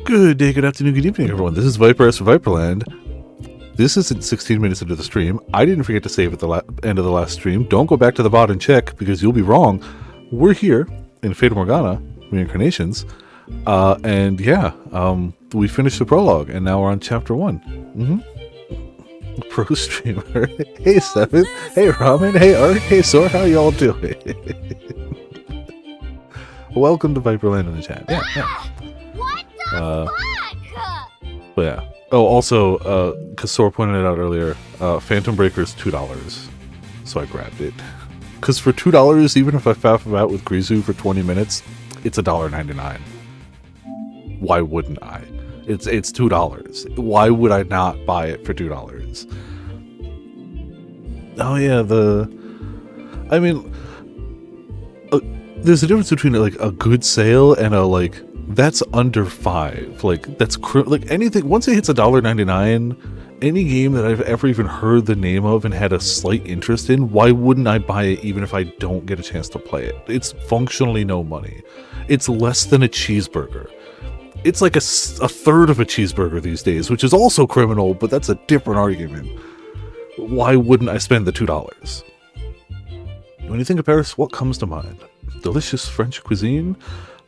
Good day, good afternoon, good evening, everyone. This is Viper S for Viperland. This isn't 16 minutes into the stream. I didn't forget to save at the end of the last stream. Don't go back to the bot and check, because you'll be wrong. We're here in Fata Morgana, Reincarnations. We finished the prologue, and now we're on chapter 1. Pro streamer. Hey, Seven. Hey, Ramen. Hey, Art. Hey, Sor. How y'all doing? Welcome to Viperland in the chat. Yeah. What the fuck? But yeah. Oh, also, Kasor pointed it out earlier, Phantom Breaker's $2. So I grabbed it. Because for $2, even if I faff about with Grizu for 20 minutes, it's $1.99. Why wouldn't I? It's $2. Why would I not buy it for $2? Oh yeah, there's a difference between like a good sale and a like that's under $5. Like that's like anything. Once it hits $1.99, any game that I've ever even heard the name of and had a slight interest in, why wouldn't I buy it even if I don't get a chance to play it? It's functionally no money. It's less than a cheeseburger. It's like a third of a cheeseburger these days, which is also criminal, but that's a different argument. Why wouldn't I spend the $2? When you think of Paris, what comes to mind? Delicious French cuisine,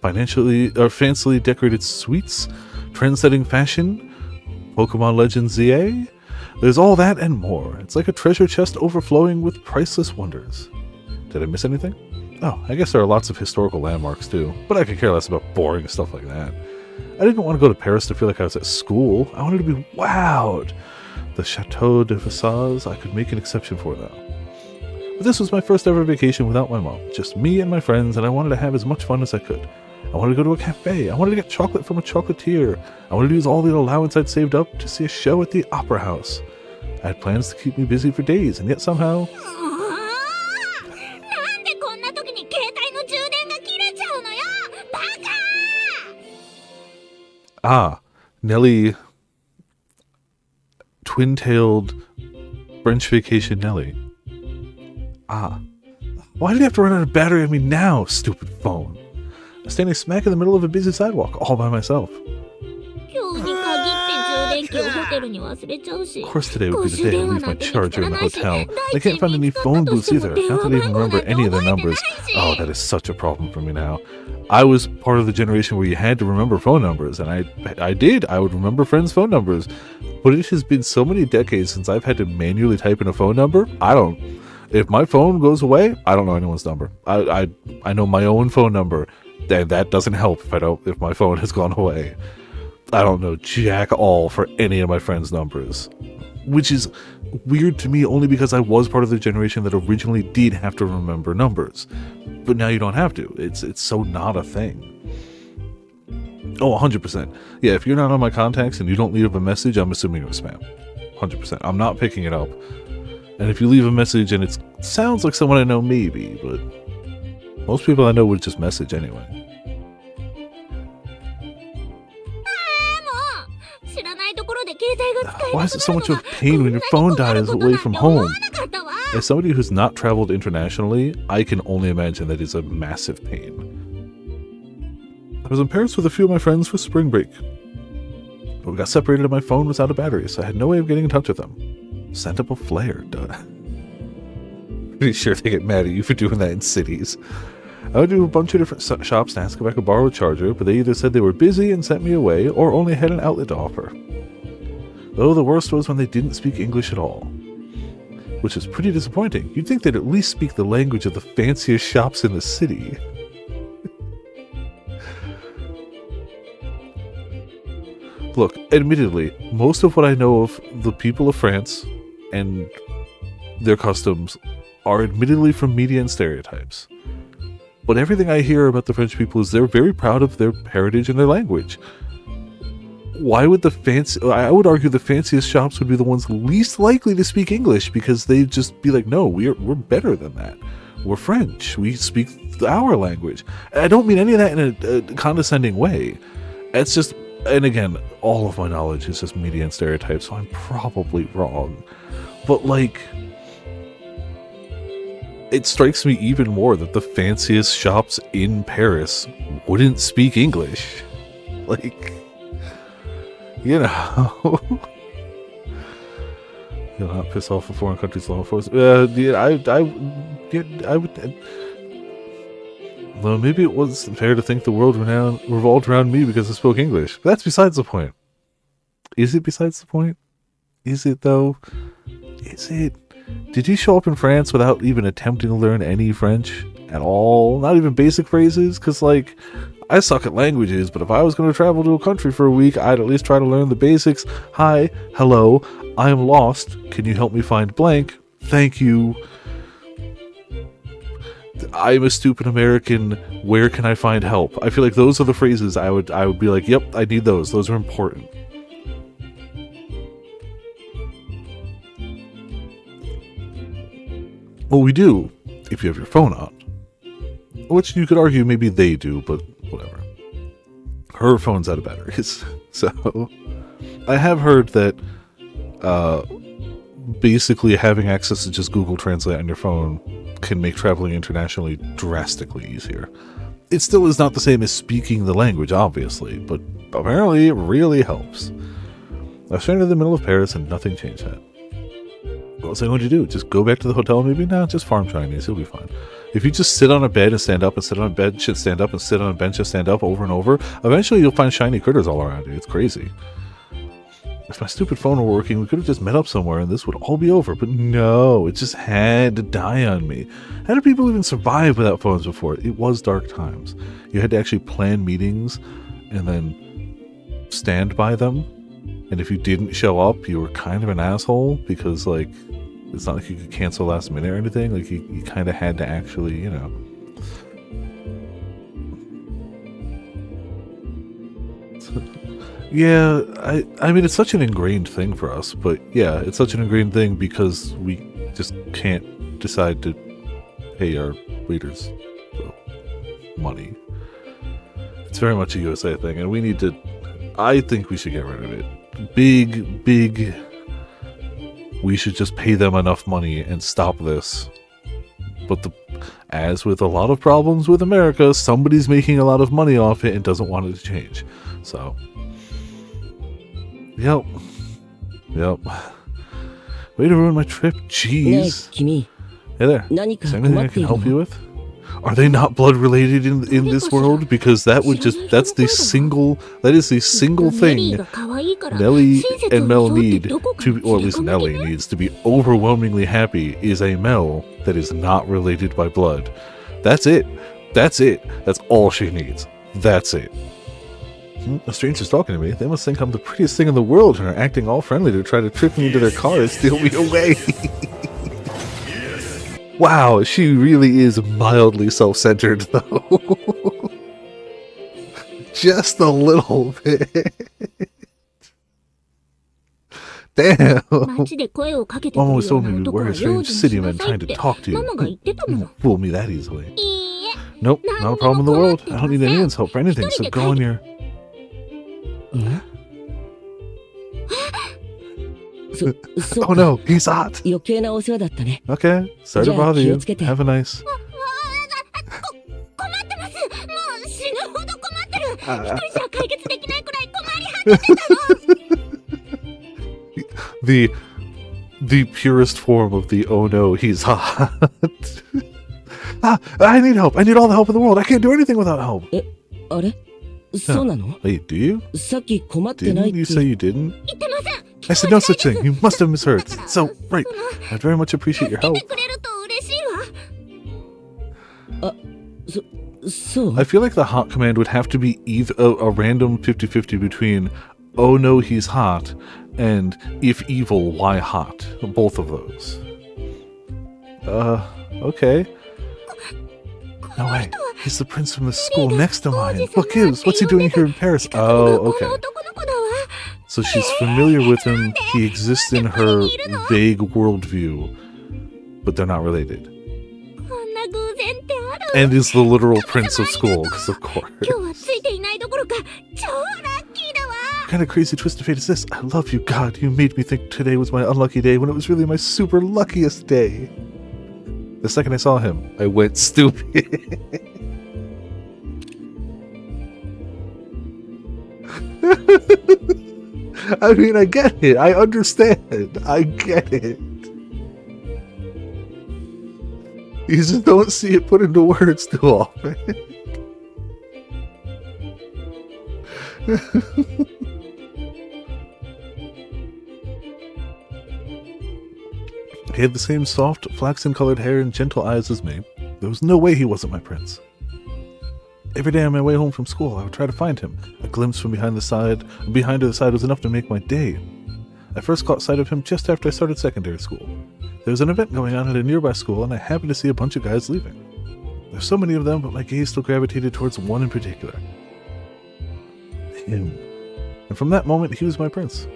fancily decorated sweets, trend-setting fashion, Pokemon Legends ZA. There's all that and more. It's like a treasure chest overflowing with priceless wonders. Did I miss anything? Oh, I guess there are lots of historical landmarks too, but I could care less about boring stuff like that. I didn't want to go to Paris to feel like I was at school. I wanted to be wowed. The Chateau de Versailles, I could make an exception for though. But this was my first ever vacation without my mom. Just me and my friends, and I wanted to have as much fun as I could. I wanted to go to a cafe. I wanted to get chocolate from a chocolatier. I wanted to use all the allowance I'd saved up to see a show at the Opera House. I had plans to keep me busy for days, and yet somehow... Ah, Nelly... Twin-tailed French vacation Nelly. Ah. Why did you have to run out of battery on me now, stupid phone? I'm standing smack in the middle of a busy sidewalk, all by myself. Of course today would be the day I leave my charger in the hotel. I can't find any phone booths either, not that I even remember any of their numbers. Oh, that is such a problem for me now. I was part of the generation where you had to remember phone numbers, and I did. I would remember friends' phone numbers. But it has been so many decades since I've had to manually type in a phone number. If my phone goes away, I don't know anyone's number. I know my own phone number. And that doesn't help if my phone has gone away. I don't know jack all for any of my friends' numbers. Which is weird to me only because I was part of the generation that originally did have to remember numbers. But now you don't have to. It's so not a thing. Oh, 100%. Yeah, if you're not on my contacts and you don't leave a message, I'm assuming it was spam. 100%. I'm not picking it up. And if you leave a message and it sounds like someone I know, maybe, but most people I know would just message anyway. Why is it so much of a pain when your phone dies away from home? As somebody who's not traveled internationally, I can only imagine that is a massive pain. I was in Paris with a few of my friends for spring break. But we got separated and my phone was out of battery, so I had no way of getting in touch with them. Sent up a flare, duh. Pretty sure they get mad at you for doing that in cities. I would do a bunch of different shops to ask if I could borrow a charger, but they either said they were busy and sent me away, or only had an outlet to offer. Though the worst was when they didn't speak English at all. Which is pretty disappointing. You'd think they'd at least speak the language of the fanciest shops in the city. Look, admittedly, most of what I know of the people of France and their customs are admittedly from media and stereotypes. But everything I hear about the French people is they're very proud of their heritage and their language. Why would I would argue the fanciest shops would be the ones least likely to speak English, because they'd just be like, no, we're better than that. We're French. We speak our language. And I don't mean any of that in a condescending way. It's just... And again, all of my knowledge is just media and stereotypes, so I'm probably wrong. But, like, it strikes me even more that the fanciest shops in Paris wouldn't speak English. Like, You know. You'll not piss off a foreign country's law enforcement. Yeah, I would. Well, maybe it was fair to think the world revolved around me because I spoke English. But that's besides the point. Is it besides the point? Is it, though? Is it? Did you show up in France without even attempting to learn any French at all? Not even basic phrases? Because, like, I suck at languages, but if I was going to travel to a country for a week, I'd at least try to learn the basics. Hi, hello, I am lost. Can you help me find blank? Thank you. I'm a stupid American. Where can I find help? I feel like those are the phrases I would be like, yep, I need those. Those are important. Well, we do, if you have your phone on. Which you could argue maybe they do, but whatever. Her phone's out of batteries. So, I have heard that basically having access to just Google Translate on your phone can make traveling internationally drastically easier. It still is not the same as speaking the language, obviously, but apparently it really helps. I was stranded in the middle of Paris and nothing changed that. What was I going to do? Just go back to the hotel maybe? No, just farm Chinese, you'll be fine. If you just sit on a bed and stand up and sit on a bed, stand up and sit on a bench and stand up over and over, eventually you'll find shiny critters all around you. It's crazy. If my stupid phone were working, we could have just met up somewhere and this would all be over. But no, it just had to die on me. How did people even survive without phones before? It was dark times. You had to actually plan meetings and then stand by them. And if you didn't show up, you were kind of an asshole because, like, it's not like you could cancel last minute or anything. Like, you kind of had to actually, you know. Yeah, I mean, it's such an ingrained thing for us, but yeah, it's such an ingrained thing because we just can't decide to pay our waiters money. It's very much a USA thing, and we need to, I think we should get rid of it. Big, we should just pay them enough money and stop this. But as with a lot of problems with America, somebody's making a lot of money off it and doesn't want it to change. So, yep. Way to ruin my trip, jeez. Hey there, is there anything I can help you with? Are they not blood related in this world? Because that is the single thing Nelly and Mel need to, or at least Nelly needs to be overwhelmingly happy, is a Mel that is not related by blood. That's it. That's all she needs. That's it. A stranger's talking to me. They must think I'm the prettiest thing in the world and are acting all friendly to try to trick me into their car and steal me away. Wow, she really is mildly self-centered, though. Just a little bit. Damn. Mom always told me beware strange city men trying to talk to you. You won't fool me that easily. Nope, not a problem in the world. I don't need anyone's help for anything, so go on your... Oh no, he's hot. Okay, sorry to bother you. Have a nice... The purest form of the oh no, he's hot. I need help. I need all the help in the world. I can't do anything without help. Wait, do you? Didn't you say you didn't? I said no such thing. You must have misheard. So, right. I'd very much appreciate your help. I feel like the hot command would have to be either a random 50-50 between oh no, he's hot and if evil, why hot? Both of those. Okay. No way. He's the prince from the school next to mine. What gives? What's he doing here in Paris? Oh, okay. So she's familiar with him. He exists in her vague worldview, but they're not related. And is the literal prince of school, because of course. What kind of crazy twist of fate is this? I love you, God. You made me think today was my unlucky day when it was really my super luckiest day. The second I saw him, I went stupid. I mean, I get it. I understand. I get it. You just don't see it put into words too often. He had the same soft, flaxen-colored hair and gentle eyes as me. There was no way he wasn't my prince. Every day on my way home from school, I would try to find him. A glimpse from behind the side was enough to make my day. I first caught sight of him just after I started secondary school. There was an event going on at a nearby school, and I happened to see a bunch of guys leaving. There's so many of them, but my gaze still gravitated towards one in particular. Him. And from that moment, he was my prince.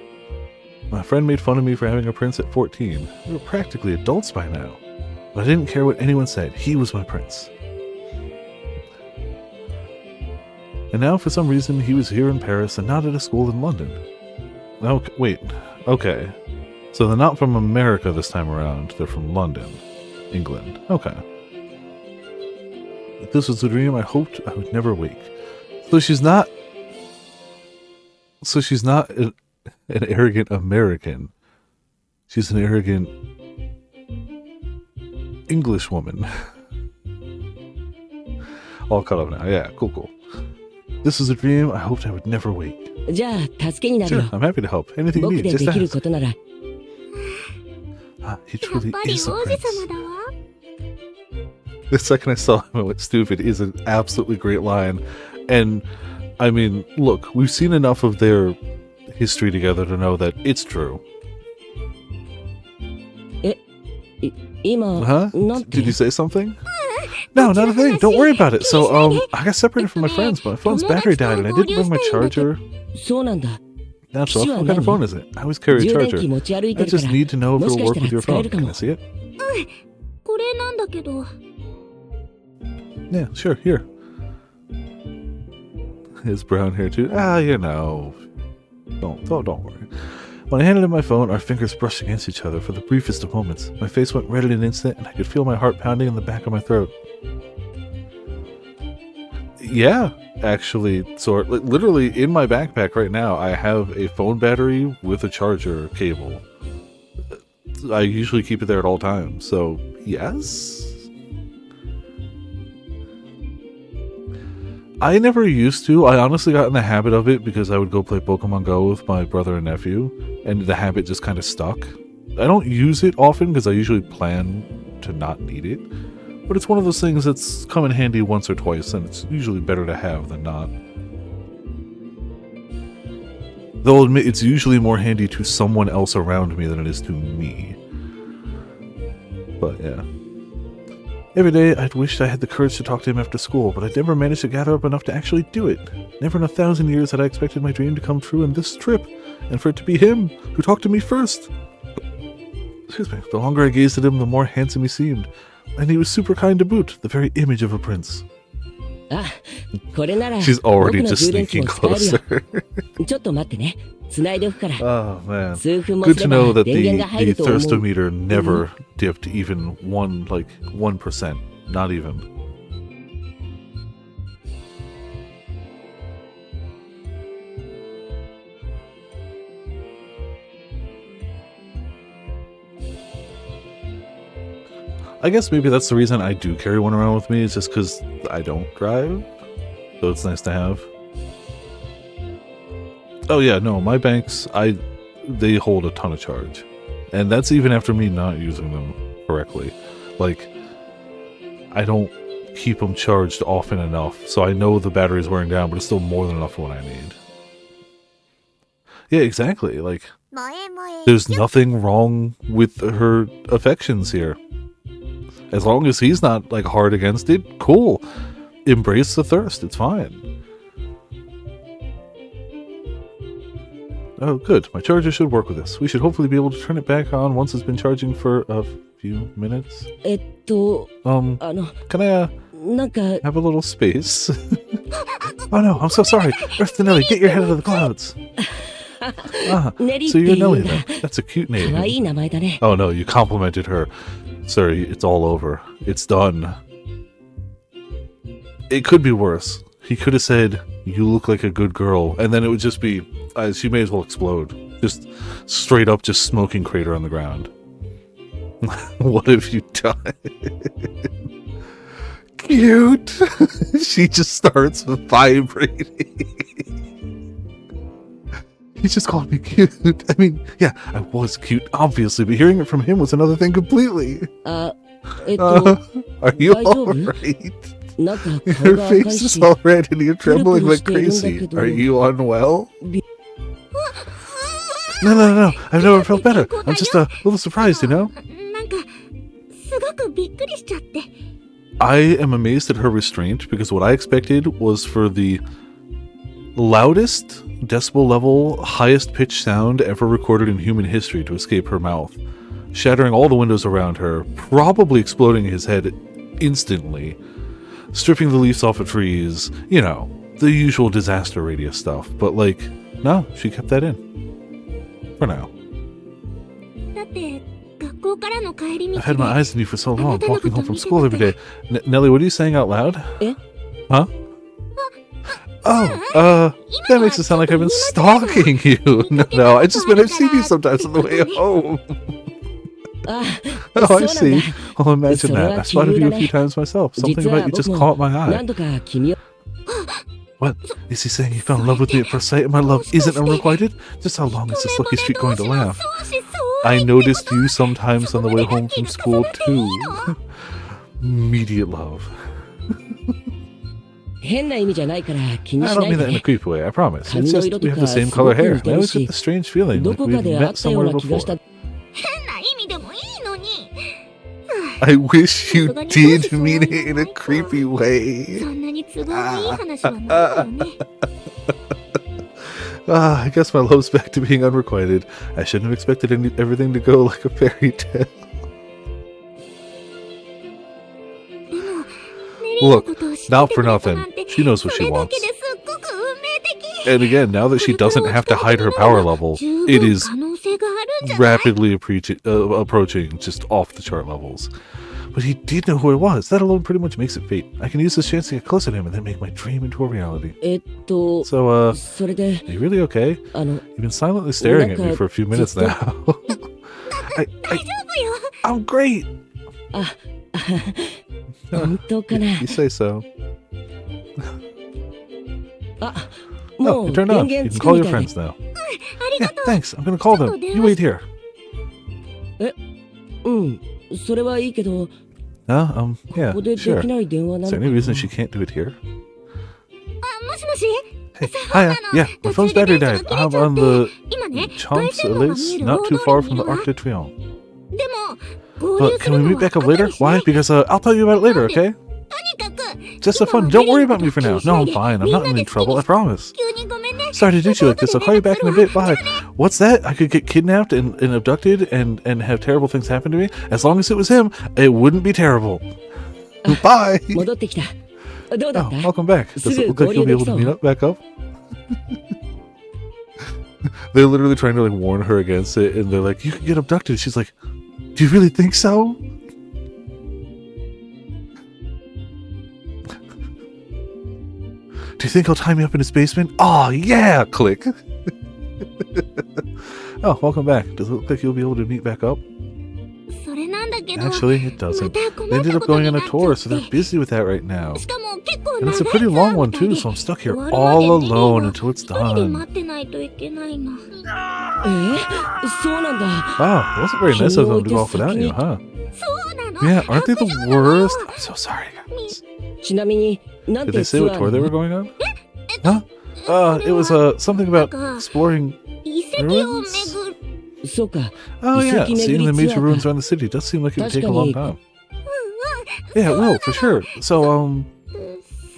My friend made fun of me for having a prince at 14. We were practically adults by now. But I didn't care what anyone said. He was my prince. And now, for some reason, he was here in Paris and not at a school in London. Okay, wait. Okay. So they're not from America this time around. They're from London, England. Okay. If this was a dream, I hoped I would never wake. So she's not an arrogant American. She's an arrogant English woman. All caught up now. Yeah, cool. This is a dream I hoped I would never wake. Sure, I'm happy to help. Anything you need, just ask. He truly is a prince. The second I saw him, I went stupid. Is an absolutely great line. And, I mean, look, we've seen enough of their history together to know that it's true. Huh? Did you say something? No, not a thing. Don't worry about it. So, I got separated from my friends, but my phone's battery died and I didn't bring my charger. That's all. What kind of phone is it? I always carry a charger. I just need to know if it'll work with your phone. Can I see it? Yeah, sure. Here. His brown hair too. You know. Don't worry. When I handed him my phone, our fingers brushed against each other for the briefest of moments. My face went red in an instant, and I could feel my heart pounding in the back of my throat. Yeah, actually, literally in my backpack right now, I have a phone battery with a charger cable. I usually keep it there at all times, so yes. I never used to. I honestly got in the habit of it because I would go play Pokemon Go with my brother and nephew, and the habit just kind of stuck. I don't use it often because I usually plan to not need it, but it's one of those things that's come in handy once or twice, and it's usually better to have than not. Though I'll admit, it's usually more handy to someone else around me than it is to me. But yeah. Every day, I'd wished I had the courage to talk to him after school, but I'd never managed to gather up enough to actually do it. Never in 1,000 years had I expected my dream to come true in this trip, and for it to be him who talked to me first. Excuse me. The longer I gazed at him, the more handsome he seemed. And he was super kind to boot, the very image of a prince. She's already just sneaking closer. Oh man. Good to know that the thirstometer never dipped even 1%. Not even. I guess maybe that's the reason I do carry one around with me, is just because I don't drive. So it's nice to have. Oh yeah, no, my banks, they hold a ton of charge. And that's even after me not using them correctly. Like, I don't keep them charged often enough, so I know the battery's wearing down, but it's still more than enough for what I need. Yeah, exactly, like, there's nothing wrong with her affections here. As long as he's not, like, hard against it, cool. Embrace the thirst, it's fine. Oh, good. My charger should work with this. We should hopefully be able to turn it back on once it's been charging for a few minutes. Can I, have a little space? Oh no, I'm so sorry. Earth to Nelly, get your head out of the clouds. So you're Nelly then. That's a cute name. Oh no, you complimented her. Sorry, it's all over. It's done. It could be worse. He could have said, you look like a good girl. And then it would just be, she may as well explode. Just straight up, just smoking crater on the ground. What have you done? Cute. She just starts vibrating. He just called me cute. I mean, yeah, I was cute, obviously, but hearing it from him was another thing completely. Are you alright? Your face is all red and you're trembling like crazy. Are you unwell? No. I've never felt better. I'm just a little surprised, you know? I am amazed at her restraint because what I expected was for the loudest decibel level, highest pitch sound ever recorded in human history to escape her mouth, shattering all the windows around her, probably exploding his head instantly, stripping the leaves off of trees, you know, the usual disaster radius stuff. But like, no, she kept that in. For now. I've had my eyes on you for so long, walking home from school every day. Nelly, what are you saying out loud? Huh? Oh, that makes it sound like I've been stalking you. No, I just meant I've seen you sometimes on the way home. Oh, I see. Well, imagine that. I spotted you a few times myself. Something about you just caught my eye. What? Is he saying he fell in love with me at first sight and my love isn't unrequited? Just how long is this lucky streak going to laugh? I noticed you sometimes on the way home from school too. Immediate love. I don't mean that in a creepy way, I promise. It's just we have the same color hair. And I always get the strange feeling like we've met somewhere before. I wish you did mean it in a creepy way. I guess my love's back to being unrequited. I shouldn't have expected everything to go like a fairy tale. Look, not for nothing. She knows what she wants. And again, now that she doesn't have to hide her power level, it is rapidly approaching just off the chart levels. But he did know who I was. That alone pretty much makes it fate. I can use this chance to get closer to him and then make my dream into a reality. So, are you really okay? You've been silently staring at me for a few minutes now. I'm great! You say so. Oh, it turned on. You can call your friends now. Yeah, thanks. I'm gonna call them. You wait here. Yeah, sure. Is there any reason she can't do it here? Hey, hiya. Yeah, my phone's battery died. I'm on the Champs-Élysées, not too far from the Arc de Triomphe. But can we meet back up later? Why? Because I'll tell you about it later, okay? Just have fun. Don't worry about me for now. No, I'm fine. I'm not in any trouble, I promise. Sorry to ditch you like this. I'll call you back in a bit. Bye. What's that? I could get kidnapped and abducted and have terrible things happen to me? As long as it was him, it wouldn't be terrible. Bye. Oh, welcome back. Does it look like you'll be able to meet back up? They're literally trying to like warn her against it, and they're like, you could get abducted. She's like, do you really think so? Do you think he'll tie me up in his basement? Oh, yeah! Click. Oh, welcome back. Does it look like you'll be able to meet back up? Actually, it doesn't. They ended up going on a tour, so they're busy with that right now. And it's a pretty long one, too, so I'm stuck here all alone until it's done. Wow, it wasn't very nice of them to go off without you, huh? Yeah, aren't they the worst? I'm so sorry, guys. Did they say what tour they were going on? Huh? It was something about exploring ruins? Oh yeah, seeing the major ruins around the city does seem like it would take a long time. Yeah, it will, for sure. So,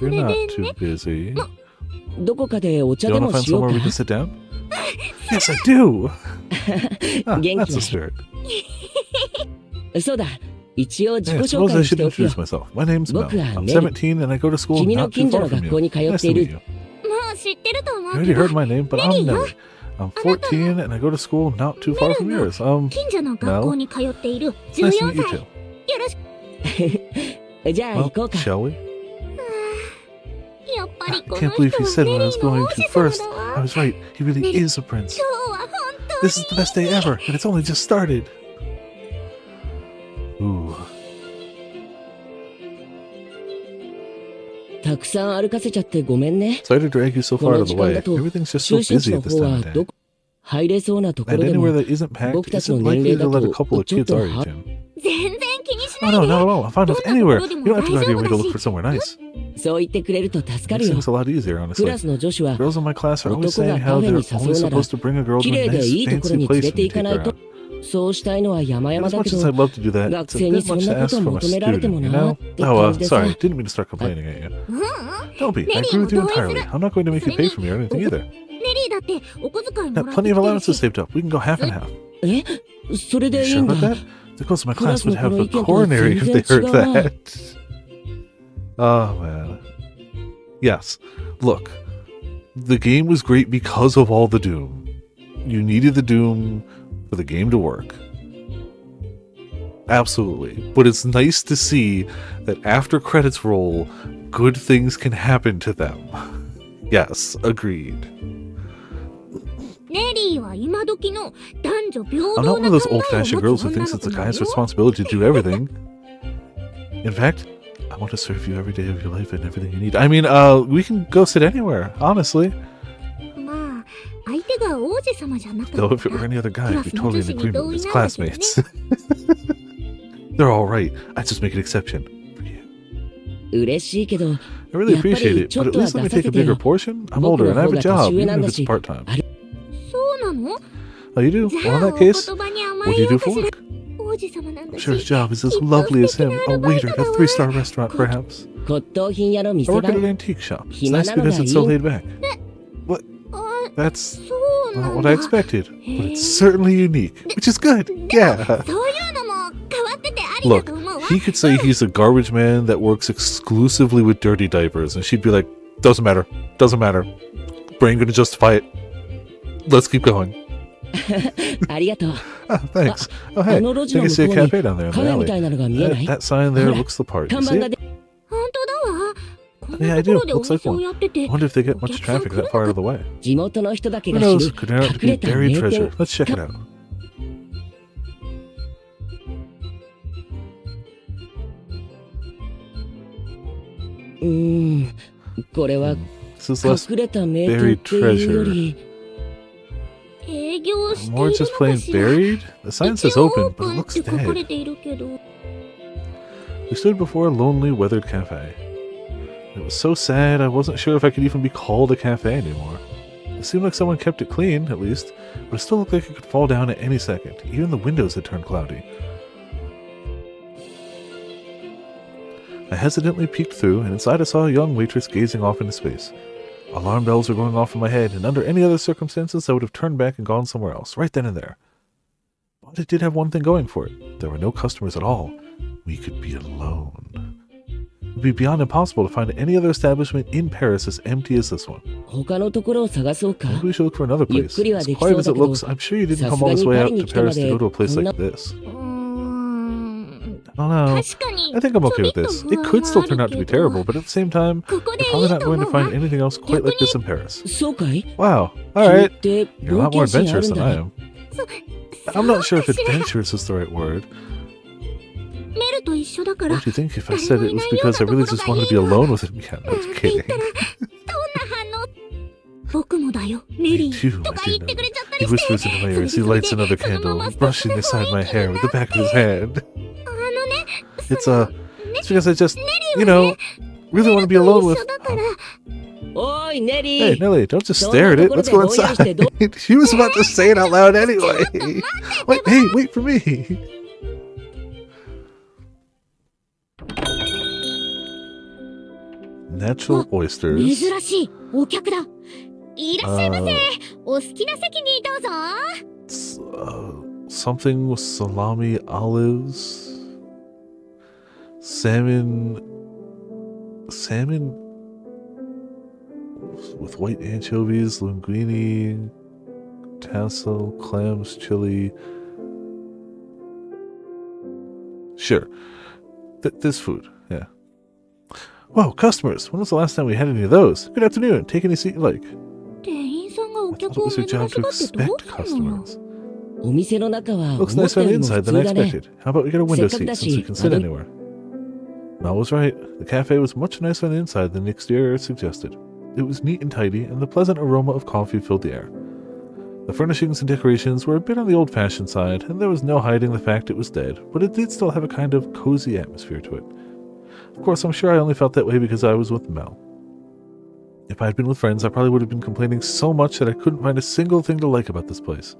you're not too busy. Do you want to find somewhere we can sit down? Yes, I do! That's a spirit. Hey, I suppose I should introduce myself. My name's Mel. I'm 17 and I go to school not too far from you. Nice to meet you. You already heard my name, but I'm Nelly. I'm 14 and I go to school not too far from yours. Mel. It's nice to meet you too. Well, shall we? I can't believe he said when I was going to first. I was right. He really is a prince. This is the best day ever, and it's only just started. Ooh. たくさん歩かせちゃってごめんね。 Sorry to drag you so こ far の out of 時 the 間 way. だと Everything's just so 中心地 busy の at this 方 time は of ど day. こ入れそうなとこ And ろで anywhere も that isn't packed 僕たちの isn't 年 likely 齢 to だ let a と couple of ちょっ kids と our age は in. 全然気にし No, ない no, で。 no, no. I'm fine with どんなとこ anywhere. ろで You も don't have to go 大 out of 丈 your 夫 way だ to し。 look for somewhere nice. そう言ってくれると助かる Makes よ。 things a lot easier, ク honestly. ラスの女子は Girls in my class are always 男が saying カ how フェ they're に誘 only うなら supposed to bring a girl 綺 to a 麗で nice, いいところ fancy に連 place れて when you 行か take ない her と out. そうしたいのは山 And 々 as だ much け as ど I'd love to do that, 学 it's a 生に bit そん much な to こ ask と from a 求められて student, も you な know? って Oh, 感じでさ sorry. Didn't mean to start complaining at you. ううん。 Don't be. レ I ディ agree も with you 同意する。 entirely. I'm not going to make you pay for me or anything either. ネリーだってお小遣い Got もらって plenty き of てる allowances し。 saved up. We can go half and half. えそれ You でいい sure ん about だ that? The girls in my クラ class スの would こ have の a 意見と coronary 全 if they 然 heard 違うな that. Oh, man. Yes. Look, the game was great because of all the Doom. You needed the Doom for the game to work. Absolutely. But it's nice to see that after credits roll, good things can happen to them. Yes, agreed. ネリーは今時の男女平 I'm 等 not one な of those 考えを old-fashioned 持 girls つ who 女 thinks の it's a 子だ guy's よ。 responsibility to do everything. In fact, I want to serve you every day of your life and everything you need. I mean, we can go sit anywhere, honestly. まあ、相手が王子様じゃなかった Though ら if it were any other guy, I'd be クラスの totally 女 in 子に agreement 同 with 意 his なんだけどね。 classmates. They're all right. I'd just make an exception for you. 嬉しいけど I really やっぱり appreciate it, ちょっ but at とは least let 出 me さ take せ a てよ。 bigger portion. I'm 僕 older の and I 方 have a が job, 年上 even なん if だ it's し part-time. そうなの？ Oh, you do? じ Well, in ゃあ that お case, 言葉に甘 what do い you do のか for しら。 work? 王子様なんだ I'm し。 sure his job is as きっと lovely as 素敵 him, な a アルバイ waiter ト at だ a わ。 three-star restaurant, perhaps. 骨董品屋の I 店 work at 番 an antique shop. It's 暇 nice なの because がい it's so い laid back. あ、 That's そうな not ん what だ。 I expected, but it's certainly unique, which is good. Yeah. そういうのも変わっててありだ Look, と思うわ。 he could say he's a garbage man that works exclusively with dirty diapers, and she'd be like, doesn't matter, doesn't matter. Brain gonna justify it. Let's keep going. ありがとう Ah, thanks. Oh, あ hey, の路地 I の can 向 see a こうに cafe down there in カ the フェみた alley. いなのが見えない That sign there ほら looks the part. 看 You 板 see が it? で本当だわ。こん Yeah, な I とこ do. ろでお Looks like 店を one. やってて I。wonder if they get お much 客さん traffic 来る that の far か out of the way. 地元の人だけ Who が知 knows? る Could turn out to 隠 be a れた buried 名 treasure. 店 Let's check it out. これは This is less 隠れた名店っていうより営業している more の just か plain しら。 buried. The sign 一 says 応オ open, ー but プ it ンっ looks て書かれ dead. ているけど。 We stood before a lonely, weathered cafe. It was so sad, I wasn't sure if I could even be called a cafe anymore. It seemed like someone kept it clean, at least, but it still looked like it could fall down at any second. Even the windows had turned cloudy. I hesitantly peeked through, and inside I saw a young waitress gazing off into space. Alarm bells were going off in my head, and under any other circumstances I would have turned back and gone somewhere else, right then and there. But it did have one thing going for it. There were no customers at all. We could be alone. It would be beyond impossible to find any other establishment in Paris as empty as this one. 他のところを探そうか Maybe we should look for another place. Yukkuri wa As dekisou quiet as it だけど、 looks, I'm sure you didn't come all this way out to Paris to go to a place like this. うーん。 I don't know. 確かに I think I'm okay with this. It could still turn out to be terrible, but at the same time, ここで you're い probably い not と going 思 to うわ。 find anything else quite like this in Paris. そうかい Wow. 君 Alright. って You're a 冒 lot more 険心ある adventurous ん than だ I ね am. I'm not sure if そうかしら。 adventurous is the right word. メルと一緒だから。 What do you think if I said it was because I really just wanted to be alone with him? Yeah, I was って言 kidding. ったらどんな反応？僕もだよ、メ Me リ too, ー。と my か言っ dear てく Nelly. れちゃった He りして。 whispers into my ear as he lights another candle, brushing aside my hair with the back of his hand. あのね、 It's because I just, you know, really want to be alone 一 with. 緒だから。おいネリ Hey, ー Nelly, don't just stare at it. Let's go inside. She was about to say it out loud anyway. Wait, hey, wait for me. Natural oysters. 珍しいお客だ。いらっしゃいませ。お好きな席にどうぞ。 Something with salami, olives, salmon with white anchovies, linguine, tassel, clams, chili. Sure. This food, yeah. Whoa, customers! When was the last time we had any of those? Good afternoon. Take any seat you like. 店員さんがお I thought 客 it を was your 珍 job し to がってど expect うすんのよ。 customers. お店の中は Looks 思っ nicer た on よ the りも inside 普 than I 通だね。 expected. How about we get a window seat Sekak since we dashi, can sit ado- anywhere? Mel was right. The cafe was much nicer on the inside than the exterior suggested. It was neat and tidy, and the pleasant aroma of coffee filled the air. The furnishings and decorations were a bit on the old-fashioned side, and there was no hiding the fact it was dead, but it did still have a kind of cozy atmosphere to it. Of course, I'm sure I only felt that way because I was with Mel. If I had been with friends, I probably would have been complaining so much that I couldn't find a single thing to like about this place.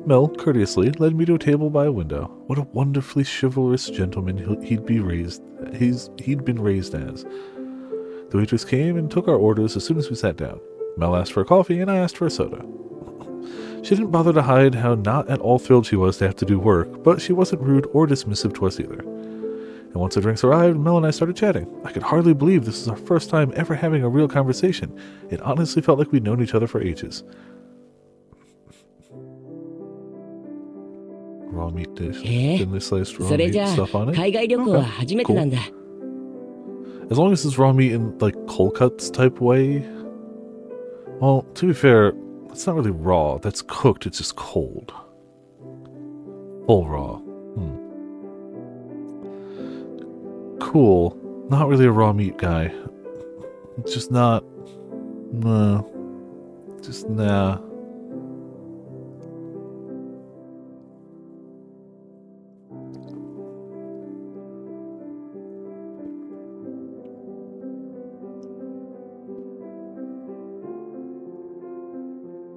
Mel, courteously, led me to a table by a window. What a wonderfully chivalrous gentleman he'd been raised as. The waitress came and took our orders as soon as we sat down. Mel asked for a coffee, and I asked for a soda. She didn't bother to hide how not at all thrilled she was to have to do work, but she wasn't rude or dismissive to us either. And once the drinks arrived, Mel and I started chatting. I could hardly believe this was our first time ever having a real conversation. It honestly felt like we'd known each other for ages. Raw meat dish. へえ、 Thinly sliced raw それ meat じゃ stuff on あ it. 海外旅行は初めてなんだ。 As long as it's raw meat in like cold cuts type way. Well, to be fair, that's not really raw. That's cooked. It's just cold. Full raw. Cool. Not really a raw meat guy. It's just not. Nah. Just nah.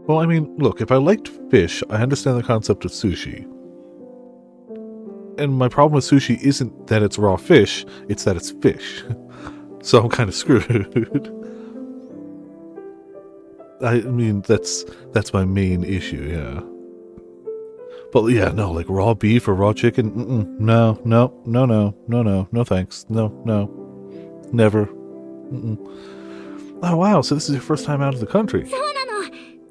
Well, I mean, look, if I liked fish, I understand the concept of sushi. And my problem with sushi isn't that it's raw fish, it's that it's fish. So I'm kind of screwed. I mean, that's my main issue, yeah. But yeah, no, like raw beef or raw chicken, no, thanks. No. Never. Oh, wow, so this is your first time out of the country. そうなの。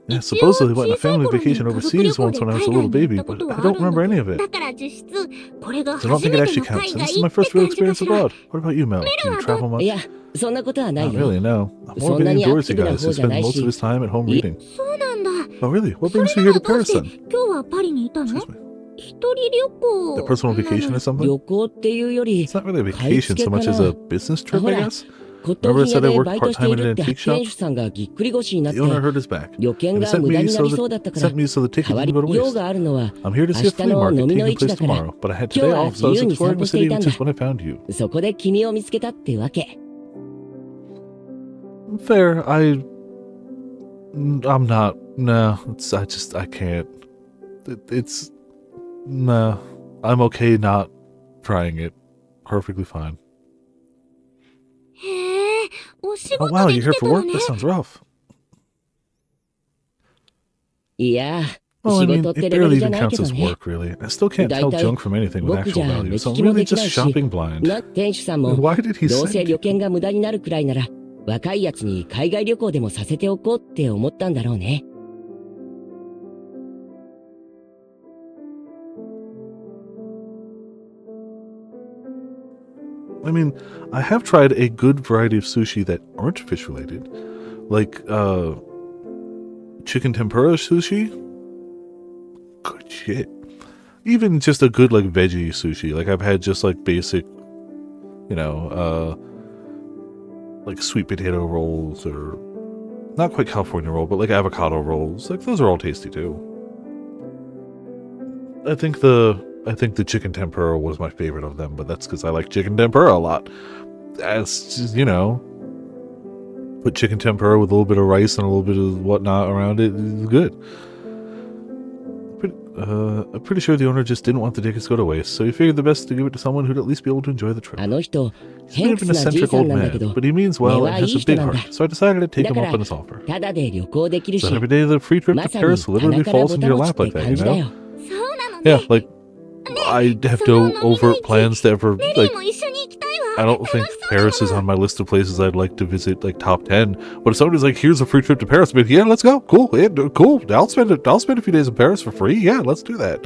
Yeah, supposedly went on a family vacation overseas once when I was a little baby, but I don't remember any of it. だから実質これが So I don't 初 think め it て actually の counts. 海 And 外 this is っ my て first real 感じか experience しら。 abroad. What about you, Mel? Do you travel much? いや、そんなことはない Not よ。 really, no. I'm more of an そんなに outdoorsy アクティブな guy, 方 so じゃない spend し。 most of his time at home reading. そうなんだ。 Oh, really? What それ brings you な here ら to どう Paris して then? 今日はパリにいたの？ Excuse me. 一人旅行。 A personal vacation or something? 旅行っていうより It's not really a vacation so much as a business trip, I guess. 骨董 Remember 品 it 屋 said I で worked バイトしてい part-time in る an って antique shop? 店主さんがぎっくり腰になっ The て owner hurt his back. 旅券 And が he 無駄になりそうだったから sent me so the ticket 代わ didn't り go to 用 waste. があるのは I'm here to see a 明 flea 日の market 飲みの taking 市だ place から tomorrow, but I had 今日 today は off, 自 so I was 由に散 exploring 歩 the してい city, たん which だ is when I found you. そこで君を見つけたってわけ Fair, I'm not. No, I can't. It's nah. I'm okay not trying it. Perfectly fine. へえ、お仕 Oh 事 wow, で you're 来 here てた for の work? ね。 That sounds rough. いや Well, 仕 I mean, 事って it レベル barely じゃ even ないけ counts ど as ね work, really. I still can't tell 大体 junk from anything with 僕 actual じゃ value, 目利 so き I'm も really できな just いし shopping blind. な店主さん And も why did he どう send せ you? 旅券が無駄になるくらいなら若いやつに海外旅行でもさせておこうって思ったんだろうね I mean, I have tried a good variety of sushi that aren't fish related, like chicken tempura sushi. Good shit. Even just a good like veggie sushi. Like I've had just like basic, like sweet potato rolls or not quite California roll, but like avocado rolls. Like those are all tasty too. I think the chicken tempura was my favorite of them, but that's because I like chicken tempura a lot. That's just, put chicken tempura with a little bit of rice and a little bit of whatnot around it is good. I'm pretty sure the owner just didn't want the tickets to go to waste, so he figured the best to give it to someone who'd at least be able to enjoy the trip. あの人 He's 偏 a bit 屈 of an なじい eccentric さん old なんだ man, けど but he means well 根 and はいい has a 人 big なんだ heart, so I decided to take だ him か up ら on his offer. ただで旅行できる So し every day the free trip ま to さに Paris 鼻 literally から falls ぼ into た your もちっ lap て like that, 感じだよ そうなのね。 Yeah, like I have no overt plans to ever メリ like. ーも一緒に行きたいわ。 I don't think Paris is on my list of places I'd like to visit, like top 10. But if somebody's like, "Here's a free trip to Paris," I'm like, "Yeah, let's go. Cool, yeah, cool. I'll spend a few days in Paris for free. Yeah, let's do that."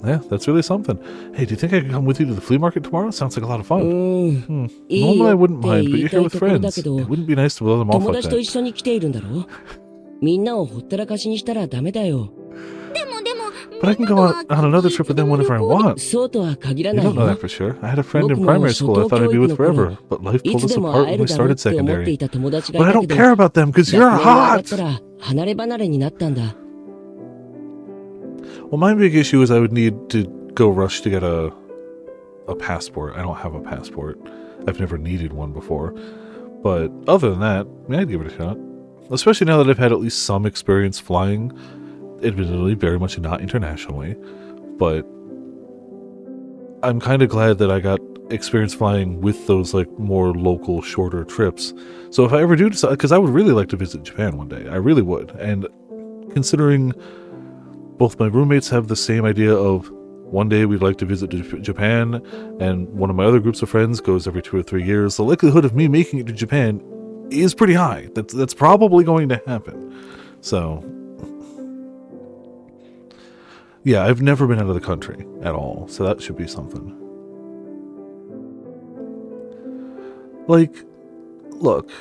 Yeah, that's really something. Hey, do you think I could come with you to the flea market tomorrow? Sounds like a lot of う fun. ーん、いい Normally I よっ wouldn't て mind, 言 but い you're た here い with ところだけ friends. ど、 It wouldn't be nice to blow them off 友 like 達と that. 一緒に来ているんだろ？みんなをほったらかしにしたらダメだよ。でも、But I can go on another trip with them whenever I want. そうとは限ら You ない don't know よ that。for sure. I had a friend in 僕も primary school I 初等 thought I'd 教 be 育 with の頃、 forever, but life い pulled つ us でも apart 会え when る we だろう started って思ってい secondary. た友達が But い I たけ don't ど、 care about them because 学 you're 年が上がっ hot! たら離れ離れになったんだ。Well, my big issue is I would need to go rush to get a passport. I don't have a passport. I've never needed one before. But other than that, I'd give it a shot. Especially now that I've had at least some experience flying, admittedly very much not internationally, but I'm kind of glad that I got experience flying with those like more local, shorter trips. So if I ever do decide, because I would really like to visit Japan one day, I really would. And considering both my roommates have the same idea of one day we'd like to visit Japan, and one of my other groups of friends goes every 2 or 3 years, the likelihood of me making it to Japan is pretty high. That's probably going to happen. So yeah, I've never been out of the country at all, so that should be something. Like, look,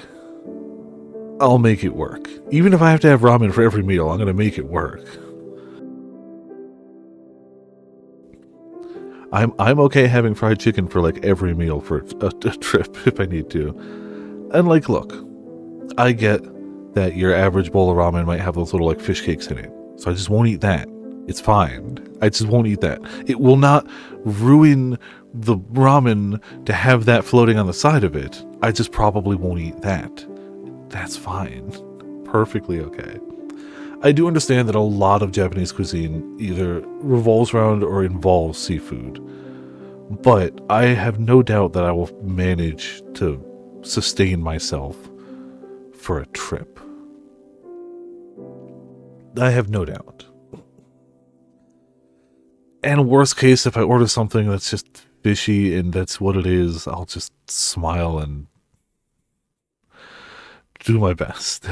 I'll make it work. Even if I have to have ramen for every meal, I'm going to make it work. I'm okay having fried chicken for like every meal for a trip if I need to. And like, look, I get that your average bowl of ramen might have those little like fish cakes in it, so I just won't eat that. It's fine. I just won't eat that. It will not ruin the ramen to have that floating on the side of it. I just probably won't eat that. That's fine. Perfectly okay. I do understand that a lot of Japanese cuisine either revolves around or involves seafood, but I have no doubt that I will manage to sustain myself for a trip. I have no doubt. And worst case, if I order something that's just fishy and that's what it is, I'll just smile and do my best.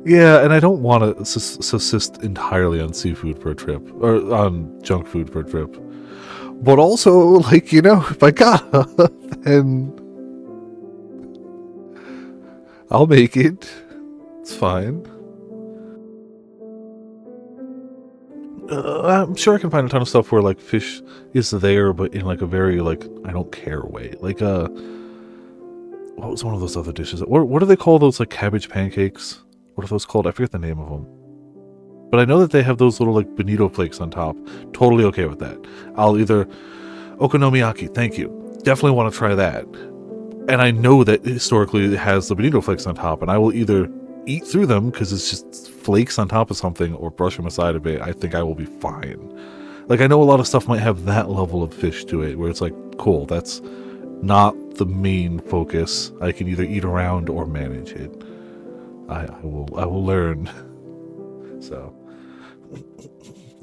Yeah, and I don't want to subsist entirely on seafood for a trip, or on junk food for a trip. But also, like, you know, if I gotta, then I'll make it. It's fine. I'm sure I can find a ton of stuff where, like, fish is there, but in, like, a very, like, I don't care way. Like, what was one of those other dishes? What do they call those, like, cabbage pancakes? What are those called? I forget the name of them. But I know that they have those little, like, bonito flakes on top. Totally okay with that. I'll either... Okonomiyaki, thank you. Definitely want to try that. And I know that historically it has the bonito flakes on top, and I will either eat through them because it's just flakes on top of something or brush them aside a bit. I think I will be fine. Like, I know a lot of stuff might have that level of fish to it where it's like, cool, that's not the main focus. I can either eat around or manage it. I will learn. So,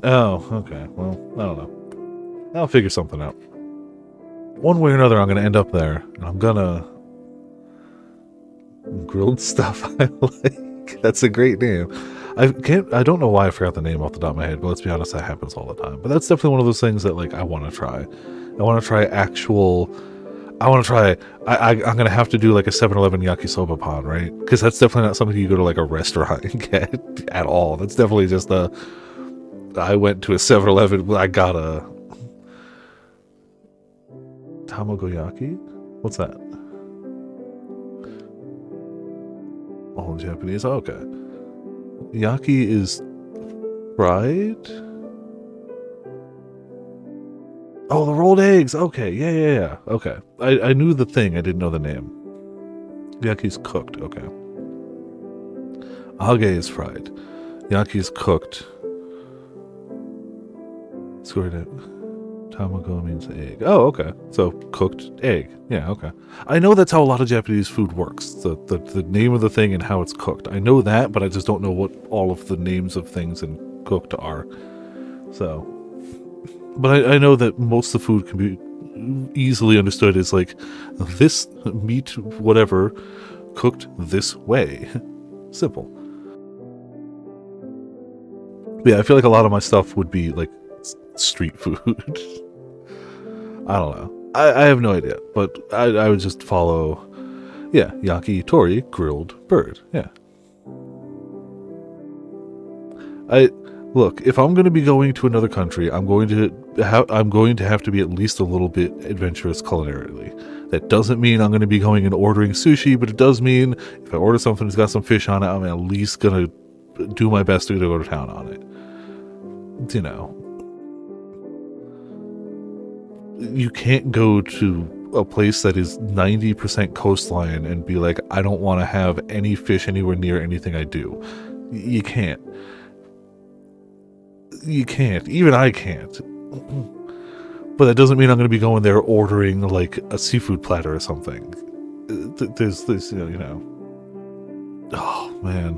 oh, okay. Well, I don't know. I'll figure something out. One way or another, I'm gonna end up there, and I'm gonna grilled stuff I like. That's a great name. I don't know why I forgot the name off the top of my head, but let's be honest, that happens all the time. But that's definitely one of those things that, like, I want to try. I want to try I'm gonna have to do like a 7-Eleven yakisoba pan, right? Because that's definitely not something you go to like a restaurant and get at all. That's definitely just I went to a 7-Eleven, I got a tamagoyaki? What's that? All Japanese? Oh, okay. Yaki is fried? Oh, the rolled eggs! Okay, yeah. Okay. I knew the thing, I didn't know the name. Yaki's cooked, okay. Age is fried. Yaki's cooked. Squared it. Tamago means egg. Oh, okay. So, cooked egg. Yeah, okay. I know that's how a lot of Japanese food works. The name of the thing and how it's cooked. I know that, but I just don't know what all of the names of things in cooked are. So, but I know that most of the food can be easily understood as like, this meat, whatever, cooked this way. Simple. But yeah, I feel like a lot of my stuff would be like street food. I don't know. I have no idea, but I would just follow, yeah, yakitori, grilled bird, yeah. Look, if I'm going to be going to another country, I'm going to have to be at least a little bit adventurous culinarily. That doesn't mean I'm going to be going and ordering sushi, but it does mean if I order something that's got some fish on it, I'm at least going to do my best to go to town on it. You know, you can't go to a place that is 90% coastline and be like, I don't want to have any fish anywhere near anything I do. You can't. You can't. Even I can't. But that doesn't mean I'm going to be going there ordering like a seafood platter or something. There's you know. Oh man.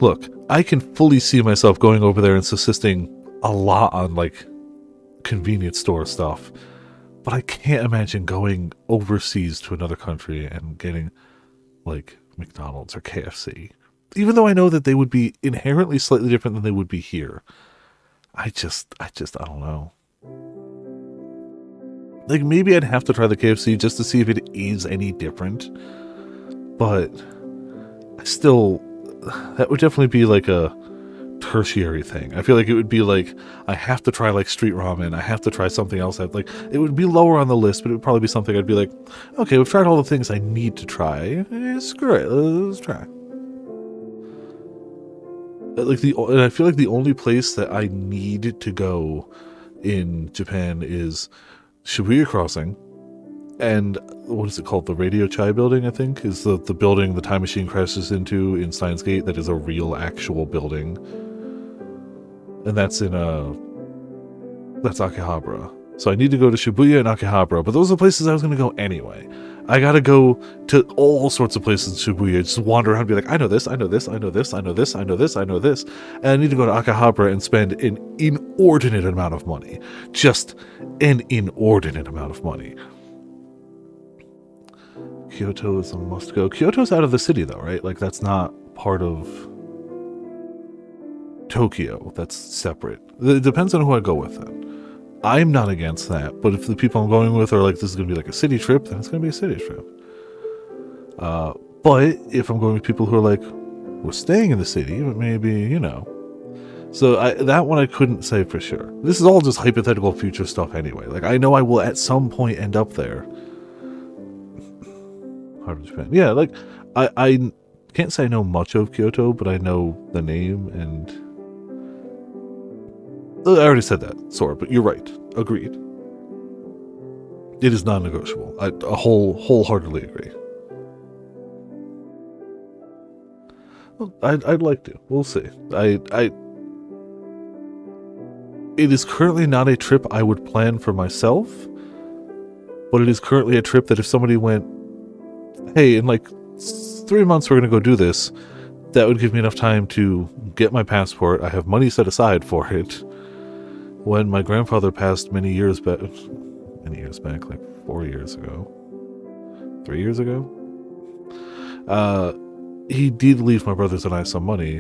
Look, I can fully see myself going over there and subsisting a lot on like convenience store stuff, but I can't imagine going overseas to another country and getting like McDonald's or KFC. Even though I know that they would be inherently slightly different than they would be here. I don't know. Like, maybe I'd have to try the KFC just to see if it is any different. But that would definitely be like a tertiary thing. I feel like it would be like, I have to try like street ramen. I have to try something else. Like, it would be lower on the list, but it would probably be something I'd be like, okay, we've tried all the things I need to try. Screw it, let's try. And I feel like the only place that I need to go in Japan is Shibuya Crossing, and what is it called? The Radio Chai Building, I think, is the building the time machine crashes into in Steins Gate. That is a real, actual building, and that's Akihabara. So I need to go to Shibuya and Akihabara, but those are the places I was going to go anyway. I gotta go to all sorts of places in Shibuya, just wander around and be like, I know this, I know this, I know this, I know this, I know this, I know this. And I need to go to Akihabara and spend an inordinate amount of money. Just an inordinate amount of money. Kyoto is a must go. Kyoto's out of the city though, right? Like, that's not part of Tokyo. That's separate. It depends on who I go with then. I'm not against that, but if the people I'm going with are like, this is going to be like a city trip, then it's going to be a city trip. But if I'm going with people who are like, we're staying in the city, but maybe, you know. So that one I couldn't say for sure. This is all just hypothetical future stuff anyway. Like, I know I will at some point end up there. Heart of Japan. Yeah, like, I can't say I know much of Kyoto, but I know the name and... I already said that, Sora, but you're right. Agreed. It is non-negotiable. I wholeheartedly agree. Well, I'd like to. We'll see. It is currently not a trip I would plan for myself, but it is currently a trip that if somebody went, hey, in like 3 months we're going to go do this, that would give me enough time to get my passport. I have money set aside for it. When my grandfather passed many years back, like 4 years ago, 3 years ago, he did leave my brothers and I some money.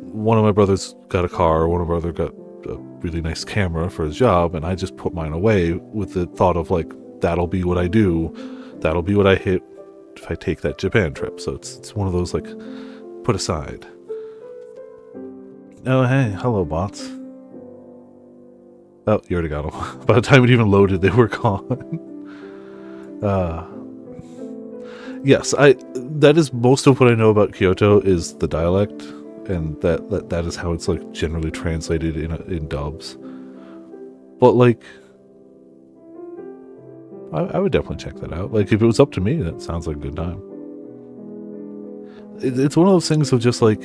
One of my brothers got a car, one of my brothers got a really nice camera for his job, and I just put mine away with the thought of like, that'll be what I do, that'll be what I hit if I take that Japan trip. So it's one of those like, put aside. Oh hey, hello bots. Oh, you already got them. By the time it even loaded, they were gone. Yes, that is most of what I know about Kyoto is the dialect, and that is how it's like generally translated in dubs. But like, I would definitely check that out. Like, if it was up to me, that sounds like a good time. It's one of those things of just like,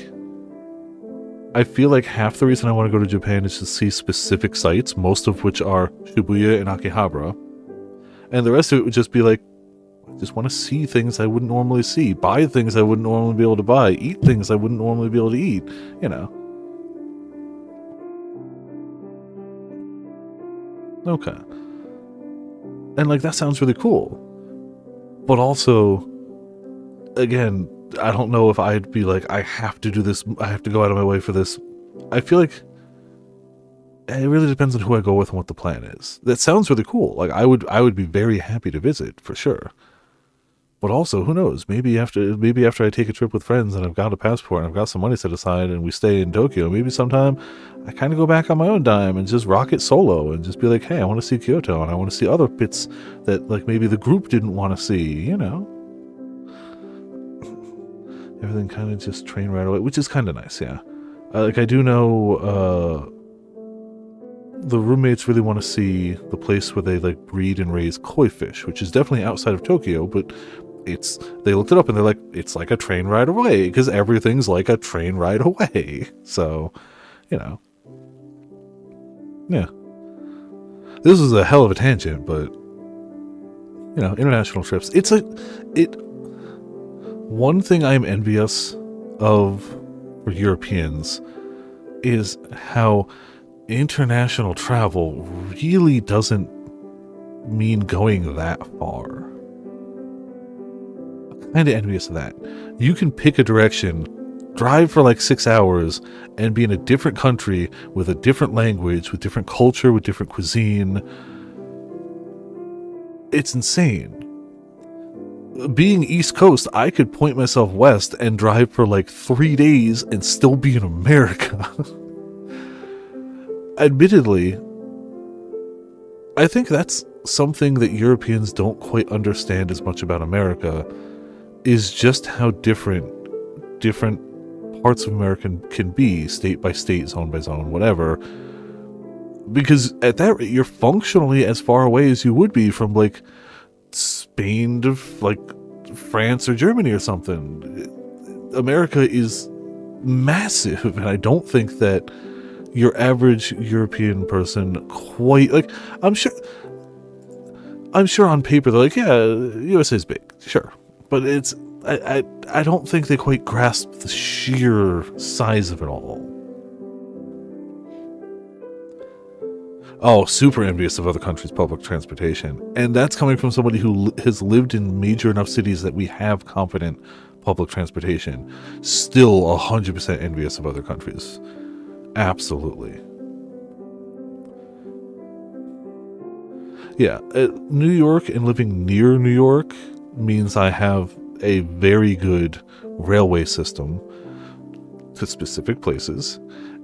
I feel like half the reason I want to go to Japan is to see specific sites, most of which are Shibuya and Akihabara. And the rest of it would just be like, I just want to see things I wouldn't normally see, buy things I wouldn't normally be able to buy, eat things I wouldn't normally be able to eat, you know. Okay. And like, that sounds really cool. But also, again, I don't know if I'd be like, I have to do this, I have to go out of my way for this. I feel like it really depends on who I go with and what the plan is. That sounds really cool. Like I would be very happy to visit for sure. But also, who knows? Maybe after I take a trip with friends and I've got a passport and I've got some money set aside and we stay in Tokyo, maybe sometime I kind of go back on my own dime and just rock it solo and just be like, hey, I want to see Kyoto and I want to see other bits that like maybe the group didn't want to see, you know? Everything kind of just train right away, which is kind of nice, yeah. Like I do know the roommates really want to see the place where they like breed and raise koi fish, which is definitely outside of Tokyo, but they looked it up and they're like, it's like a train ride away because everything's like a train ride away. So, you know, yeah. This is a hell of a tangent, but you know, international trips. One thing I'm envious of for Europeans is how international travel really doesn't mean going that far. I'm kind of envious of that. You can pick a direction, drive for like 6 hours, and be in a different country with a different language, with different culture, with different cuisine. It's insane. Being East Coast, I could point myself west and drive for like 3 days and still be in America. Admittedly, I think that's something that Europeans don't quite understand as much about America, is just how different parts of America can be, state by state, zone by zone, whatever. Because at that rate, you're functionally as far away as you would be from like Spain to like France or Germany or something. America is massive, and I don't think that your average European person quite like. I'm sure on paper they're like, yeah, USA is big, sure, but it's I don't think they quite grasp the sheer size of it all. Oh, super envious of other countries' public transportation. And that's coming from somebody who has lived in major enough cities that we have competent public transportation. Still 100% envious of other countries. Absolutely. Yeah, New York and living near New York means I have a very good railway system to specific places.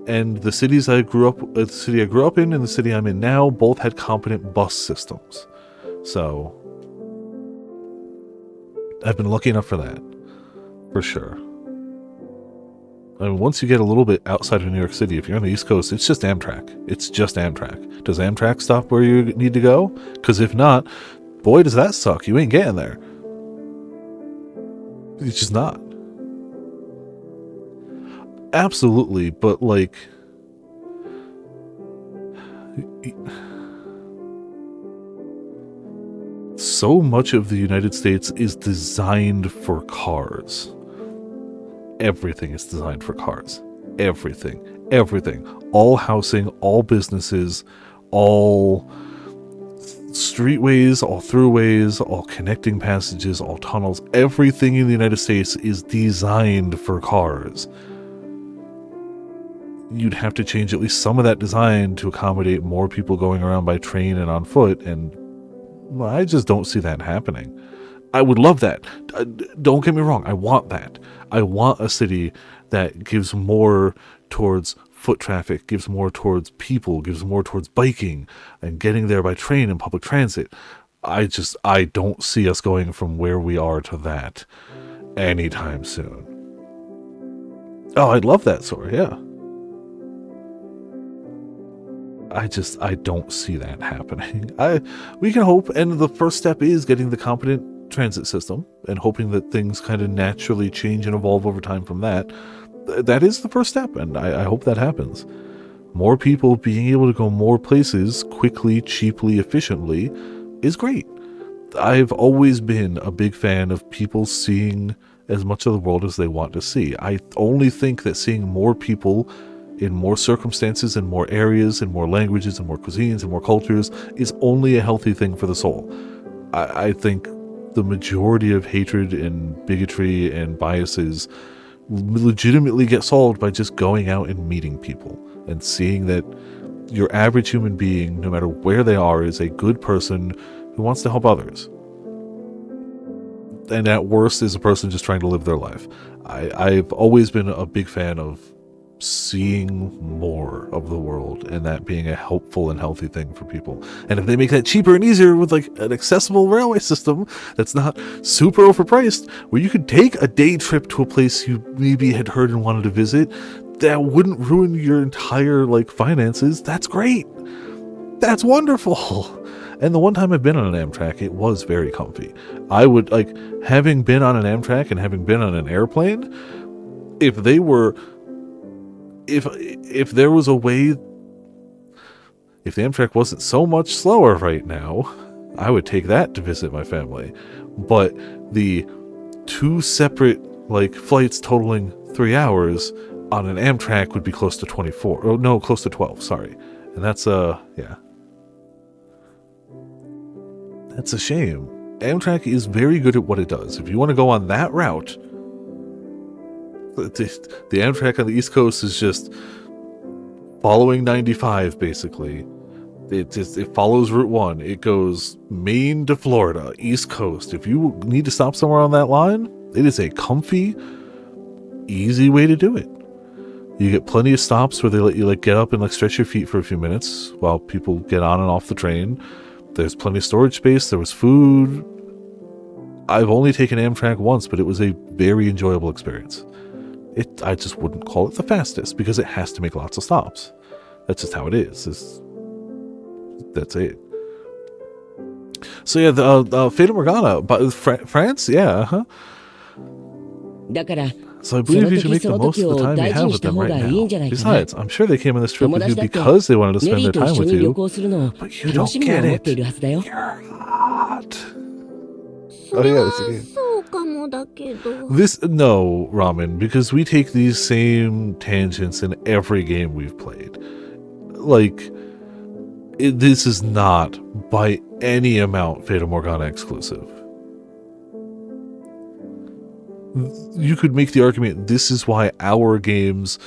And the cities the city I grew up in and the city I'm in now both had competent bus systems. So I've been lucky enough for that, for sure. I mean, once you get a little bit outside of New York City, if you're on the East Coast, it's just Amtrak. It's just Amtrak. Does Amtrak stop where you need to go? Because if not, boy, does that suck. You ain't getting there. It's just not. Absolutely, but like, so much of the United States is designed for cars. Everything is designed for cars. Everything. All housing, all businesses, all streetways, all throughways, all connecting passages, all tunnels. Everything in the United States is designed for cars. You'd have to change at least some of that design to accommodate more people going around by train and on foot, and well, I just don't see that happening. I would love that. Don't get me wrong, I want that. I want a city that gives more towards foot traffic, gives more towards people, gives more towards biking, and getting there by train and public transit. I don't see us going from where we are to that anytime soon. Oh, I'd love that sort, yeah. I don't see that happening. We can hope, and the first step is getting the competent transit system and hoping that things kind of naturally change and evolve over time from that. That is the first step, and I hope that happens. More people being able to go more places quickly, cheaply, efficiently is great. I've always been a big fan of people seeing as much of the world as they want to see. I only think that seeing more people in more circumstances, in more areas, in more languages, in more cuisines, in more cultures, is only a healthy thing for the soul. I think the majority of hatred and bigotry and biases legitimately get solved by just going out and meeting people and seeing that your average human being, no matter where they are, is a good person who wants to help others. And at worst is a person just trying to live their life. I've always been a big fan of seeing more of the world and that being a helpful and healthy thing for people. And if they make that cheaper and easier with like an accessible railway system that's not super overpriced, where you could take a day trip to a place you maybe had heard and wanted to visit, that wouldn't ruin your entire like finances, that's great. That's wonderful. And the one time I've been on an Amtrak, it was very comfy. I would like, having been on an Amtrak and having been on an airplane, if there was a way, if the Amtrak wasn't so much slower right now, I would take that to visit my family. But the 2 separate like flights totaling 3 hours on an Amtrak would be close to 24. Oh no, close to 12, sorry. And that's yeah. That's a shame. Amtrak is very good at what it does. If you want to go on that route, the Amtrak on the East Coast is just following 95, basically. It follows Route 1. It goes Maine to Florida, East Coast. If you need to stop somewhere on that line, it is a comfy, easy way to do it. You get plenty of stops where they let you like get up and like stretch your feet for a few minutes while people get on and off the train. There's plenty of storage space. There was food. I've only taken Amtrak once, but it was a very enjoyable experience. I just wouldn't call it the fastest because it has to make lots of stops. That's just how it is. That's it. So yeah, the Fata Morgana, but France, yeah, huh? So I believe you should make the most of the time you have with them right now. Besides, I'm sure they came on this trip with you because they wanted to spend their time with you. But you don't get it. You're hot. Oh yeah, it's a game. No, Ramen, because we take these same tangents in every game we've played. Like, this is not, by any amount, Fata Morgana exclusive. You could make the argument this is why our games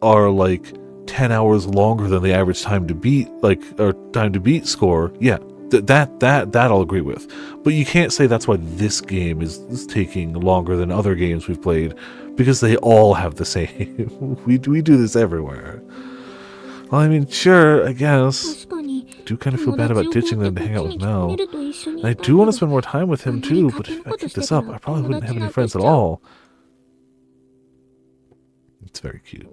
are like 10 hours longer than the average time to beat, like, or time to beat score. Yeah, that I'll agree with. But you can't say that's why this game is taking longer than other games we've played, because they all have the same. we do this everywhere. Well, I mean, sure, I guess. I do kind of feel bad about ditching them to hang out with Mel. And I do want to spend more time with him too, but if I keep this up, I probably wouldn't have any friends at all. It's very cute.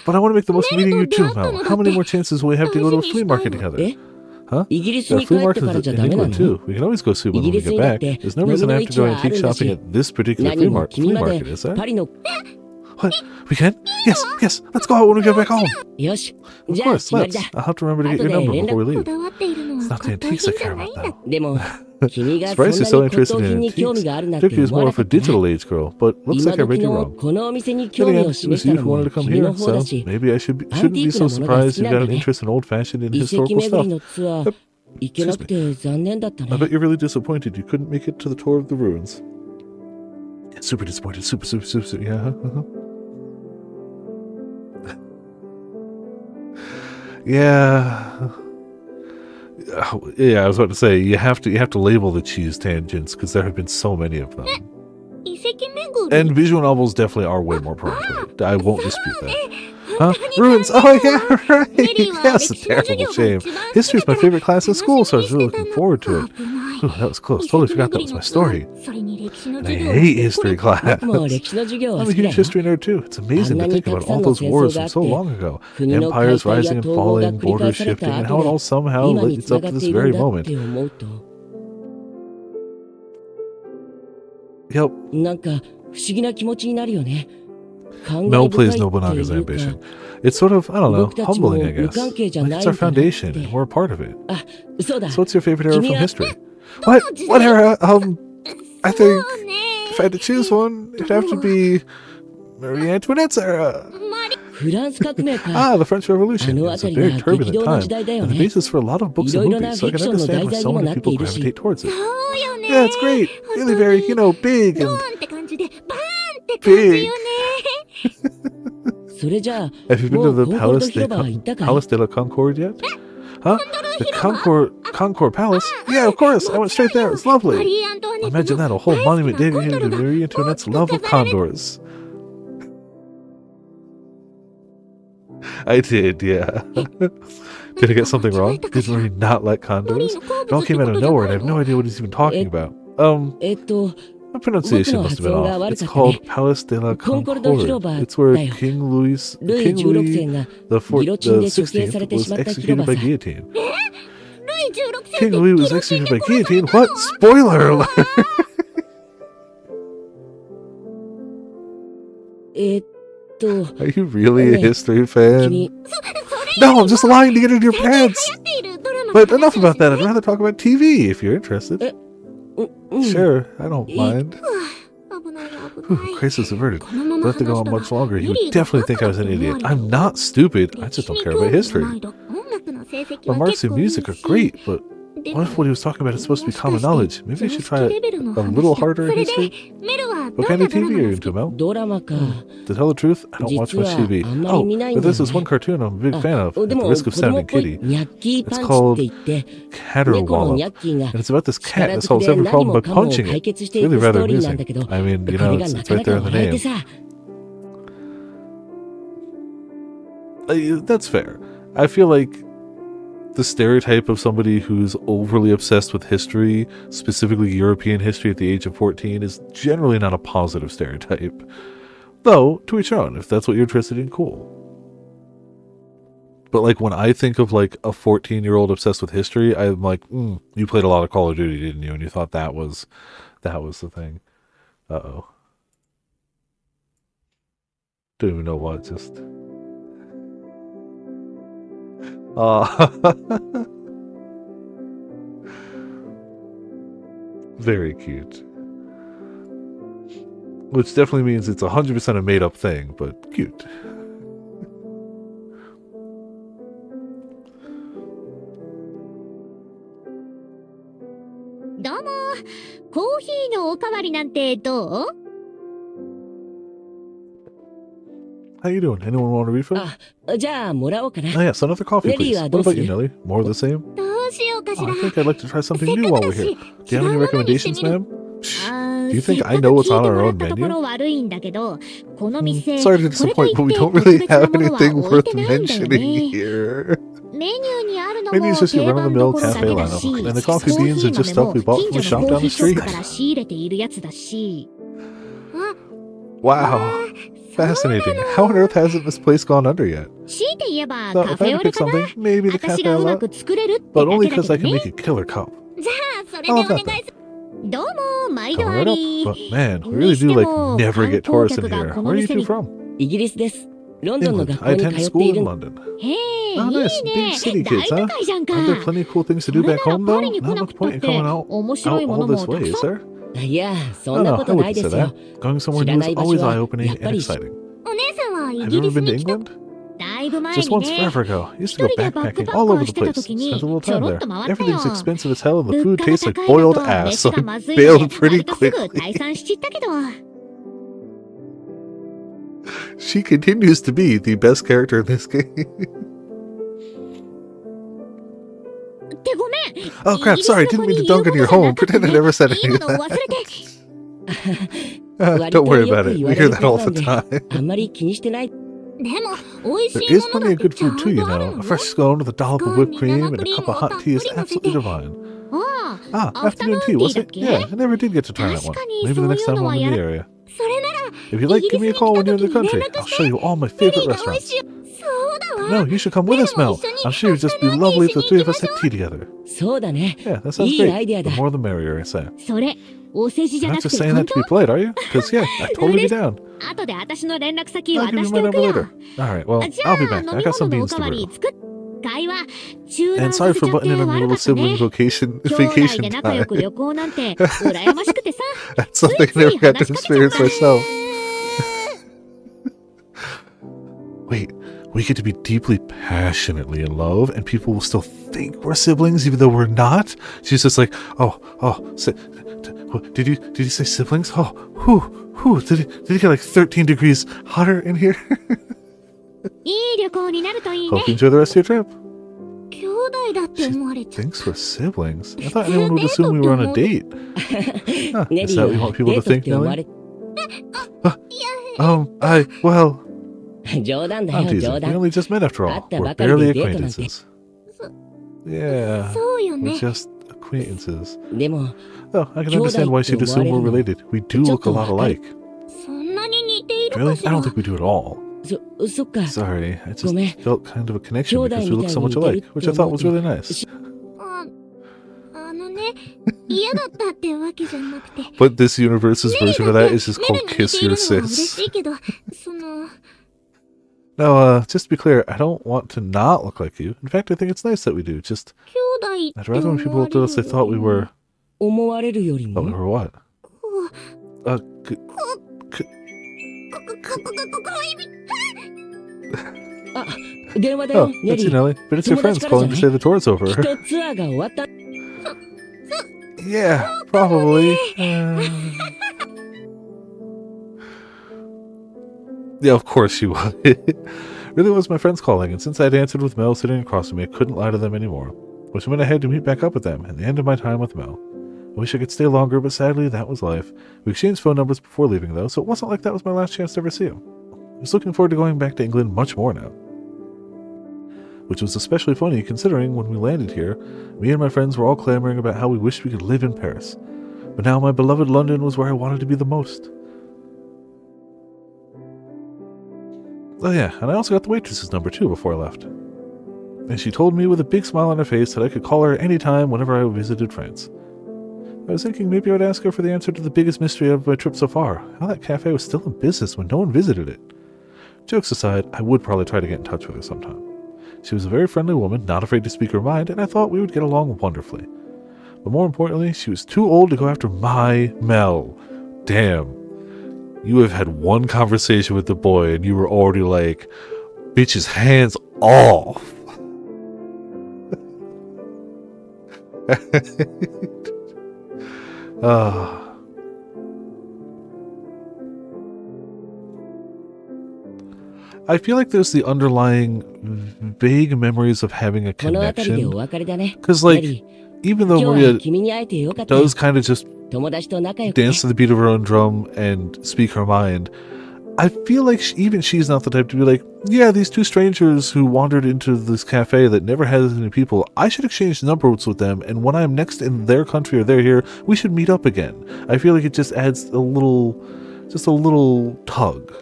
But I want to make the most of meeting you too, Mel. How many more chances will we have to go to a flea market together? Huh? There are flea markets in England too. We can always go see one when we get back. There's no reason I have to go antique shopping at this particular flea market, is there? What? We can? Yes. Let's go out when we get back home. Of course, let's. I'll have to remember to get your number before we leave. It's not the antiques I care about, though. Bryce is so interested in antiques. Vicky is more of a digital age girl, but looks like I read you wrong. Then again, it was you who wanted to come here, so maybe I shouldn't be so surprised you've got an interest in old-fashioned and historical stuff. Excuse me. I bet you're really disappointed you couldn't make it to the tour of the ruins. Yeah, super disappointed. Super, yeah. Yeah. Yeah, I was about to say you have to label the cheese tangents because there have been so many of them. And visual novels definitely are way more prone to it. I won't dispute that. Huh? Ruins! Oh yeah, right! Yes, a terrible shame. History is my favorite class in school, so I was really looking forward to it. Ooh, that was close. Totally forgot that was my story. And I hate history class. I'm a huge history nerd too. It's amazing to think about all those wars from so long ago. Empires rising and falling, borders shifting, and how it all somehow leads up to this very moment. Yep. Mel plays Nobunaga's ambition. It's sort of, I don't know, humbling, I guess. Like it's our foundation, and we're a part of it. So what's your favorite era from history? What era? I think if I had to choose one, it'd have to be Marie Antoinette's era. フランス革命か。 Ah, the French Revolution. It's a very turbulent time, だよ and the ね。 basis for a lot of books and movies, so I can understand why so many people gravitate towards it. そうよね。 Yeah, it's great. Really very, big ド and ーンって感じで、バーンって感じよね。それじゃあ、 Have you been も to う the コンコルド広場は行ったかい？ Palace de la Concorde yet? Huh? The Concorde Palace? Yeah, of course. I went straight there. It's マ lovely. リー・アントワネット Imagine that, a whole 大好き monument なコンド dedicated ル to が Marie Antoinette's love of condors. I did, yeah. Did I get something wrong? Did Marie not like condors? It all came out of nowhere, and I have no idea what he's even talking about. My pronunciation must have been off. It's called Palace de la Concorde. It's where King Louis the 16th was executed by guillotine. ルイ16世 King Louis was executed by guillotine? What? Spoiler alert! えっと、 Are you really a history fan? 君、 No, I'm just lying to get into your pants! 流行っているドラマの But 話 enough をして about that. I'd rather talk about TV if you're interested. うん、 Sure, I don't mind. 危ない危 Whew, ない crisis averted. このま But ま if they go 話 on したら much longer, he リリ would ーが definitely think I was an バカだと idiot. 思われる I'm not stupid. I 歴 just 史 don't に care 興 about 味 history. がないと音楽の成績 But は Marcy 結 and 構いい music are し great, but で what if what he was talking about is supposed to be common knowledge? Maybe I should try レベルの a 話 little だ harder そ in れで history. メルはど What ん kind な of ドラ TV マ are が you 好き into, Mel? ドラマか。 To tell the truth, I don't watch much 実は TV. あんまり Oh, 見ないん but だよ there's this ね。 one cartoon I'm a big fan of, で at the も risk 子 of 供 sounding っぽい kiddie. ニャッキーパ It's ン called チって言って、 Caterwallop. 猫のニャッキーが And it's about this cat 力 that ずく solves で every 何 problem も by かも punching 解 it. 決し It's てい really くスト rather ーリーなんだけ amusing. ど、 I mean, これ it's がな right かな there か in the 笑えて name. さ。That's fair. I feel like the stereotype of somebody who's overly obsessed with history, specifically European history at the age of 14, is generally not a positive stereotype. Though, to each their own. If that's what you're interested in, cool. But like when I think of like a 14-year-old obsessed with history, I'm like, you played a lot of Call of Duty, didn't you? And you thought that was the thing. Uh-oh. Don't even know what, just... Very cute. Which definitely means it's 100% a made-up thing, but cute. どうもコーヒーのおかわりなんてどう How you doing? Anyone want a refill? あ、じゃあもらおうかな。 Oh yes, another coffee, Lily, please. What about you, どうする？ Nelly? More of the same? どうしようかし Oh, ら I think I'd like to try something せっ new か while く we're だし here. Do you have any 違うものにして recommendations, みる ma'am? あ Do you ーせ think っ I かく know 聞 what's いて on も our らっ own たところ menu? 悪いんだけどこの店 Sorry to これとい disappoint, っ but we て don't 特 really 別な have ものは anything 置い worth てないんだよ mentioning ね here. メニューにあるのも Menu's just your 定番ど run-of-the-mill ころだ cafe けだし lineup, and the コ coffee ー beans ヒ are ー just 豆 stuff we も bought 近 from a 所の shop コー down ヒ the ーショッ street. プから仕入れているやつだし Wow. Fascinating. How on earth hasn't this place gone under yet? 強いて言えば So カ if フ I ェ had オ to レ pick かな something, maybe the 私 cafe がう a ま lot, く作れるって but だ only けだ because け I ど can ね make a killer cup. じゃあそれで How お about 願 that い then? すどうも毎度 Coming あ right up. り But man, we に really し do て like も never 観 get 光 tourists 客 in が here. こ Where の are you 店 two に from? イギリスです。ロンドンの England. 学 I 校に attend 通って school い in る。 London. へえ Oh, いい nice. ね Big city 大 kids, 都 huh? 会じゃんか Aren't there plenty of cool things to そ do れ back なら home, パリ though? に来 Not な much くたっ point in て coming out 面白いも all のも this た way, く is さん there? いや、そ Oh んな no, こ I とない wouldn't で say すよ。 that. Going somewhere 知ら new な is い場所 always は eye-opening やっ and ぱりし exciting. お姉さんはイ Have ギ you リ ever ス been to に来た England? だいぶ前 Just に once ね forever ago. Used 一 to go 人でバック backpacking パッ all カ over ー the してた place. 時 Spent に a little ちょ time ろっ there. と回ったよ Everything's expensive as hell, and the 物 food 価が tastes like 高いの boiled と ass, 飯 so が I まずいので bailed pretty 割とすぐ quickly. 退散しちったけど She continues to be the best character in this game. ってごめん Oh crap, sorry, didn't mean to dunk into your home. Pretend I never said any いい of ものを忘 that. れて Don't worry about it. 割とよく言 We われ hear る that 子 all な the んで、 time. あんまり気にしてない。でも美味し There い is もの plenty だ of って good ちゃ food too, ん you とある know. ん A だ fresh scone with a dollop of スコーン whipped に cream 生 and ク a リー cup ム of をた hot っ tea ぷ is り乗せ absolutely て divine. ああ Ah, アフタヌー afternoon ン tea, ティー was だっ it? け Yeah, I never did get to try that 確 one. かに Maybe そ the う next いう time の I'm は in や the ら area. それなら If you'd like, イギ give リ me ス a に call 来 when た you're in the 時に連 country. 絡 I'll し show you all my メ favorite リーが美味 restaurants. しいそうだわ No, you should come with us, Mel. I'm sure you'd just be lovely if the three of us had tea together. そうだね。 Yeah, that sounds いいアイデア great. だ The。more the merrier, I say. それお世辞じゃ You're な not く just て saying 本 that 当 to be polite, are you? Because, yeah, I'd totally be down. 後で私の連絡先 I'll 渡 give you し my ておく number よ later. Alright, well, じゃ I'll be あ back. 飲 I み got some 物のお beans か to わり brew. 作っ会話中 And 断さ sorry せ for ちゃって butting in a 悪 little かった sibling ね vacation 兄弟で vacation 仲良く time. 旅行なんて羨ましくてさ That's something I never got to experience myself. wait, we get to be deeply passionately in love and people will still think we're siblings even though we're not? She's just like, did you say siblings? Oh, whew, did it get like 13 degrees hotter in here? いい旅行になるといいね。 Hope you enjoy the rest of your trip. 兄弟だって思われちゃう。 Thinks we're siblings? I thought anyone would assume we were on a date. Huh, is that what you want people to think, Nelly? Well, 冗談だ I'm よ、 teasing. 冗 We 談。 only just met after all. 会った We're ばかりで barely デートなんて。 acquaintances. Yeah, そうよ we're ね。 just acquaintances. でも、 Oh, I can understand why she'd assume we're related. We do look a lot alike. そんなに似ている Really? かし I ら。 don't think we do at all. そっか。 Sorry, I just ごめん。 felt kind of a connection because we look so much alike, which I thought was really nice. あのね、嫌だったってわけじゃなくて。 But this universe's version of that is just メ called ルに似 Kiss てい Your るのは嬉 Sis. しいけど、その、 No, just to be clear, I don't want to not look like you. In fact, I think it's nice that we do. Just, 兄弟って I'd rather when people looked at us, they thought we were... 思われるより Thought we も。 were what? c- あ、電話だよ、 Oh, ネ that's リ you, ー。 Nelly. But it's your friends calling to say the tour's き over. っとツアーが終わった。 Yeah, probably. Yeah, of course she was. Really was my friends calling, and since I'd answered with Mel sitting across from me, I couldn't lie to them anymore. Which meant I had to meet back up with them, and the end of my time with Mel. I wish I could stay longer, but sadly, that was life. We exchanged phone numbers before leaving, though, so it wasn't like that was my last chance to ever see him. I was looking forward to going back to England much more now. Which was especially funny considering when we landed here, me and my friends were all clamoring about how we wished we could live in Paris. But now my beloved London was where I wanted to be the most. Oh yeah, and I also got the waitress's number too before I left. And she told me with a big smile on her face that I could call her any time whenever I visited France. I was thinking maybe I would ask her for the answer to the biggest mystery of my trip so far, how that cafe was still in business when no one visited it. Jokes aside, I would probably try to get in touch with her sometime. She was a very friendly woman, not afraid to speak her mind, and I thought we would get along wonderfully. But more importantly, she was too old to go after my Mel. Damn. You have had one conversation with the boy and you were already like, bitch's hands off. I feel like there's the underlying vague memories of having a この辺りで connection. お別れだね。 Because, ネ like, リー、 even though 今日は Maria 君に会えてよかったよ。 does kind of just 友達と仲良くね。 dance to the beat of her own drum and speak her mind, I feel like even she's not the type to be like, yeah, these two strangers who wandered into this cafe that never has any people, I should exchange numbers with them, and when I'm next in their country or they're here, we should meet up again. I feel like it just adds a little tug.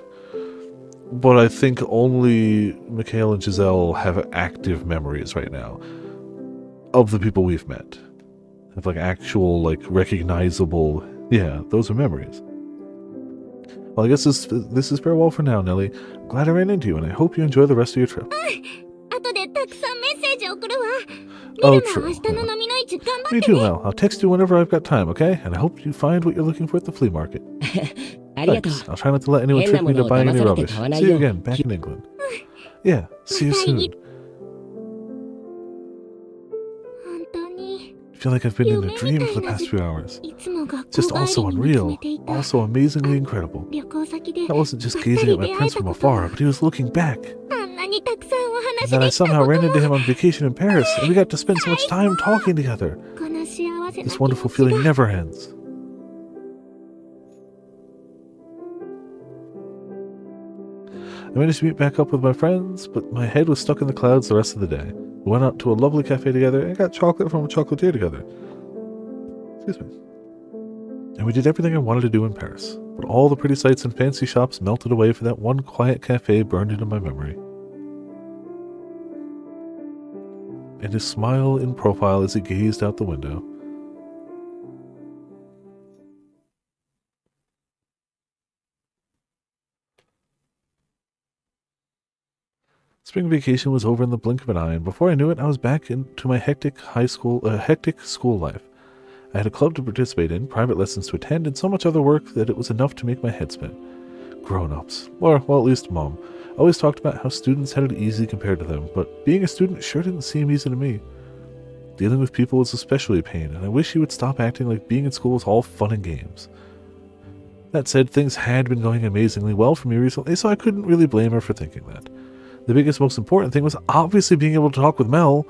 But I think only Mikhail and Giselle have active memories right now of the people we've met. Have like actual, like recognizable, yeah, those are memories. Well, I guess this is farewell for now, Nelly. I'm glad I ran into you, and I hope you enjoy the rest of your trip. 後でたくさんメッセージ送るわ。 Oh, メル true. も明日の飲みの市頑張 Me って too, ね。 Mel. I'll text you whenever I've got time, okay? And I hope you find what you're looking for at the flea market. ありがとう。 Thanks. I'll try not to let anyone trick me into buying any rubbish. See you again, back in England. Yeah, see you soon. 本当に I feel like I've been in a dream for the past few hours. いつも学 Just 校 also 帰りに見つ unreal, めていた also amazingly incredible. 旅行先で I wasn't just gazing at my prince from afar, but he was looking back. あんなにたくさんお And 話 then I できた somehow こと ran into も him on vacation in Paris, and we got to spend so much time talking together. この幸せな This 気 wonderful 持ち feeling が never ends. I managed to meet back up with my friends, but my head was stuck in the clouds the rest of the day. We went out to a lovely cafe together and got chocolate from a chocolatier together. Excuse me. And we did everything I wanted to do in Paris, but all the pretty sights and fancy shops melted away for that one quiet cafe burned into my memory. And his smile in profile as he gazed out the window. Spring vacation was over in the blink of an eye, and before I knew it, I was back into my hectic school life. I had a club to participate in, private lessons to attend, and so much other work that it was enough to make my head spin. Grown-ups. Or, well, at least Mom. Always talked about how students had it easy compared to them, but being a student sure didn't seem easy to me. Dealing with people was especially a pain, and I wish he would stop acting like being in school was all fun and games. That said, things had been going amazingly well for me recently, so I couldn't really blame her for thinking that. The biggest, most important thing was obviously being able to talk with Mel.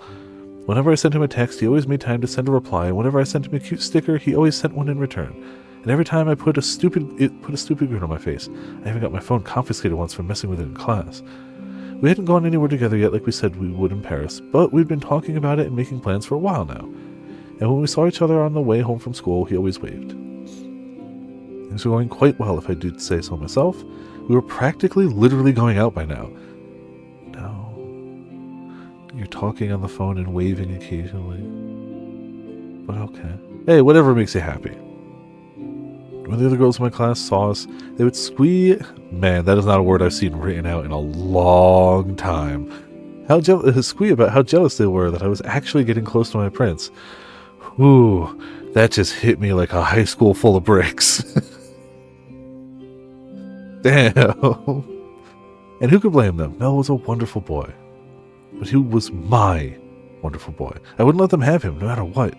Whenever I sent him a text, he always made time to send a reply, and whenever I sent him a cute sticker, he always sent one in return. And every time I put a stupid grin on my face. I even got my phone confiscated once for messing with it in class. We hadn't gone anywhere together yet like we said we would in Paris, but we'd been talking about it and making plans for a while now. And when we saw each other on the way home from school, he always waved. Things were going quite well, if I do say so myself. We were practically, literally going out by now. No. You're talking on the phone and waving occasionally. But okay. Hey, whatever makes you happy. When the other girls in my class saw us, they would squee. Man, that is not a word I've seen written out in a long time. Squee about how jealous they were that I was actually getting close to my prince. Ooh, that just hit me like a high school full of bricks. Damn. And who could blame them? Mel was a wonderful boy. But he was my wonderful boy. I wouldn't let them have him, no matter what.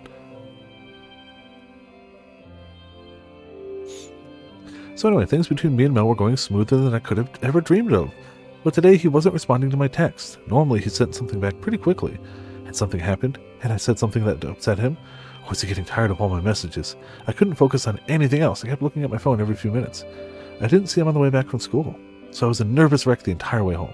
So anyway, things between me and Mel were going smoother than I could have ever dreamed of. But today he wasn't responding to my text. Normally he sent something back pretty quickly. Had something happened? Had I said something that upset him? Or was he getting tired of all my messages? I couldn't focus on anything else. I kept looking at my phone every few minutes. I didn't see him on the way back from school. So I was a nervous wreck the entire way home.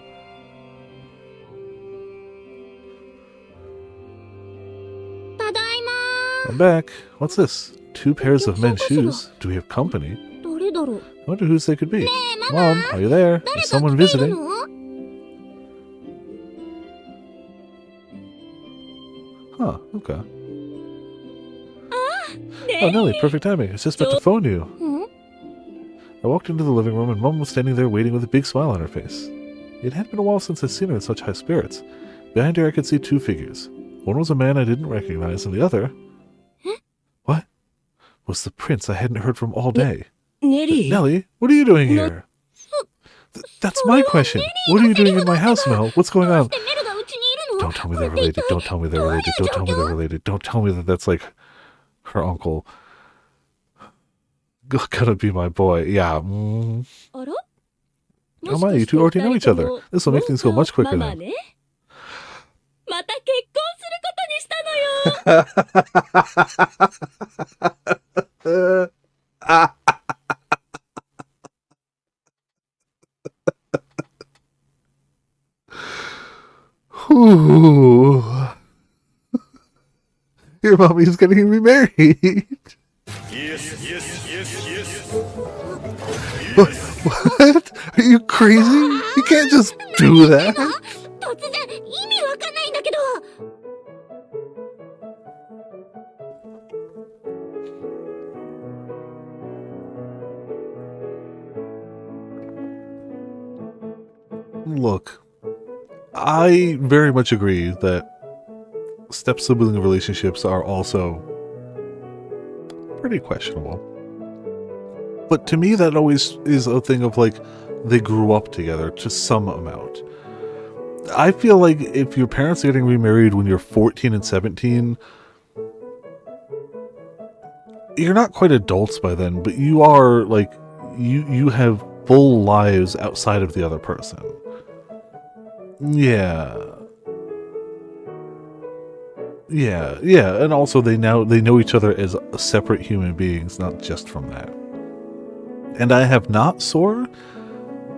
I'm back. What's this? 2 pairs of men's shoes. Do we have company? I wonder whose they could be. Mom, are you there? Is someone visiting? Huh, okay. Oh, Nelly, perfect timing. I was just about to phone you. I walked into the living room and Mom was standing there waiting with a big smile on her face. It had been a while since I'd seen her in such high spirits. Behind her I could see 2 figures. One was a man I didn't recognize, and the other... What? Was the prince I hadn't heard from all day. Nelly, what are you doing here? That's my question. What are you doing in my house, Mel? What's going on? Don't tell me they're related. Don't tell me they're related. Don't tell me they're related. Don't tell me that that's like her uncle. Gonna be my boy. Yeah. Oh my, you two already know each other. This will make things go much quicker now. Your mommy's getting remarried. Yes. What? Are you crazy? You can't just do that. Look, I very much agree that step-sibling relationships are also pretty questionable. But to me, that always is a thing of like, they grew up together to some amount. I feel like if your parents are getting remarried when you're 14 and 17, you're not quite adults by then, but you are like, you have full lives outside of the other person. Yeah, and also they know each other as separate human beings, not just from that. And I have not Sora,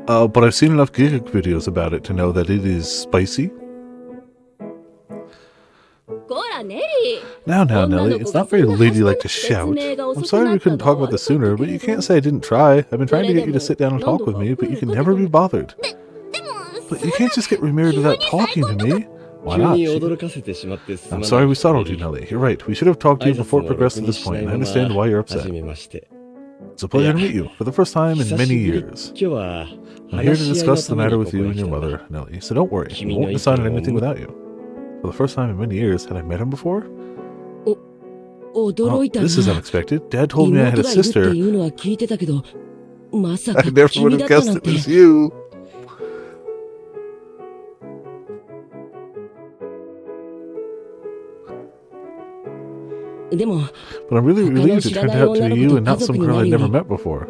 but I've seen enough Gigak videos about it to know that it is spicy. Now, Nelly, it's not very ladylike to shout. I'm sorry we couldn't talk about this sooner, but you can't say I didn't try. I've been trying to get you to sit down and talk with me, but you can never be bothered. But you can't just get remarried without talking to me. Why not? I'm sorry we startled you, Nelly. You're right. We should have talked to you before it progressed to this point, and I understand why you're upset. It's a pleasure to meet you, for the first time in many years. I'm here to discuss the matter with you and your mother, Nelly, so don't worry. We won't decide on anything without you. For the first time in many years, had I met him before? Oh, this is unexpected. Dad told me I had a sister. まさか I never would 君 have だった guessed なん it て。 was you. でも But I'm really relieved it turned out to be you and not some girl I'd never met before.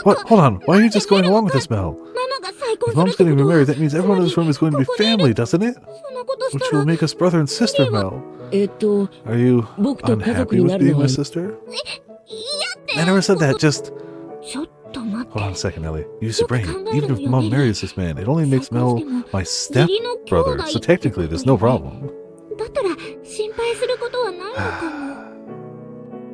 What? Hold on. Why are you just going along with this, Mel? ママが再婚 If する Mom's って going こ to と be は married, that means everyone in this room is going to be family, doesn't it? そんなことし Which た will ら make us brother and sister, Mel. Are you 僕と家族 unhappy にな with る being の my は sister? 嫌って I never said that, just... ちょっと待って Hold on a second, Ellie. Use your brain. Look, Even if Mom marries this man, it only makes Mel my step-brother, so technically there's no problem. だったら心配することはないのかも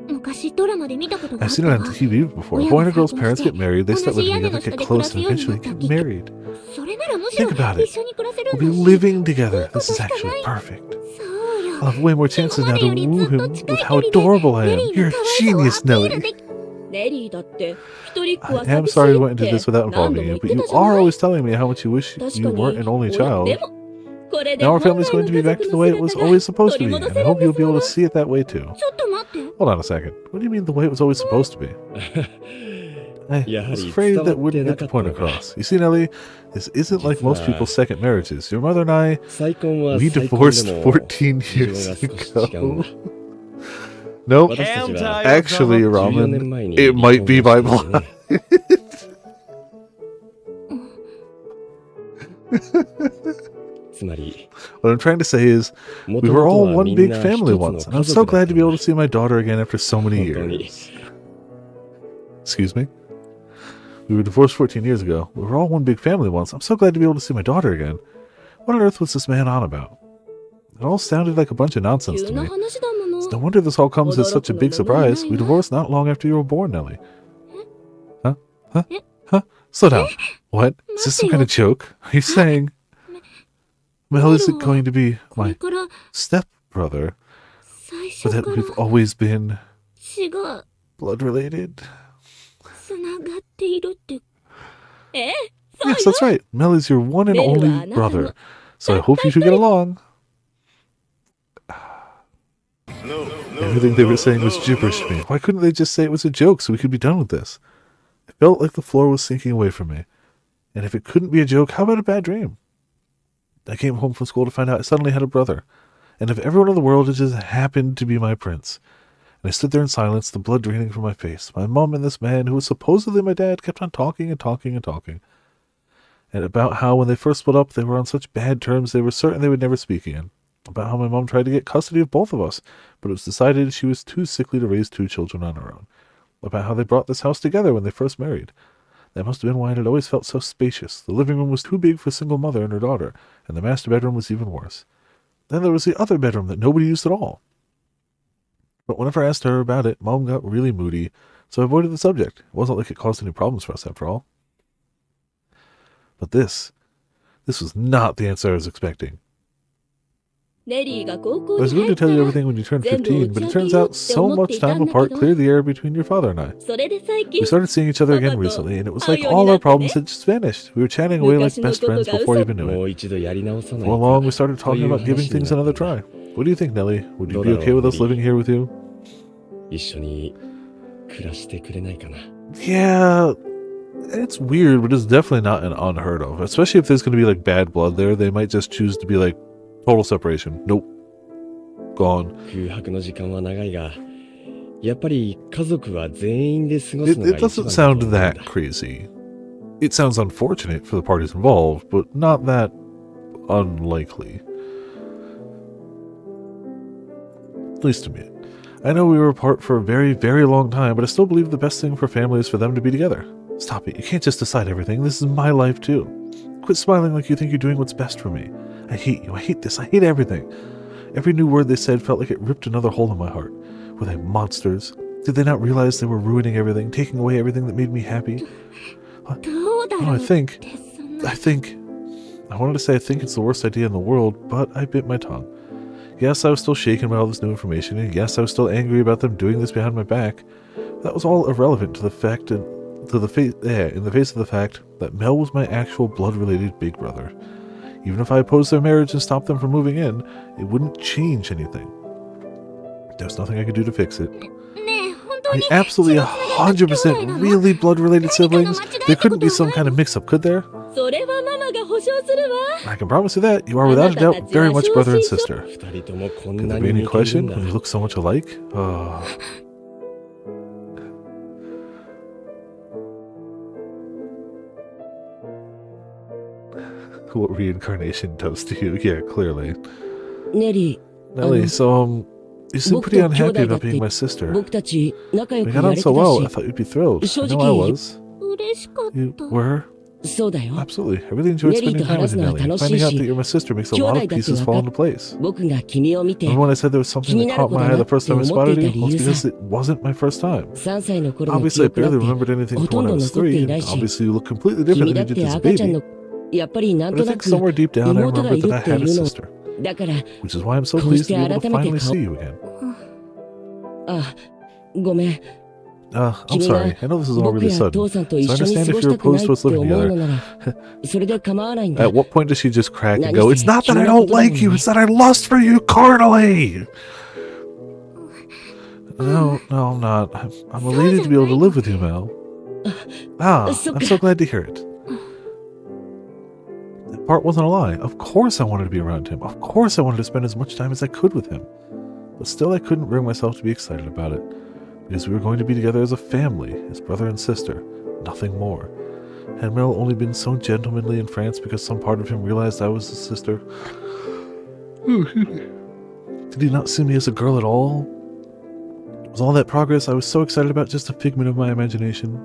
昔ドラマで見たことがあ I've った seen it わ on TV before. A boy and a girl's parents get married, they start living together, get close, and eventually get married. それならむしろ Think about it. 一緒に暮らせる We'll ん be だし living together. This is actually perfect. そうよ I'll have way more chances now to woo him with how adorable I am. You're a genius, Nellie. ネリーだって一人っ子は I am 寂しい sorry we っ went into て this without 何度 involving も you, 言っ but て you たじゃな are い always telling me how much you wish 確 you かに weren't an only おや child. でもこれで Now our 本 family's 来 going の to be 家 back 族 to the の way it was 姿が always supposed to 取り be, 戻 and せ I るん hope で you'll す be able わ to see it that way too. ちょっと待って Hold on a second. What do you mean the way it was always supposed to be? I was afraid that wouldn't get the point across. You see, Nellie, this isn't like most people's second marriages. Your mother and I, 再婚は we 再婚で divorced も 14 事情 years が少し違うんだ ago. Nope. 私たちは Actually, 14年 Ramen, 前に it might be 離 by 婚をしてる blood. ね つまり What I'm trying to say is, we 元 were 々 all は one みん big な family 一つの once, and 家 I'm so 族だ glad った to ん be だ able to see my daughter again after so many 本当に years. Excuse me? We were divorced 14 years ago. We were all one big family once. I'm so glad to be able to see my daughter again. What on earth was this man on about? It all sounded like a bunch of nonsense 急 to な me. 話だもの It's no wonder this all comes as such a big surprise. We divorced not long after you were born, Nellie. Huh? Huh? Huh? Slow down. What? Is this some kind of joke? Are you saying Mel isn't going to be これ my から stepbrother, 最初 but か that ら we've always been 血が blood related? つながっているってえそう Yes, よ that's right. Mel is your one and Mel only はあなたの brother. So I hope you two get along. Everything they were saying was gibberish to me. Why couldn't they just say it was a joke so we could be done with this? It felt like the floor was sinking away from me. And if it couldn't be a joke, how about a bad dream? I came home from school to find out I suddenly had a brother. And of everyone in the world, it just happened to be my prince. And I stood there in silence, the blood draining from my face. My mom and this man, who was supposedly my dad, kept on talking and talking and talking. And about how when they first split up, they were on such bad terms they were certain they would never speak again. About how my mom tried to get custody of both of us, but it was decided she was too sickly to raise 2 children on her own. About how they brought this house together when they first married. That must have been why it had always felt so spacious. The living room was too big for a single mother and her daughter, and the master bedroom was even worse. Then there was the other bedroom that nobody used at all. But whenever I asked her about it, Mom got really moody, so I avoided the subject. It wasn't like it caused any problems for us, after all. But this was not the answer I was expecting. ネリーが高校 I was に going 入 to った tell you ら everything when you turned 全部 15, 打 but ち it 明け turns よう out って so 思って much いた time んだけ apart ど cleared the air between your father and I. それで最近 We started seeing each other again Fata to recently, and it was like 会うよう all にな our ってね problems had just vanished. We were chatting away like 昔の best こと friends が before you 嘘 even も knew う it. 一度やり直さない Before か long, we started と talking いう about giving 話に things な another ったんだ try. What do you think, Nellie? Would you どう be だろう、 okay with us Nelly? living here with you? 一緒に暮らしてくれないかな Yeah, it's weird, but it's definitely not an unheard of. Especially if there's going to be like bad blood there, they might just choose to be like total separation. Nope, gone. 空白の時間は長いがやっぱり家族は全員で過ごす It, のが it 一 doesn't 番だと思うん sound だ that crazy. It sounds unfortunate for the parties involved, but not that unlikely. At least to me. I know we were apart for a very, very long time, but I still believe the best thing for family is for them to be together. Stop it. You can't just decide everything. This is my life, too. Quit smiling like you think you're doing what's best for me. I hate you. I hate this. I hate everything. Every new word they said felt like it ripped another hole in my heart. Were they monsters? Did they not realize they were ruining everything, taking away everything that made me happy? どうだ Oh, ろう I って think... そんな I wanted to say I think it's the worst idea in the world, but I bit my tongue. Yes, I was still shaken by all this new information, and yes, I was still angry about them doing this behind my back. That was all irrelevant to the fact in the face of the fact that Mel was my actual blood-related big brother. Even if I opposed their marriage and stopped them from moving in, it wouldn't change anything. There's nothing I could do to fix it. ねえ本当 I に absolutely 血のつなが100% really blood-related siblings. There couldn't be some kind of mix-up, could there? それはママが保証するわ。 I can promise you that. You are without a doubt very much brother and sister. 二人ともこん Could な there に be any 似ている question んだ when you look so much alike? What reincarnation does to you? Yeah, clearly. ネリー、 Nelly, so, you seem pretty unhappy about being my sister. 僕たち仲良 We く got や on れて so た well, I し thought you'd be thrilled. I know I was. 嬉しかっ You た。 were? そうだよ。 Absolutely. I really enjoyed spending time with you, Nelly. Finding out that you're my sister makes a lot of pieces fall into place. 僕が君を見て Remember when I said there was something that caught my eye the first time I spotted you? Well, it's because it wasn't my first time. 3歳の頃の記 Obviously, I 憶だっ barely て remembered anything ほ from とん when I ど was 残って 3, いない and し obviously you look completely different 君 than だ you っ did て as a 赤ちゃん baby. のやっぱりなん But と I な think く somewhere deep down I 妹が remembered いる that I って had い a うの sister, だから which is why I'm so こうし pleased て to be able to 改めて finally 顔 see you again. あごめん I'm 君が sorry. I know this is all 僕 really や sudden, 父さんと so I 一緒に understand 過 if ごし you're たくない opposed to っ us て living 思うの together. ならそれで構わないんだ At what point does she just crack and何 go, せ "It's not that I 君の don't ことだもん like you, ね it's that I lust for you carnally"? No, I'm not. I'm elated to be able to live with you, Mel. I'm so glad to hear it. That part wasn't a lie. Of course I wanted to be around him. Of course I wanted to spend as much time as I could with him. But still I couldn't bring myself to be excited about it. Because we were going to be together as a family, as brother and sister. Nothing more. Had Mel only been so gentlemanly in France because some part of him realized I was his sister? Did he not see me as a girl at all? Was all that progress I was so excited about just a figment of my imagination?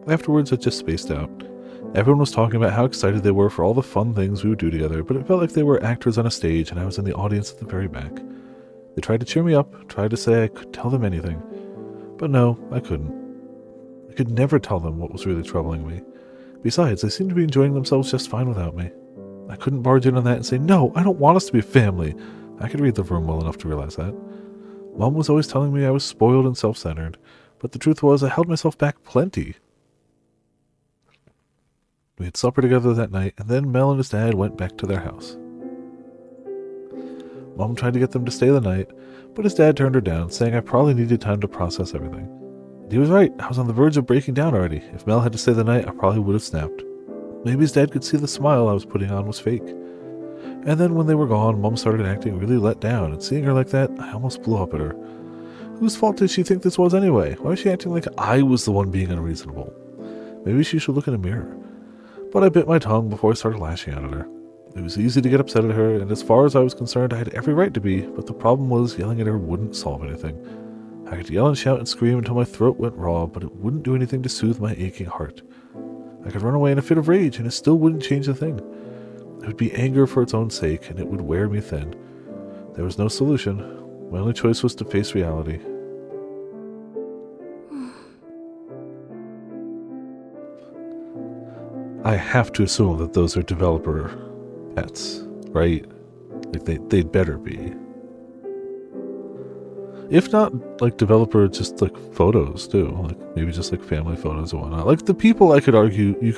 Afterwards, I just spaced out. Everyone was talking about how excited they were for all the fun things we would do together, but it felt like they were actors on a stage and I was in the audience at the very back. They tried to cheer me up, tried to say I could tell them anything. But no, I couldn't. I could never tell them what was really troubling me. Besides, they seemed to be enjoying themselves just fine without me. I couldn't barge in on that and say, "No, I don't want us to be a family." I could read the room well enough to realize that. Mom was always telling me I was spoiled and self-centered, but the truth was I held myself back plenty. We had supper together that night, and then Mel and his dad went back to their house. Mom tried to get them to stay the night, but his dad turned her down, saying I probably needed time to process everything. And he was right. I was on the verge of breaking down already. If Mel had to stay the night, I probably would have snapped. Maybe his dad could see the smile I was putting on was fake. And then when they were gone, Mom started acting really let down, and seeing her like that, I almost blew up at her. Whose fault did she think this was anyway? Why was she acting like I was the one being unreasonable? Maybe she should look in a mirror. But I bit my tongue before I started lashing out at her. It was easy to get upset at her, and as far as I was concerned, I had every right to be, but the problem was yelling at her wouldn't solve anything. I could yell and shout and scream until my throat went raw, but it wouldn't do anything to soothe my aching heart. I could run away in a fit of rage, and it still wouldn't change a thing. It would be anger for its own sake, and it would wear me thin. There was no solution. My only choice was to face reality. I have to assume that those are developer pets, right? Like they'd better be. If not, like, developer, just, like, photos, too. Like, maybe just, like, family photos and whatnot. Like, the people, you could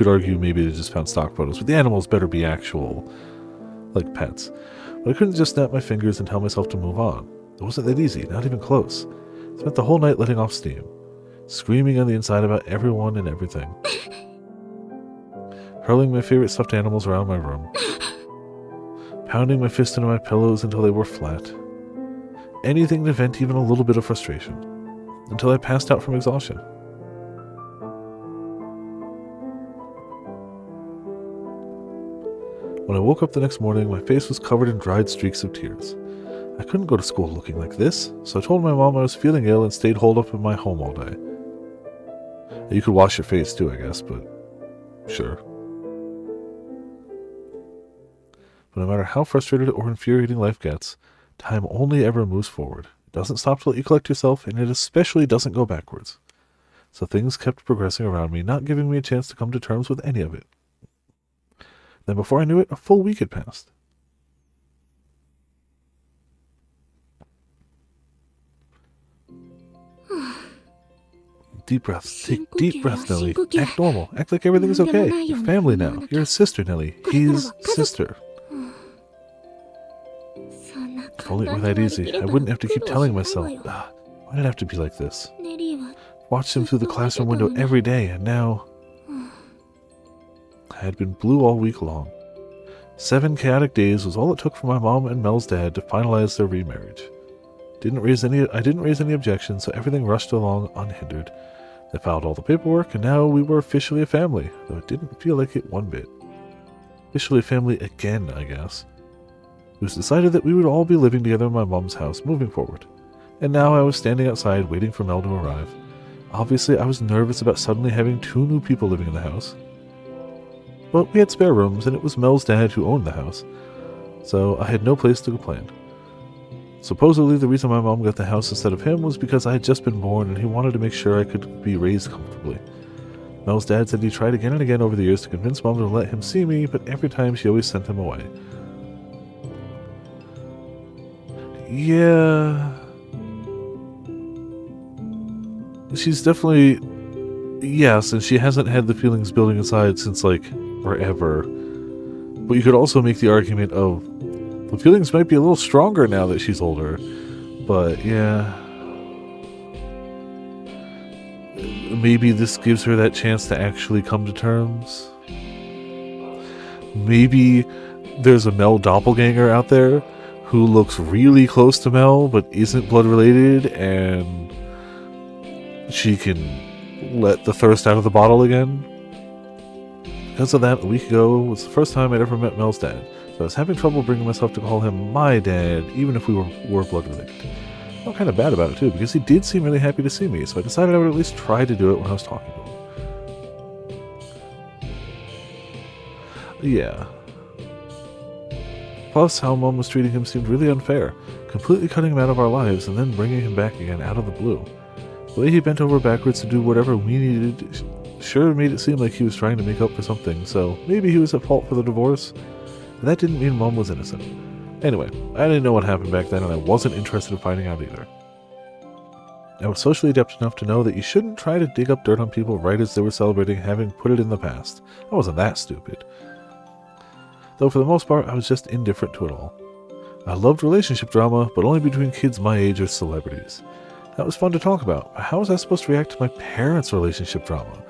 argue maybe they just found stock photos, but the animals better be actual, like, pets. But I couldn't just snap my fingers and tell myself to move on. It wasn't that easy, not even close. I spent the whole night letting off steam, screaming on the inside about everyone and everything. Hurling my favorite stuffed animals around my room. Pounding my fist into my pillows until they were flat. Anything to vent even a little bit of frustration, until I passed out from exhaustion. When I woke up the next morning, my face was covered in dried streaks of tears. I couldn't go to school looking like this, so I told my mom I was feeling ill and stayed holed up in my home all day. You could wash your face too, I guess, but sure. But no matter how frustrated or infuriating life gets, time only ever moves forward. It doesn't stop to let you collect yourself, and it especially doesn't go backwards. So things kept progressing around me, not giving me a chance to come to terms with any of it. Then before I knew it, a full week had passed. Deep breaths. Take deep breaths, Nelly. Act normal. Act like everything is okay. You're family now. You're a sister, Nelly. He's sister. If only it were that easy, I wouldn't have to keep telling myself, why did it have to be like this? ネリーは Watched him through the classroom window every day, and now I had been blue all week long. 7 chaotic days was all it took for my mom and Mel's dad to finalize their remarriage. I didn't raise any objections, so everything rushed along unhindered. They filed all the paperwork, and now we were officially a family, though it didn't feel like it one bit. Officially a family again, I guess. It was decided that we would all be living together in my mom's house moving forward. And now I was standing outside waiting for Mel to arrive. Obviously, I was nervous about suddenly having 2 new people living in the house. But we had spare rooms, and it was Mel's dad who owned the house, so I had no place to complain. Supposedly, the reason my mom got the house instead of him was because I had just been born and he wanted to make sure I could be raised comfortably. Mel's dad said he tried again and again over the years to convince Mom to let him see me, but every time she always sent him away. Yeah... She's definitely... Yes, and she hasn't had the feelings building inside since, like, forever. But you could also make the argument of the feelings might be a little stronger now that she's older. But, yeah... Maybe this gives her that chance to actually come to terms. Maybe there's a Mel doppelganger out there who looks really close to Mel but isn't blood related, and she can let the thirst out of the bottle again. Because of that, a week ago was the first time I'd ever met Mel's dad, so I was having trouble bringing myself to call him my dad, even if we were blood related. I felt kind of bad about it too, because he did seem really happy to see me, so I decided I would at least try to do it when I was talking to him. Yeah. Plus, how Mom was treating him seemed really unfair, completely cutting him out of our lives and then bringing him back again out of the blue. The way he bent over backwards to do whatever we needed sure made it seem like he was trying to make up for something, so maybe he was at fault for the divorce. And that didn't mean Mom was innocent. Anyway, I didn't know what happened back then, and I wasn't interested in finding out either. I was socially adept enough to know that you shouldn't try to dig up dirt on people right as they were celebrating having put it in the past. I wasn't that stupid. Though for the most part, I was just indifferent to it all. I loved relationship drama, but only between kids my age or celebrities. That was fun to talk about, but how was I supposed to react to my parents' relationship drama?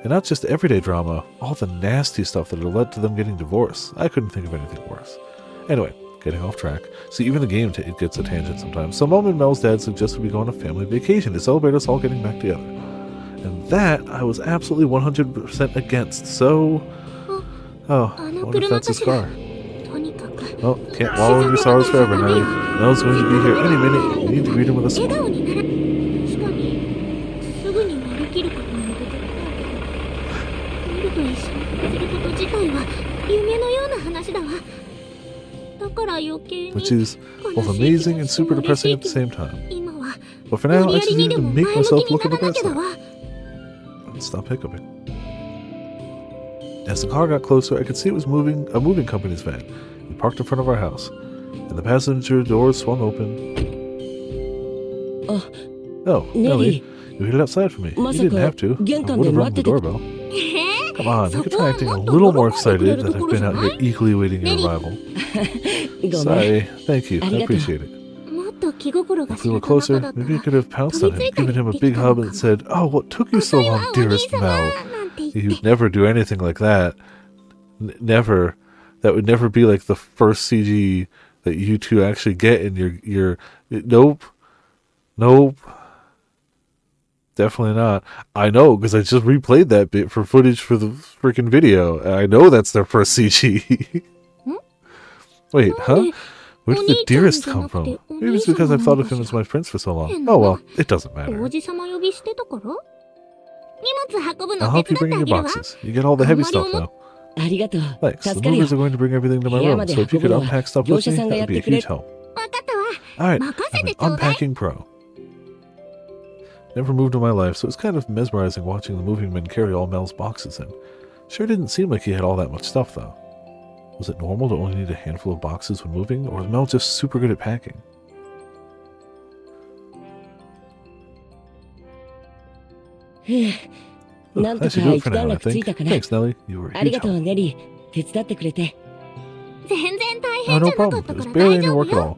And not just everyday drama, all the nasty stuff that had led to them getting divorced. I couldn't think of anything worse. Anyway, getting off track. See, even the game it gets a tangent sometimes. So Mom and Mel's dad suggested we go on a family vacation to celebrate us all getting back together. And that I was absolutely 100% against, so... Oh, I wonder if that's a scar. Oh, can't wallow in your sorrows forever, Nelly. Mel's going to be here any minute. You need to greet him with a smile. Which is both amazing and super depressing at the same time. But for now, I just needed to make myself look at the bright side. And stop hiccuping. As the car got closer, I could see it was a moving company's van. It parked in front of our house, and the passenger doors swung open. Oh, Nelly, you waited outside for me. You didn't have to. I would have rung the doorbell. Come on, you could try acting a little more excited that I've been out here eagerly awaiting your arrival. Sorry, thank you, I appreciate it. If we were closer, maybe I could have pounced on him, given him a big hug and said, "Oh, what took you so long, dearest Mel?" You'd never do anything like that. Never. That would never be like the first CG that you two actually get in your nope. Definitely not. I know, because I just replayed that bit for footage for the freaking video. I know that's their first CG. Wait, huh? Where did the dearest come from? Maybe it's because I've thought of him as my prince for so long. Oh well, it doesn't matter. I'll help you bring in your boxes. You get all the heavy stuff now. Thanks. The movers are going to bring everything to my room, so if you could unpack stuff with me, that would be a huge help. Alright, I'm an unpacking pro. Never moved in my life, so it's kind of mesmerizing watching the moving men carry all Mel's boxes in. Sure didn't seem like he had all that much stuff, though. Was it normal to only need a handful of boxes when moving, or was Mel just super good at packing? That should do it for now, I think. Thanks, Nelly. You were a huge help. Oh, no problem. It was barely any work at all.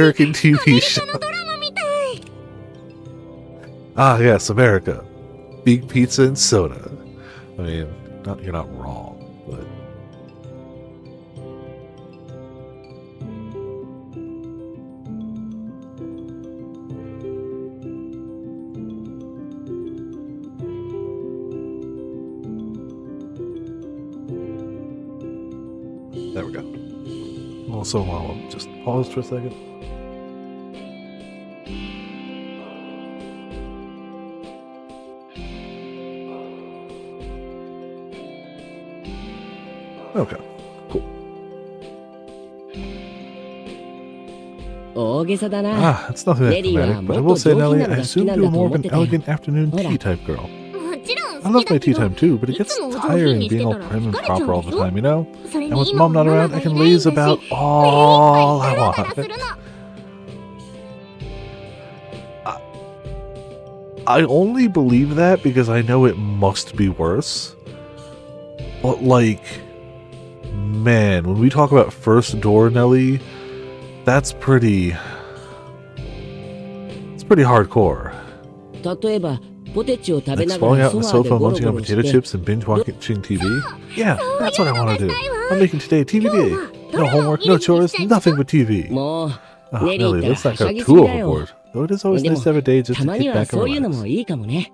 American TV show. Ah, yes, America. Big pizza and soda. I mean, you're not wrong, but There we go. Also, I'll just pause for a second. Okay, cool. 大げさだな。 It's nothing that Nelly dramatic, but I will say, Nelly, I assumed you were more of an elegant afternoon tea type girl. もちろん I 好 love き my だけ tea ど time too, but it gets いつもお上品 tiring にして being た all ら prim and 疲れちゃ proper う all で the しょ time, you know? それ And に with 今 mom not ママ around, が I い can ないん laze だし about 目いっぱい all ダ I ラダラ want. するの I only believe that because I know it must be worse. But, like, man, when we talk about first door Nelly, that's pretty... It's pretty hardcore. 例えば、ポテチを食べ Like なが sprawling ら out ソ on the ファーで sofa, ゴロ munching ゴ on ロ potato して、 chips and binge watching TV. Yeah, that's what I want to do. I'm making today a TV day. No homework, no chores, nothing but TV. もう、 Oh, ネリ Nelly, ーった let's ら not はしゃ go ぎす too ぎだよ。 overboard. Though it is always でも nice to have a day just た to まに kick は back and そういうの relax. もいいかもね。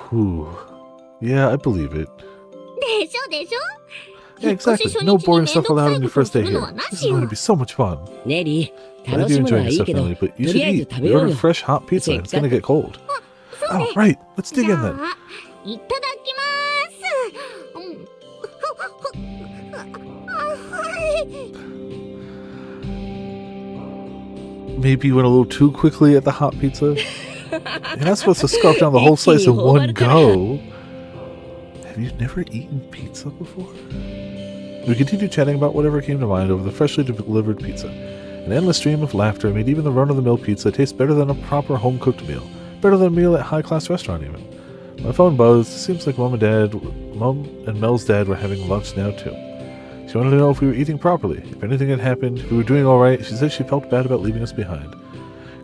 Whew. Yeah, I believe it. でしょでしょ Yeah, 引っ越し exactly. 初 No 日に boring 面 stuff 倒く allowed さ on い your ことを first す day るの here. はな This し is よ going to be so much fun. ネリー、 I 楽 do しむの enjoy はいい yourself, けど、 Nelly, but you と should りあえず eat. 食べ We よう ordered よ。 fresh hot pizza. It's going to get cold. そうね Oh, right. Let's じ dig ゃ in then. あいただきますはい Maybe you went a little too quickly at the hot pizza. You're not supposed to scarf down the whole slice in one go. Have you never eaten pizza before? We continued chatting about whatever came to mind over the freshly delivered pizza. An endless stream of laughter made even the run-of-the-mill pizza taste better than a proper home-cooked meal. Better than a meal at a high-class restaurant, even. My phone buzzed. It seems like Mom and Mel's dad were having lunch now, too. She wanted to know if we were eating properly, if anything had happened, if we were doing alright. She said she felt bad about leaving us behind.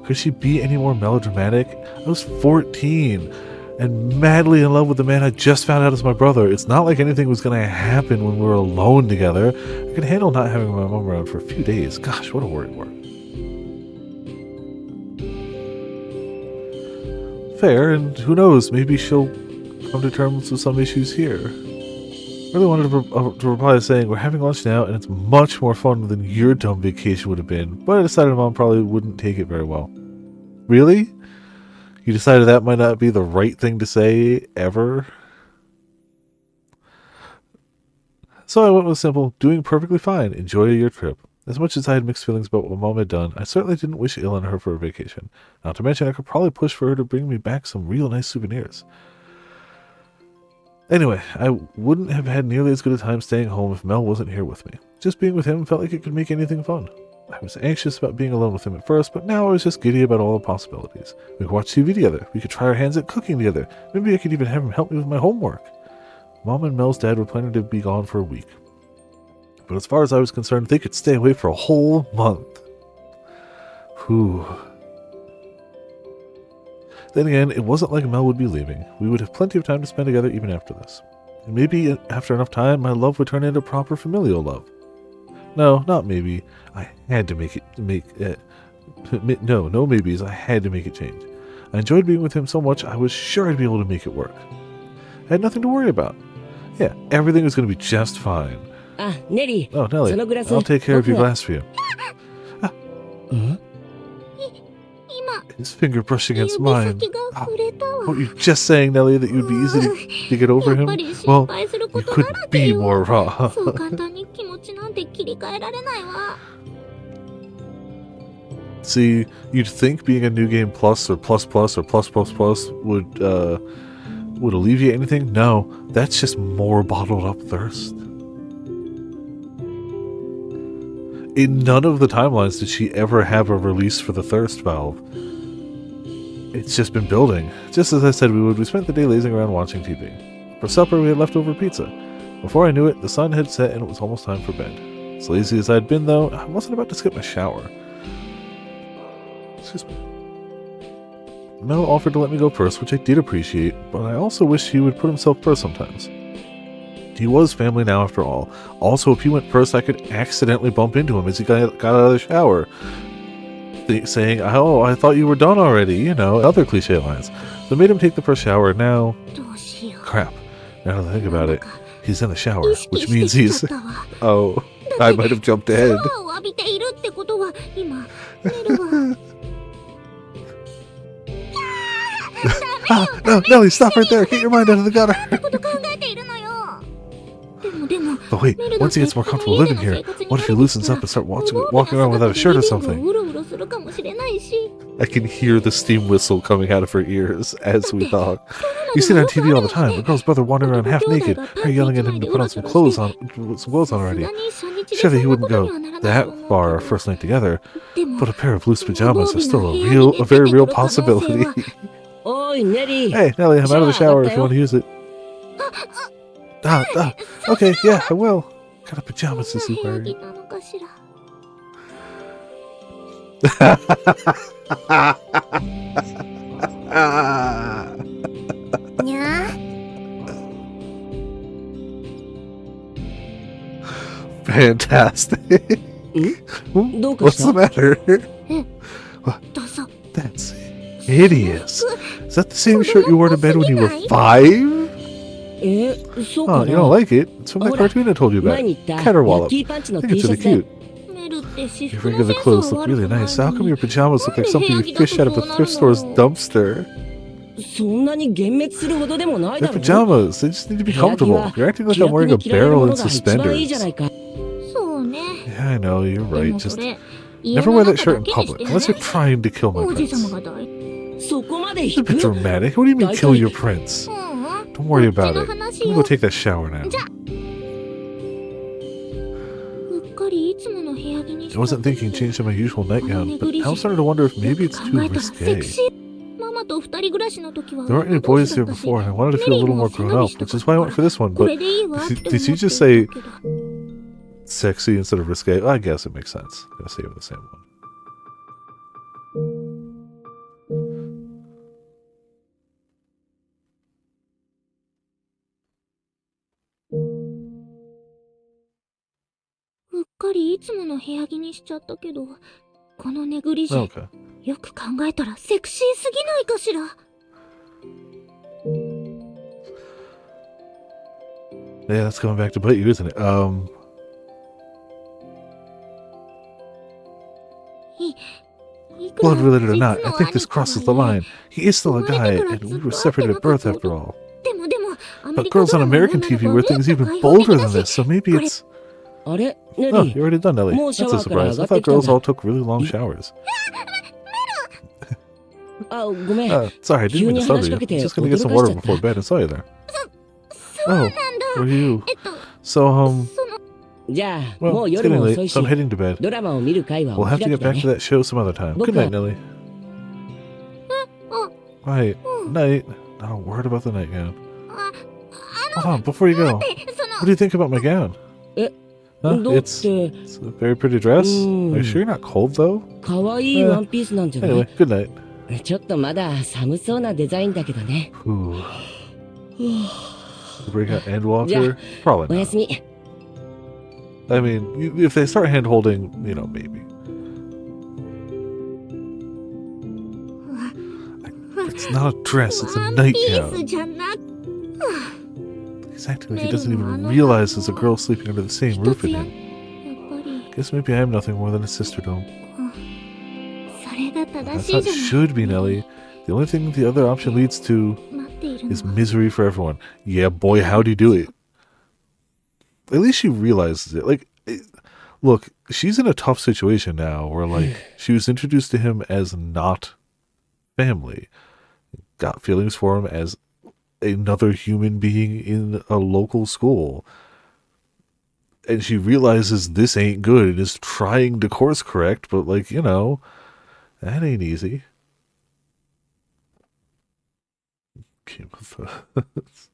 Could she be any more melodramatic? I was 14 and madly in love with the man I just found out is my brother. It's not like anything was going to happen when we were alone together. I could handle not having my mom around for a few days. Gosh, what a worry word. Fair, and who knows, maybe she'll come to terms with some issues here. I really wanted to reply saying, we're having lunch now, and it's much more fun than your dumb vacation would have been, but I decided Mom probably wouldn't take it very well. Really? You decided that might not be the right thing to say, ever? So I went with simple, doing perfectly fine, enjoy your trip. As much as I had mixed feelings about what Mom had done, I certainly didn't wish ill on her for a vacation. Not to mention, I could probably push for her to bring me back some real nice souvenirs. Anyway, I wouldn't have had nearly as good a time staying home if Mel wasn't here with me. Just being with him felt like it could make anything fun. I was anxious about being alone with him at first, but now I was just giddy about all the possibilities. We could watch TV together. We could try our hands at cooking together. Maybe I could even have him help me with my homework. Mom and Mel's dad were planning to be gone for a week. But as far as I was concerned, they could stay away for a whole month. Whew. Then again, it wasn't like Mel would be leaving. We would have plenty of time to spend together even after this. And maybe after enough time, my love would turn into proper familial love. No, not maybe. I had to no maybes. I had to make it change. I enjoyed being with him so much, I was sure I'd be able to make it work. I had nothing to worry about. Yeah, everything was going to be just fine. Ah, Nelly. Oh, Nelly, そのグラス、 I'll take care of your 僕が glass for you. ん 今 His finger brushed against 指 mine. 先が触れたわ What, you just saying, Nelly, that you'd be easy to get over やっ him? ぱり心 Well, 配する you ことだら couldn't け be よ more raw. そう簡単に気持ちなんて切り替えられないわ See, you'd think being a New Game Plus or Plus Plus or Plus Plus Plus would alleviate anything. No, that's just more bottled up thirst. In none of the timelines did she ever have a release for the thirst valve. It's just been building. Just as I said we would, we spent the day lazing around watching TV. For supper, we had leftover pizza. Before I knew it, the sun had set and it was almost time for bed. As lazy as I'd been, though, I wasn't about to skip my shower. Excuse me. Mel offered to let me go first, which I did appreciate, but I also wish he would put himself first sometimes. He was family now, after all. Also, if he went first, I could accidentally bump into him as he got out of the shower, saying, "Oh, I thought you were done already," you know, other cliche lines. So I made him take the first shower, and now... どうしよう Crap. Now that I think about it, He's in the shower, 意識 which して means きちゃ he's. ったわ。 Oh, I might have jumped シャ ahead. ワーを浴びているってことは今ネルは Ah, no, Nelly, stop right there. Get your mind out of the gutter. こと考えているのよ。でも But wait, once he gets more comfortable living here, what if he loosens up and starts walking around without a shirt or something? うろうろするかもしれないし。 I can hear the steam whistle coming out of her ears as we talk. You see it on TV all the time. A girl's brother wandering around half naked, her yelling at him to put on some clothes on already. Surely he wouldn't go that far our first night together, but a pair of loose pajamas are still a very real possibility. おい、ネリー。 Hey, Nelly, I'm out of the shower if you want to use it. Okay, yeah, I will. What kind of pajamas is he 部屋 wearing? 着なのかしら。 にゃ Fantastic. Don't What's the stop. matter? どうぞ。 That's hideous. Is that the same shirt you wore to bed when you were 5? そう Oh, か you don't な。 like it? It's from that cartoon I told you 前 about. に言った Caterwallop. ラッキーパンチの I think T it's シャ really ツだ。 cute. メルって私 Your 服の regular センス clothes は look 悪 really くない nice. How の come に your pajamas look like something you fished out of a thrift store's dumpster? そんなに幻滅するほどでもないだ They're ろう。 pajamas. They just need to be 部屋着 comfortable. は You're acting like 気 I'm 楽 wearing に a 着られる barrel も and のが一番いいじゃな suspenders. いか。そうね。 Yeah, I know. You're で right. もそ Just れ家 never の wear 中 that shirt だ in けにし public て unless you're ね。 trying to kill my 王子様 prince. が大。そこまで It's a 引 bit く dramatic. What do you mean kill your prince? うん。 Don't worry こっ about ちの it. 話 I'm を gonna go take that shower now. うっかりいつもの部屋着に I した wasn't thinking change to my usual nightgown, but now I'm starting to wonder if maybe it's 考 too えたらセ risque. クシー。ママと二人暮らしの時は There weren't any boys here before, and I wanted to feel a little more grown up, which is why I went for this one. こ But れでいいわって思って did you い just た say けど sexy instead of risque? I guess it makes sense. I'm gonna say it with the same one.うっかりいつもの部屋着にしちゃったけど、このネグリジェ、 Okay. よく考えたらセクシーすぎないかしら。 Yeah, that's coming back to bite you, isn't it? いくら Blood related or 実 not, の I think this 兄とは crosses the いえ line. He is still a guy, and we were separated at birth after all. でも、アメ But リカ girls ド on ラマの American 女の TV 子 wear things は even 開放的 bolder だ than し this, so maybe it's. あれネ Oh, リ you ー。 already done, Nelly. More That's a shower surprise. Iから thought girls 上が all ってき took really long showers. あ、ごめん。 Sorry, I didn't mean to startle you. I was just gonna get some water before bed and saw you there. そうなん Oh, だ。 were you? えっと、 So, その、じゃあ、 well, もう it's 夜 getting も late, 遅い so し I'm、heading to bed. ドラマを見る会は We'll お have to 開 get きだ back to ね。 that show some other time. Good night, Nelly. あ、 Right. うん。 Night. Not a word about the nightgown. あ、 Hold on, before you go, その what do you think about my gown? え、 Huh? だっ It's て、 a very pretty dress. Are you sure you're not cold, though? かわいいワンピースなんじゃない Anyway, good night. ちょっとまだ寒そうなデザインだけどね。 Ooh. Break out Endwalker? Yeah. Probably おや not. すみ。 I mean, if they start hand holding, maybe. It's not a dress, it's ワ a ンピース nightgown. じゃなく、 He's acting like he doesn't even realize there's a girl sleeping under the same 一 roof つ as や、 him. やっぱり、 Guess maybe I am nothing more than a sister to him. それが正 That's し how い it じゃない。 should be, Nelly. The only thing the other option leads to 待っている is のは misery for everyone. Yeah, boy, how'd he do it? At least she realizes it. Look, she's in a tough situation now where, she was introduced to him as not family. Got feelings for him as another human being in a local school. And she realizes this ain't good and is trying to course correct, but, that ain't easy. Game of Thrones.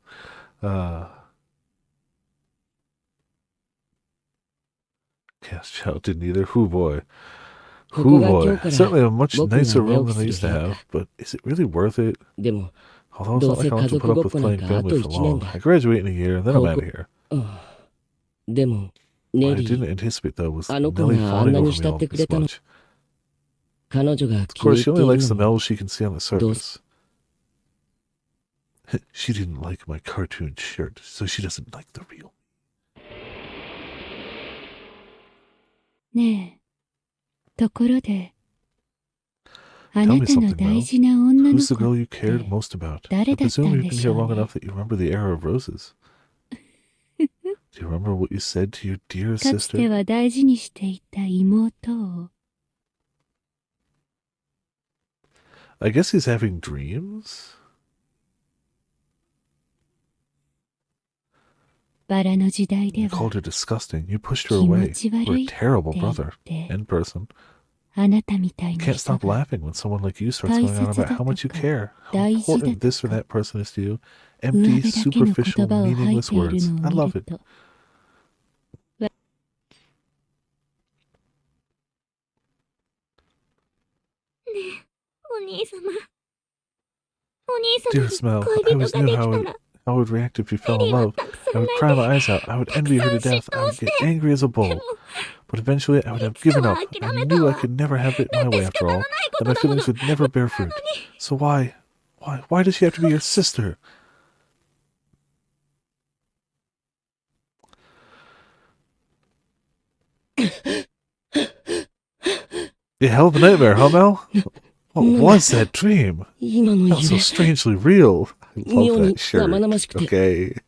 Cast Chow didn't either. Hoo boy. Hoo boy. Certainly a much nicer room than I used to have, but is it really worth it? でも、 Although it's not like I want to put up with playing family for long. I graduate in a year and then I'm out of here. でも、 What ネ I リー、 didn't anticipate though was あの子 Nelly があん fawning な over に me 慕っ all てく this れたの、 much. 彼女が Of 気に course, 入 she ってい only る likes the のも、 Mel she can see on the surface. She didn't like my cartoon shirt, so she doesn't like the real. ねえ、ところで、あ Tell な me たの something, 大 Mel. 事な女の Who's the 子 girl っ you cared て most about? 誰 I だった presume ん you've で been し here ょう long ね。 enough that you remember the era of roses. Do you remember what you said to your dear かつて sister? は大事にしていた妹を。 I guess he's having dreams? バラの時代で You は called her disgusting. You pushed her 気持 away. ち You 悪 were a いって terrible 言っ brother て、 and person. あなたみたい You な can't 人 stop が laughing when someone like you starts 大 going on 切 about だ how と much you か care, how 大事だ important と this or か that person is to you. 上 Empty, 辺だけの superficial, 言葉を吐い meaningless ている words. のを I 見 love る it. と、お兄様。お兄様 Dearest に Mel, 恋 I 人 always が knew でき how た I ら、 would react if you エ fell リ in ーは love. たくさ I ん would 泣 cry い my て、 eyes out. I would たく envy さ her to ん嫉 death. I 妬 would して、 get angry as a で bull. も、 But eventually I would い have つ given は up. I 諦め knew た I わ。 could never have it だ my って way 仕 after 方の all, ないこ that と my だもの。 feelings would never bear なの fruit. に、 So why does she have to be your sister? You hell of a nightmare, huh, Mel? What was that dream? 今の That was so 夢、 strangely real. I love 妙に that shirt. 生々しくて、 Okay.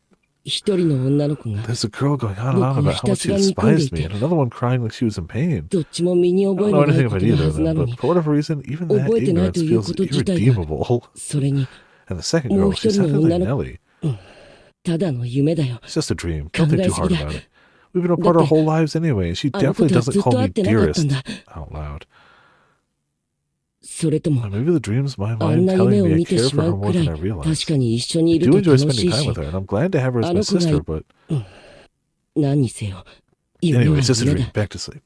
一人の女の子が There's a girl going on and on 僕を about ひ how た much す she ら憎んでい despised me, て、 and another one crying like she was in pain. どっちも身に I 覚 don't え know のない anything こ about との either は of ずな them, の but に、 for whatever reason, even that 覚えてないと ignorance いう feels こと自体が、 irredeemable. それに、 And the second もう girl, 一 she's 人の something 女 like の子、 Nellie. ただの夢だよ。 It's just a dream. 考 Don't think え too すぎ hard だ。 about it. We've been だ apart っ our て、 whole lives anyway, and she あの子 definitely とは doesn't ずっ call と会 me ってなかったん dearest だ。 out loud. それとも、 Or maybe the dream's my あん mind な telling 夢を me I 見て care し for ま her う more くら than い、 I 確 realize. かに一緒に I いる do と enjoy 楽し spending い time し、 with her, and I'm glad to have her as あ my の子が sister, but 何にせよ、夢 anyway, は it's just a 夢 dream. だ。 Back to sleep.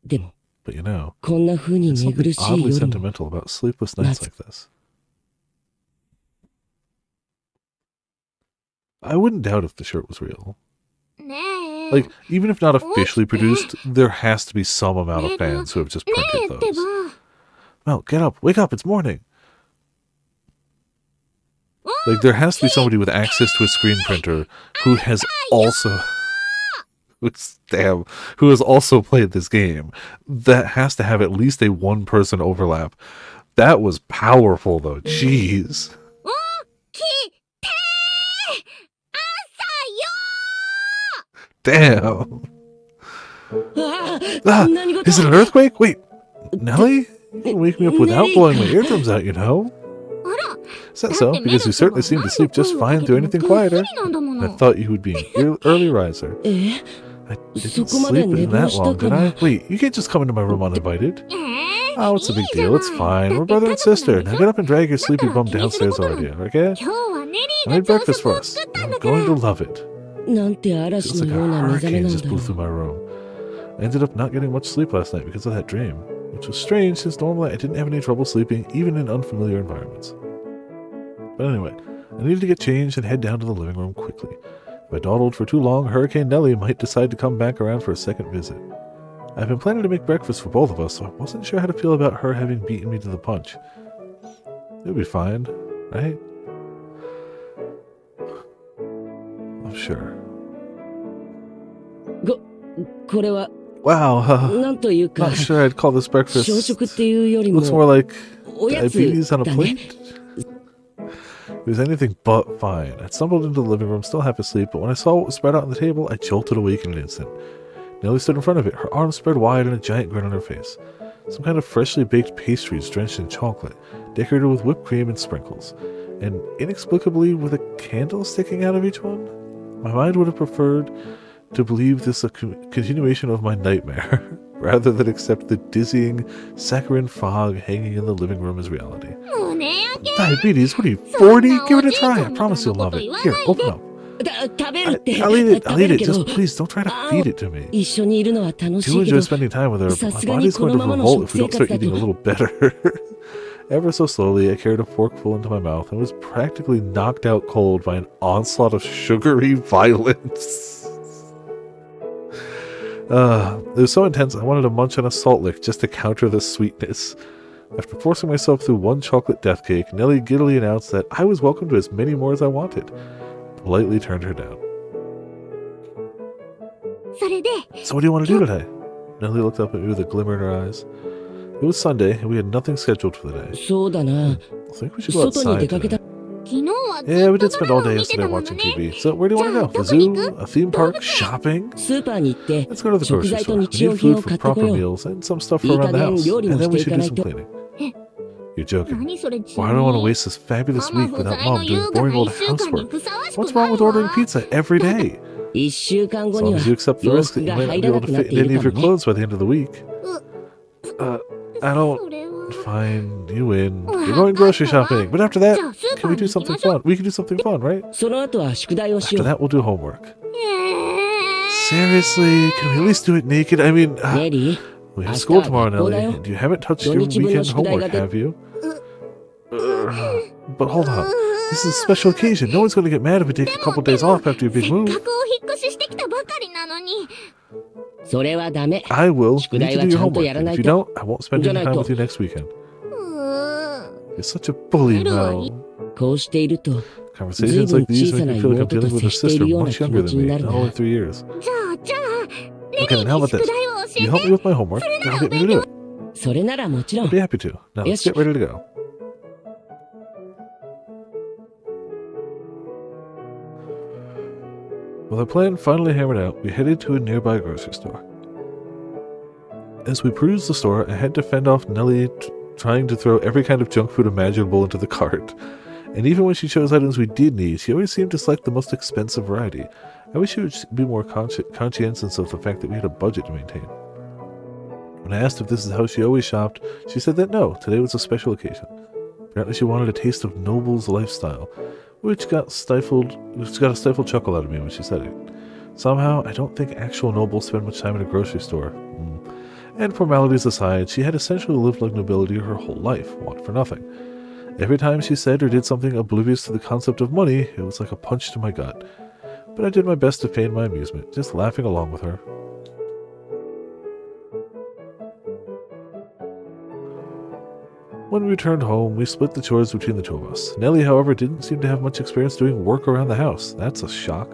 でも、 But you know, こんな風に there's 寝 something 苦しい oddly 夜も、 sentimental about sleepless nights like this. I wouldn't doubt if the shirt was real. ねえ。 Like, even if not officially produced, there has to be some amount of fans who have just ね printed えってば。 those. Mel, get up. Wake up. It's morning. Like, there has to be somebody with access to a screen printer who has also... Damn. Who has also played this game. That has to have at least a one-person overlap. That was powerful, though. Jeez. 起きて朝よ。 Damn. あ Ah, あ、何事 is it an earthquake? Wait, Nellie? You can wake me up without Nellie. blowing my eardrums out, you know? あら、 Is that so? Because you certainly seem to sleep just fine through anything quieter. And I thought you would be an early riser. え I そ didn't こまで sleep 寝 in 坊 that した long, か did な。 I? Wait, you can't just come into my room uninvited. え Oh, what's the big deal? It's fine. We're brother and sister. Now get up and drag your sleepy bum downstairs already, okay? 今日はネリ I ー made が朝 breakfast 食 for を us. 作ったん You're だから。 going to love it. なんて Feels 嵐 like の a ような目覚め hurricane なん just だ blew ろ through う。 my room. I ended up not getting much sleep last night because of that dream, which was strange since normally I didn't have any trouble sleeping, even in unfamiliar environments. But anyway, I needed to get changed and head down to the living room quickly. If I dawdled for too long, Hurricane Nellie might decide to come back around for a second visit. I've been planning to make breakfast for both of us, so I wasn't sure how to feel about her having beaten me to the punch. It would be fine, right? I'm sure. これは、 Wow, なんというか、 not sure I'd call this 朝 breakfast. 食っていうより Looks も、 more like おやつ diabetes on a だね。 plate? It was anything but fine. I stumbled into the living room, still half asleep, but when I saw what was spread out on the table, I jolted awake in an instant. Nellie stood in front of it, her arms spread wide and a giant grin on her face. Some kind of freshly baked pastries drenched in chocolate, decorated with whipped cream and sprinkles, and inexplicably with a candle sticking out of each one. My mind would have preferred to believe this a continuation of my nightmare, rather than accept the dizzying, saccharine fog hanging in the living room as reality. もうねやけ。 Diabetes? What are you, 40? Give it a try. I promise you'll love it. Here, open up. 食べるって。 I'll eat it. 食 I'll べ eat る it. けど Just please don't try to feed it to me. 一緒にいるのは楽し Do いけど enjoy spending time with her, but さ my すがに body's こ going の to ままの revolt 食 if we 生 don't 活 start だ eating a と little better. Ever so slowly, I carried a forkful into my mouth and was practically knocked out cold by an onslaught of sugary violence. It was so intense, I wanted to munch on a salt lick just to counter the sweetness. After forcing myself through one chocolate death cake, Nellie giddily announced that I was welcome to as many more as I wanted. Politely turned her down. それで、 So what do you want to do today? Nellie looked up at me with a glimmer in her eyes. It was Sunday, and we had nothing scheduled for the day. そうだな。 I think we should go 外に outside 出かけた。 today. 昨日はず Yeah, we っと did ド spend ラ all マを day 見て yesterday たもの watching ね。 TV. So where do you want to go? A じゃあ、どこに zoo? 行く？ A theme 動 park? 物園？ Shopping? スーパーに行って Let's go to the 食 grocery 材と store. We 日用 need 品 food を for 買ってこ proper よう。 meals and some stuff い for い around 加 the 減 house. 料理 And も then し we てい should か do ない some と。 cleaning. え、 You're joking. 何それ地 Well, I don't want to 味？ waste this fabulous ママ week 不 without 在の Mom 優 doing 雅 boring な old 一週間に housework. ふさわしく What's な wrong い with ordering わ。 pizza every day? 1週間後 As に long は as you accept the 洋 risk 服 that you が might 入 not be らな able く to なっ fit てい in る any か of も your ね。 clothes by the end of the week. I don't. それは。 Fine, you win. You're going grocery shopping. But after that, じゃあスー can パー we に do 行き something ましょう。 fun? We can do something fun, right? その後は宿題をし After よう。 that, we'll do homework. え Seriously, can we at least do it naked? I mean, ネリー、 we 明 have 日 school は tomorrow, 学校だ Nellie, よ。 and you haven't touched 土 your 日分の weekend 宿題 homework, が出 have you? But hold on. This is a special occasion. No one's going to get mad if we take a couple days off after your せ big っか move. くお引っ越ししてきたばかりなのに。それはダメ。 I will. You 宿 need 題 to は do ち your ゃんと homework. やら And な if い you と。 don't, I won't spend any じゃない time と。 with you next weekend. うーん。 You're such a bully, Really? Mel. こうしていると、 Conversations like these make me feel like I'm dealing with a sister 随分 much 小さな妹と接しているような気持ちになる younger than me, な。 not only 3 years. じゃあ、レ Okay, ディ then ー how に about 宿 this? 題を教 You え help て。 me with my homework, that'll get me to do it. それならもちろ I'd ん。 be happy to. Now let's get ready to go. With our plan finally hammered out, we headed to a nearby grocery store. As we perused the store, I had to fend off Nellie trying to throw every kind of junk food imaginable into the cart. And even when she chose items we did need, she always seemed to select the most expensive variety. I wish she would be more conscientious of the fact that we had a budget to maintain. When I asked if this is how she always shopped, she said that no, today was a special occasion. Apparently she wanted a taste of Noble's lifestyle, which got a stifled chuckle out of me when she said it. Somehow, I don't think actual nobles spend much time in a grocery store. And formalities aside, she had essentially lived like nobility her whole life, want for nothing. Every time she said or did something oblivious to the concept of money, it was like a punch to my gut. But I did my best to feign my amusement, just laughing along with her. When we returned home, we split the chores between the two of us. Nellie, however, didn't seem to have much experience doing work around the house. That's a shock.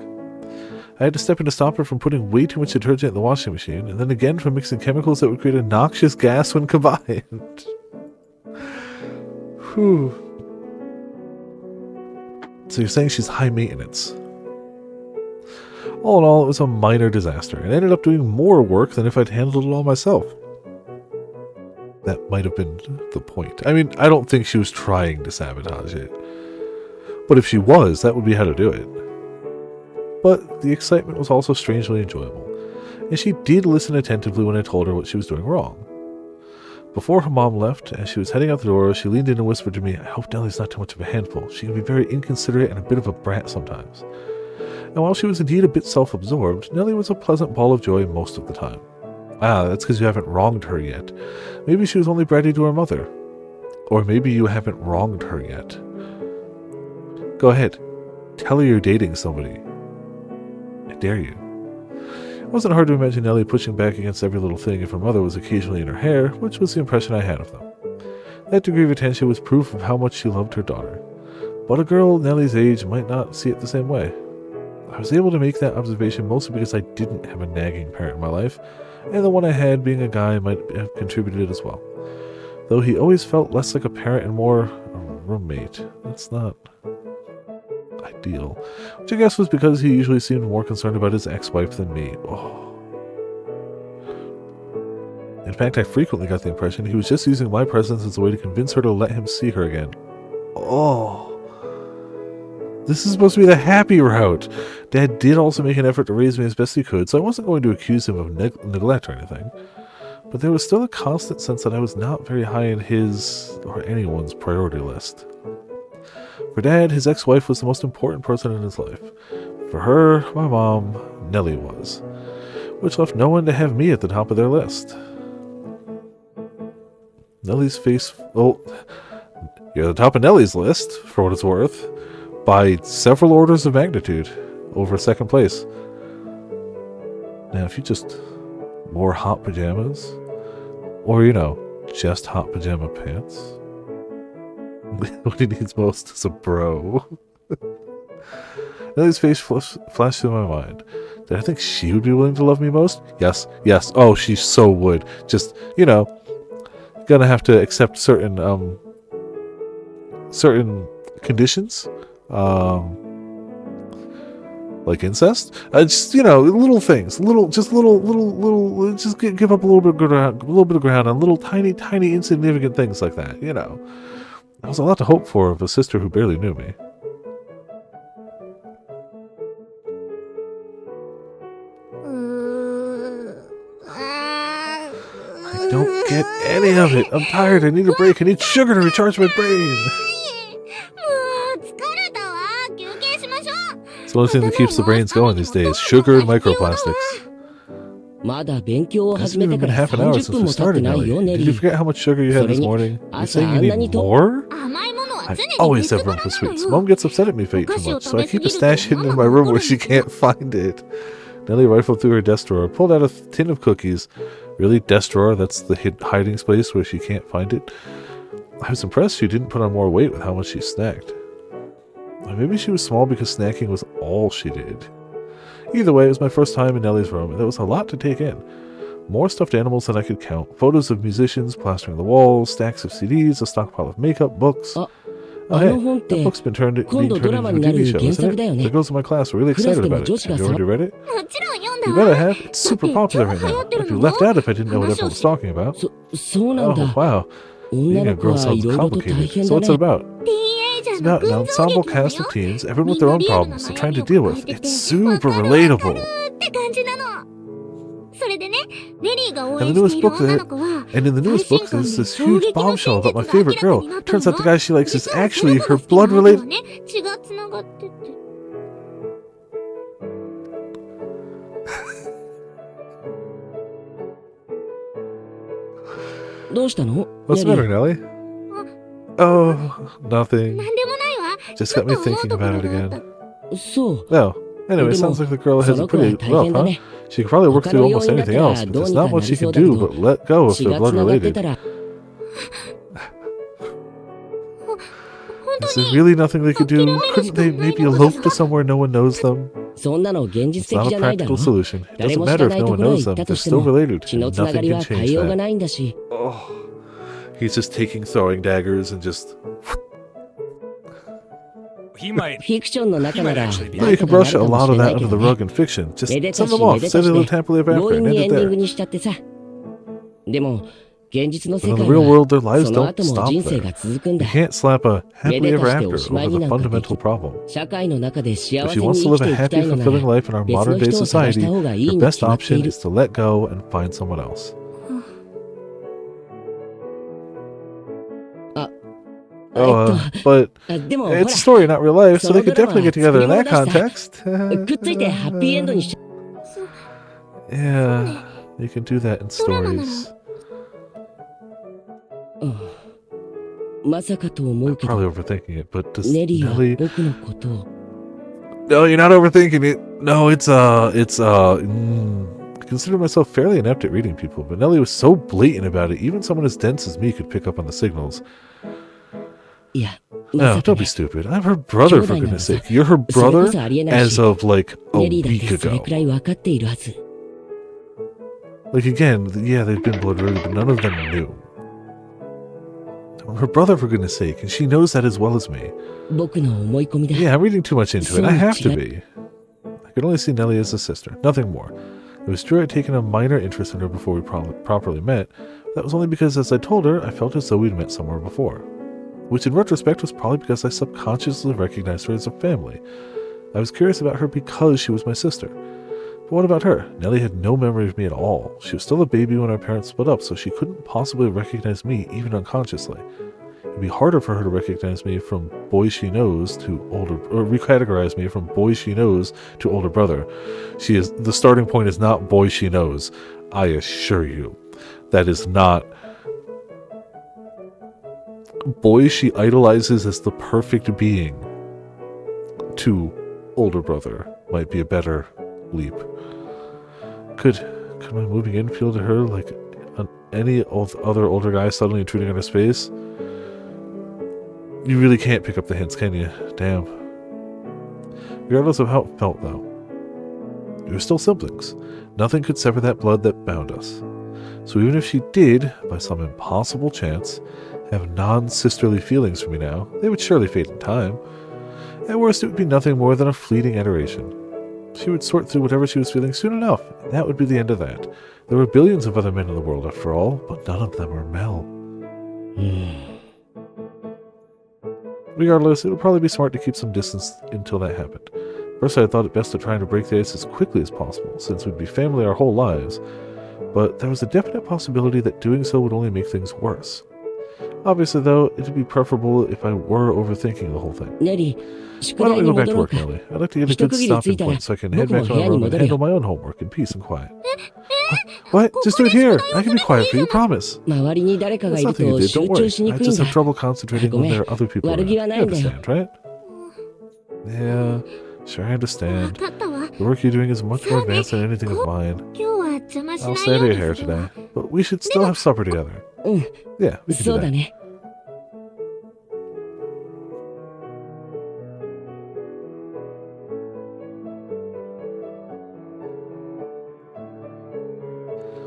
I had to step in to stop her from putting way too much detergent in the washing machine, and then again from mixing chemicals that would create a noxious gas when combined. Whew. So you're saying she's high maintenance. All in all, it was a minor disaster, and I ended up doing more work than if I'd handled it all myself. That might have been the point. I mean, I don't think she was trying to sabotage it. But if she was, that would be how to do it. But the excitement was also strangely enjoyable, and she did listen attentively when I told her what she was doing wrong. Before her mom left, as she was heading out the door, she leaned in and whispered to me, "I hope Nellie's not too much of a handful. She can be very inconsiderate and a bit of a brat sometimes." And while she was indeed a bit self-absorbed, Nellie was a pleasant ball of joy most of the time. Ah, that's because you haven't wronged her yet. Maybe she was only bratty to her mother. Or maybe you haven't wronged her yet. Go ahead. Tell her you're dating somebody. I dare you. It wasn't hard to imagine Nellie pushing back against every little thing if her mother was occasionally in her hair, which was the impression I had of them. That degree of attention was proof of how much she loved her daughter. But a girl Nellie's age might not see it the same way. I was able to make that observation mostly because I didn't have a nagging parent in my life, and the one I had, being a guy, might have contributed as well. Though he always felt less like a parent and more a roommate. That's not ideal. Which I guess was because he usually seemed more concerned about his ex-wife than me. Oh. In fact, I frequently got the impression he was just using my presence as a way to convince her to let him see her again. Oh. This is supposed to be the happy route. Dad did also make an effort to raise me as best he could, so I wasn't going to accuse him of neglect or anything. But there was still a constant sense that I was not very high in his or anyone's priority list. For Dad, his ex-wife was the most important person in his life. For her, my mom, Nellie was. Which left no one to have me at the top of their list. Nellie's face... Oh, you're at the top of Nellie's list, for what it's worth. By several orders of magnitude over second place. Now, if you just wore hot pajamas, or, Just hot pajama pants. What he needs most is a bro. Nelly's face flashed through my mind. Did I think she would be willing to love me most? Yes, yes. Oh, she so would. Just, you know, gonna have to accept certain conditions. Like incest, just, you know, little things, just give up a little bit of ground on little tiny insignificant things like that. You know, that was a lot to hope for of a sister who barely knew me. I don't get any of it. I'm tired. I need a break. I need sugar to recharge my brain. It's the only thing that keeps the brains going these days. Sugar and microplastics. It hasn't even been half an hour since we started, Nelly. Did you forget how much sugar you had this morning? You're saying you need more? I always have room for sweets. Mom gets upset at me if I eat too much, so I keep a stash hidden in my room where she can't find it. Nelly rifled through her desk drawer, pulled out a tin of cookies. Really, desk drawer? That's the hiding space where she can't find it? I was impressed she didn't put on more weight with how much she snacked. Maybe she was small because snacking was all she did. Either way, it was my first time in Nellie's room, and there was a lot to take in. More stuffed animals than I could count, photos of musicians plastering the walls, stacks of CDs, a stockpile of makeup, books. Oh hey, that book's being turned into a TV show, isn't it? The girls in my class were really excited about it. Have you already read it? You better have. It's super popular right now. I'd be left out if I didn't know what everyone was talking about. Oh, wow. Being a girl sounds complicated. So what's it about? It's about an ensemble cast of teens, everyone with their own problems they're trying to deal with. It's super relatable. And in the newest book there's this huge bombshell about my favorite girl. Turns out the guy she likes is actually her blood related. What's the matter, Nelly? Oh, nothing. Just got me thinking about it again. No. Anyway, it sounds like the girl has it pretty rough, huh? She could probably work through almost anything else, but there's not much she can do but let go if they're blood related. Is there really nothing they could do? Couldn't they maybe elope to somewhere no one knows them? It's not a practical solution. It doesn't matter if no one knows them. They're still related. Nothing can change that. Oh, he's just throwing daggers and just... He might actually be. No, you can brush a lot of that under the rug in fiction. Just send them off. Say they live happily ever after and end it there. But in the real world, their lives don't stop there. You can't slap a happily ever after over the fundamental problem. If she wants to live a happy, fulfilling life in our modern-day society, her best option is to let go and find someone else. But it's a story, not real life, so they could definitely get together in that context. Yeah, you can do that in stories. I'm probably overthinking it, but does Nelly... No, you're not overthinking it. No, I consider myself fairly inept at reading people, but Nelly was so blatant about it, even someone as dense as me could pick up on the signals. No, don't be stupid. I'm her brother, for goodness sake. You're her brother as of, like, a week ago. Like, again, yeah, they've been blood related, but none of them knew. I'm her brother, for goodness sake, and she knows that as well as me. Yeah, I'm reading too much into it. I have to be. I could only see Nelly as a sister, nothing more. It was true I'd taken a minor interest in her before we properly met. That was only because, as I told her, I felt as though we'd met somewhere before. Which in retrospect was probably because I subconsciously recognized her as a family. I was curious about her because she was my sister. But what about her? Nelly had no memory of me at all. She was still a baby when our parents split up, so she couldn't possibly recognize me, even unconsciously. It'd be harder for her to recognize me from boy she knows to older, or recategorize me from boy she knows to older brother. The starting point is not boy she knows. I assure you. That is not... Boy she idolizes as the perfect being to older brother might be a better leap. Could my moving in feel to her like any other older guy suddenly intruding on her space. You really can't pick up the hints, can you? Damn. Regardless of how it felt, though, we were still siblings. Nothing could sever that blood that bound us. So even if she did, by some impossible chance, have non-sisterly feelings for me now, they would surely fade in time. At worst, it would be nothing more than a fleeting adoration. She would sort through whatever she was feeling soon enough, and that would be the end of that. There were billions of other men in the world, after all, but none of them were Mel. Regardless, it would probably be smart to keep some distance until that happened. First, I thought it best to try to break the ice as quickly as possible, since we'd be family our whole lives, but there was a definite possibility that doing so would only make things worse. Obviously, though, it would be preferable if I were overthinking the whole thing. Why don't we go back to work, Nelly? I'd like to get a good stopping point so I can head back to my room and handle my own homework in peace and quiet. What? Just do it here. I can be quiet for you, promise. That's nothing you did, don't worry. I just have trouble concentrating when there are other people around. You understand, right? Yeah, sure I understand. The work you're doing is much more advanced than anything of mine. I'll stay out of your hair today, but we should still have supper together. Yeah, we can do that.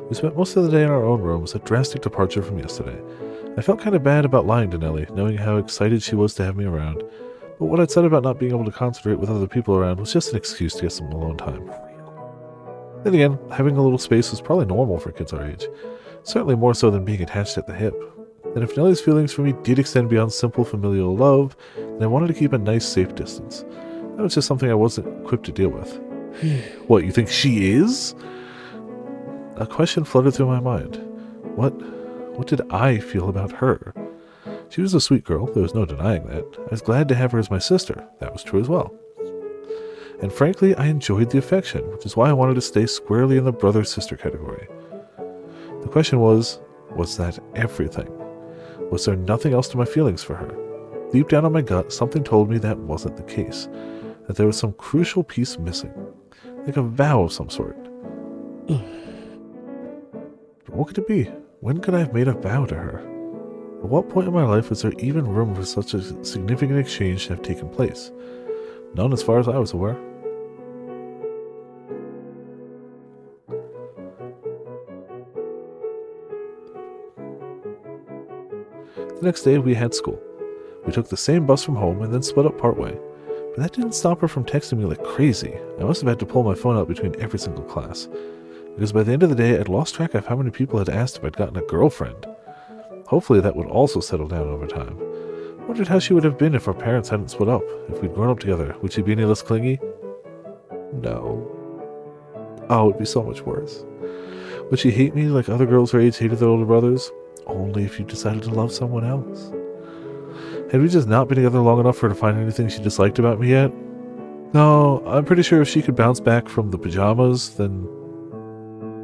We spent most of the day in our own rooms, a drastic departure from yesterday. I felt kind of bad about lying to Nelly, knowing how excited she was to have me around. But what I'd said about not being able to concentrate with other people around was just an excuse to get some alone time. Then again, having a little space was probably normal for kids our age. Certainly more so than being attached at the hip. And if Nelly's feelings for me did extend beyond simple familial love, then I wanted to keep a nice, safe distance. That was just something I wasn't equipped to deal with. What, you think she is? A question fluttered through my mind. What did I feel about her? She was a sweet girl, there was no denying that. I was glad to have her as my sister, that was true as well. And frankly, I enjoyed the affection, which is why I wanted to stay squarely in the brother-sister category. The question was that everything? Was there nothing else to my feelings for her? Deep down in my gut, something told me that wasn't the case, that there was some crucial piece missing, like a vow of some sort. But what could it be? When could I have made a vow to her? At what point in my life was there even room for such a significant exchange to have taken place? None as far as I was aware. The next day we had school. We took the same bus from home and then split up partway. But that didn't stop her from texting me like crazy. I must have had to pull my phone out between every single class. Because by the end of the day, I'd lost track of how many people had asked if I'd gotten a girlfriend. Hopefully that would also settle down over time. Wondered how she would have been if our parents hadn't split up. If we'd grown up together, would she be any less clingy? No. Oh, it'd be so much worse. Would she hate me like other girls her age hated their older brothers? Only if you decided to love someone else. Had we just not been together long enough for her to find anything she disliked about me yet? No, I'm pretty sure if she could bounce back from the pajamas, then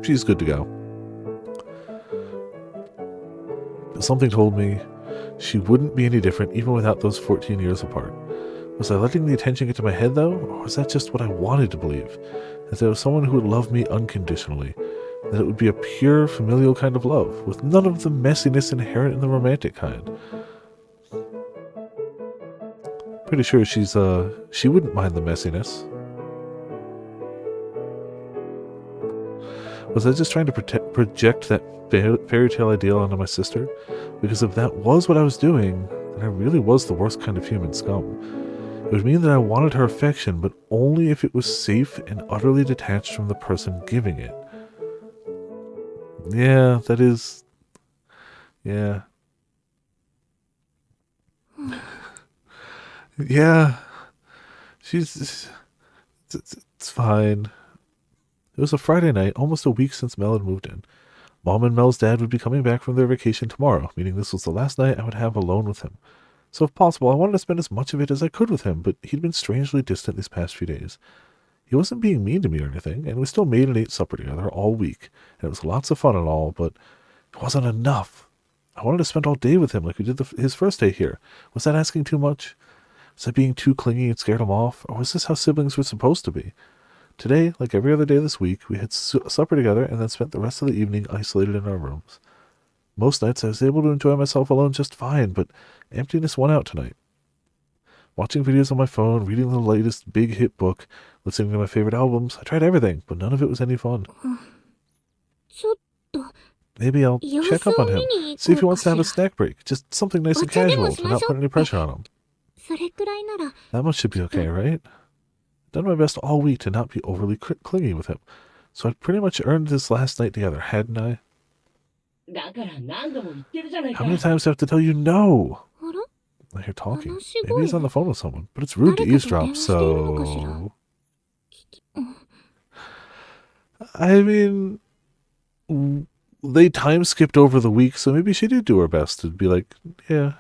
she's good to go. But something told me she wouldn't be any different even without those 14 years apart. Was I letting the attention get to my head, though? Or was that just what I wanted to believe? That there was someone who would love me unconditionally. That it would be a pure, familial kind of love, with none of the messiness inherent in the romantic kind. Pretty sure she wouldn't mind the messiness. Was I just trying to project that fairy tale ideal onto my sister? Because if that was what I was doing, then I really was the worst kind of human scum. It would mean that I wanted her affection, but only if it was safe and utterly detached from the person giving it. Yeah, that is... Yeah. Yeah. It's fine. It was a Friday night, almost a week since Mel had moved in. Mom and Mel's dad would be coming back from their vacation tomorrow, meaning this was the last night I would have alone with him. So if possible, I wanted to spend as much of it as I could with him, but he'd been strangely distant these past few days. He wasn't being mean to me or anything, and we still made and ate supper together all week, and it was lots of fun and all, but it wasn't enough. I wanted to spend all day with him like we did his first day here. Was that asking too much? Was I being too clingy and scared him off, or was this how siblings were supposed to be? Today, like every other day this week, we had supper together and then spent the rest of the evening isolated in our rooms. Most nights I was able to enjoy myself alone just fine, but emptiness won out tonight. Watching videos on my phone, reading the latest big hit book, listening to my favorite albums, I tried everything, but none of it was any fun. Maybe I'll check up on him, see if he wants to have a snack break, just something nice and casual to not put any pressure on him. That much should be okay, right? I've done my best all week to not be overly clingy with him, so I'd pretty much earned this last night together, hadn't I? How many times do I have to tell you no? I hear talking. Maybe he's on the phone with someone, but it's rude to eavesdrop, so... I mean... They time skipped over the week, so maybe she did do her best to be like, yeah.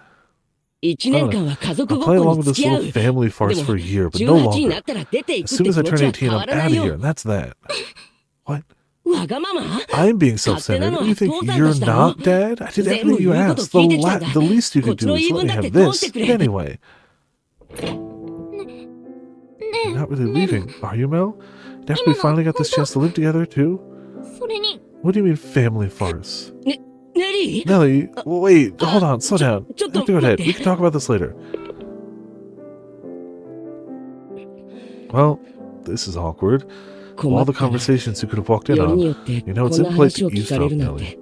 I'll play along with this little family farce for a year, but no longer. As soon as I turn 18, I'm out of here, and that's that. What? I'm being self-centered. You think you're not Dad? I did everything you asked. The least you could do is let me have this. But anyway. You're not really leaving, are you, Mel? And after we finally got this chance to live together, too? What do you mean, family farce? Nelly, wait, hold on, slow down. I have to go ahead. We can talk about this later. Well, this is awkward. Of all the conversations you could have walked in on, you know it's in place to eavesdrop, Nelly.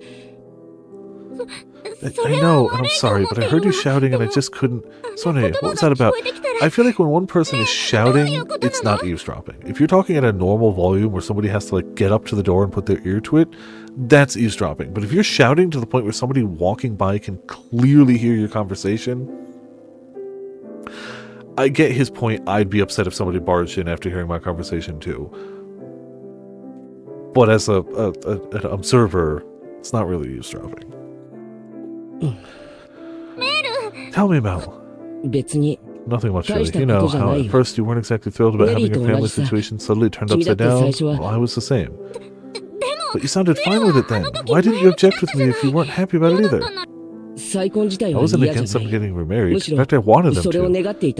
I know, and I'm sorry, but I heard you shouting and I just couldn't... So anyway, what was that about? I feel like when one person is shouting, it's not eavesdropping. If you're talking at a normal volume where somebody has to like get up to the door and put their ear to it, that's eavesdropping. But if you're shouting to the point where somebody walking by can clearly hear your conversation, I get his point. I'd be upset if somebody barged in after hearing my conversation too. But as an observer, it's not really eavesdropping. Tell me, Mel. Nothing much really. You know how at first you weren't exactly thrilled about having your family situation suddenly turned upside down? Well, I was the same. But you sounded fine with it then. Why didn't you object with me if you weren't happy about it either? I wasn't against them getting remarried. In fact, I wanted them to.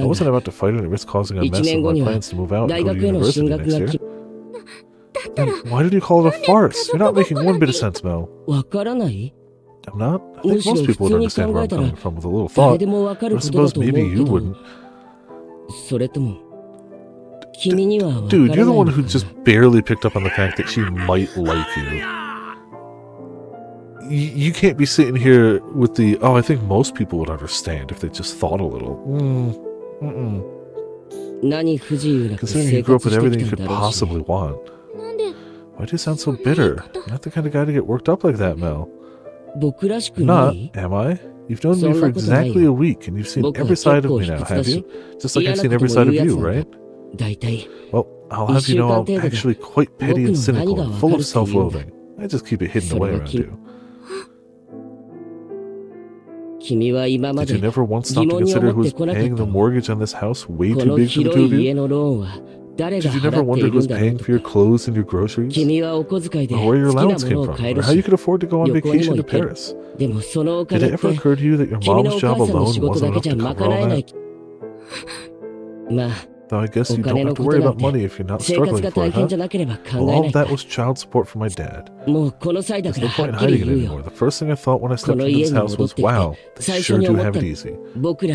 I wasn't about to fight and risk causing a mess of my plans to move out and go to university next year. Then why did you call it a farce? You're not making one bit of sense, Mel. I'm not? I think most people would understand where I'm coming from with a little thought, but I suppose maybe you wouldn't. Dude, you're the one who just barely picked up on the fact that she might like you. You can't be sitting here with the, oh, I think most people would understand if they just thought a little. Considering you grew up with everything you could possibly want. Why do you sound so bitter? You're not the kind of guy to get worked up like that, Mel. Not, am I? You've known me for exactly a week, and you've seen every side of me now, have you? Just like I've seen every side of you, right? Well, I'll have you know I'm actually quite petty and cynical and full of self-loathing. I just keep it hidden away around you. Did you never once stop to consider who's paying the mortgage on this house way too big for the two of you? Did you never wonder who's paying for your clothes and your groceries? Or where your allowance came from? Or how you could afford to go on vacation to Paris? Did it ever occur to you that your mom's job alone wasn't enough to cover all that? Though I guess you don't have to worry about money if you're not struggling for it, huh? Well, all of that was child support from my dad. There's no point in hiding it anymore. The first thing I thought when I stepped into this house was, wow, they sure do have it easy. I was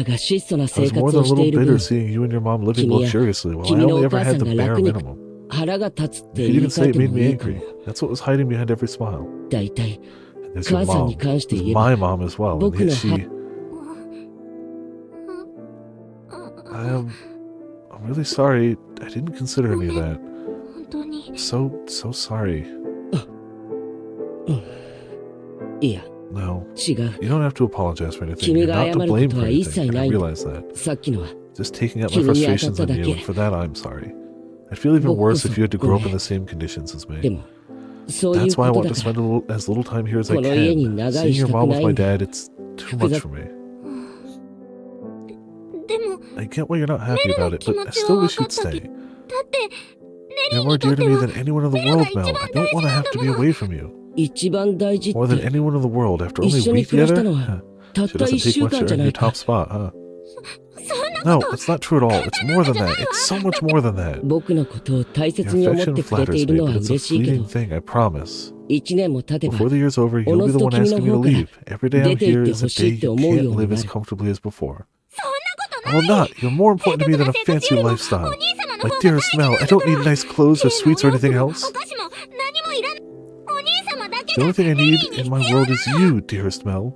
more than a little bitter seeing you and your mom living luxuriously while I only ever had the bare minimum. You could even say it made me angry. That's what was hiding behind every smile. And there's your mom. There's my mom as well. And yet she... I'm really sorry. I didn't consider any of that. So sorry. No, you don't have to apologize for anything. You're not to blame for anything. I realize that. Just taking out my frustrations on you, and for that I'm sorry. I'd feel even worse if you had to grow up in the same conditions as me. That's why I want to spend as little time here as I can. Seeing your mom with my dad, it's too much for me. I get why you're not happy about it, but I still wish you'd stay. You're more dear to me than anyone in the world, Mel. I don't want to have to be away from you. More than anyone in the world after only a week together? Sure doesn't take much to earn your top spot, huh? No, it's not true at all. It's more than that. It's so much more than that. 僕のことを大 Your 切に思っ affection てくれて flatters いる me, のは but it's a 嬉しいけ fleeting ど、 thing, I promise. 1年も経てば Before the year's over, お you'll の be ず the と one 君 asking の me to 方から leave. Every day 出 I'm て行 here って is a ほしい day って you 思うよ can't うに live な as る。 comfortably as before. I will not. You're more important to me than a fancy lifestyle. My dearest Mel, I don't need nice clothes or sweets or anything else. The only thing I need in my world is you, dearest Mel.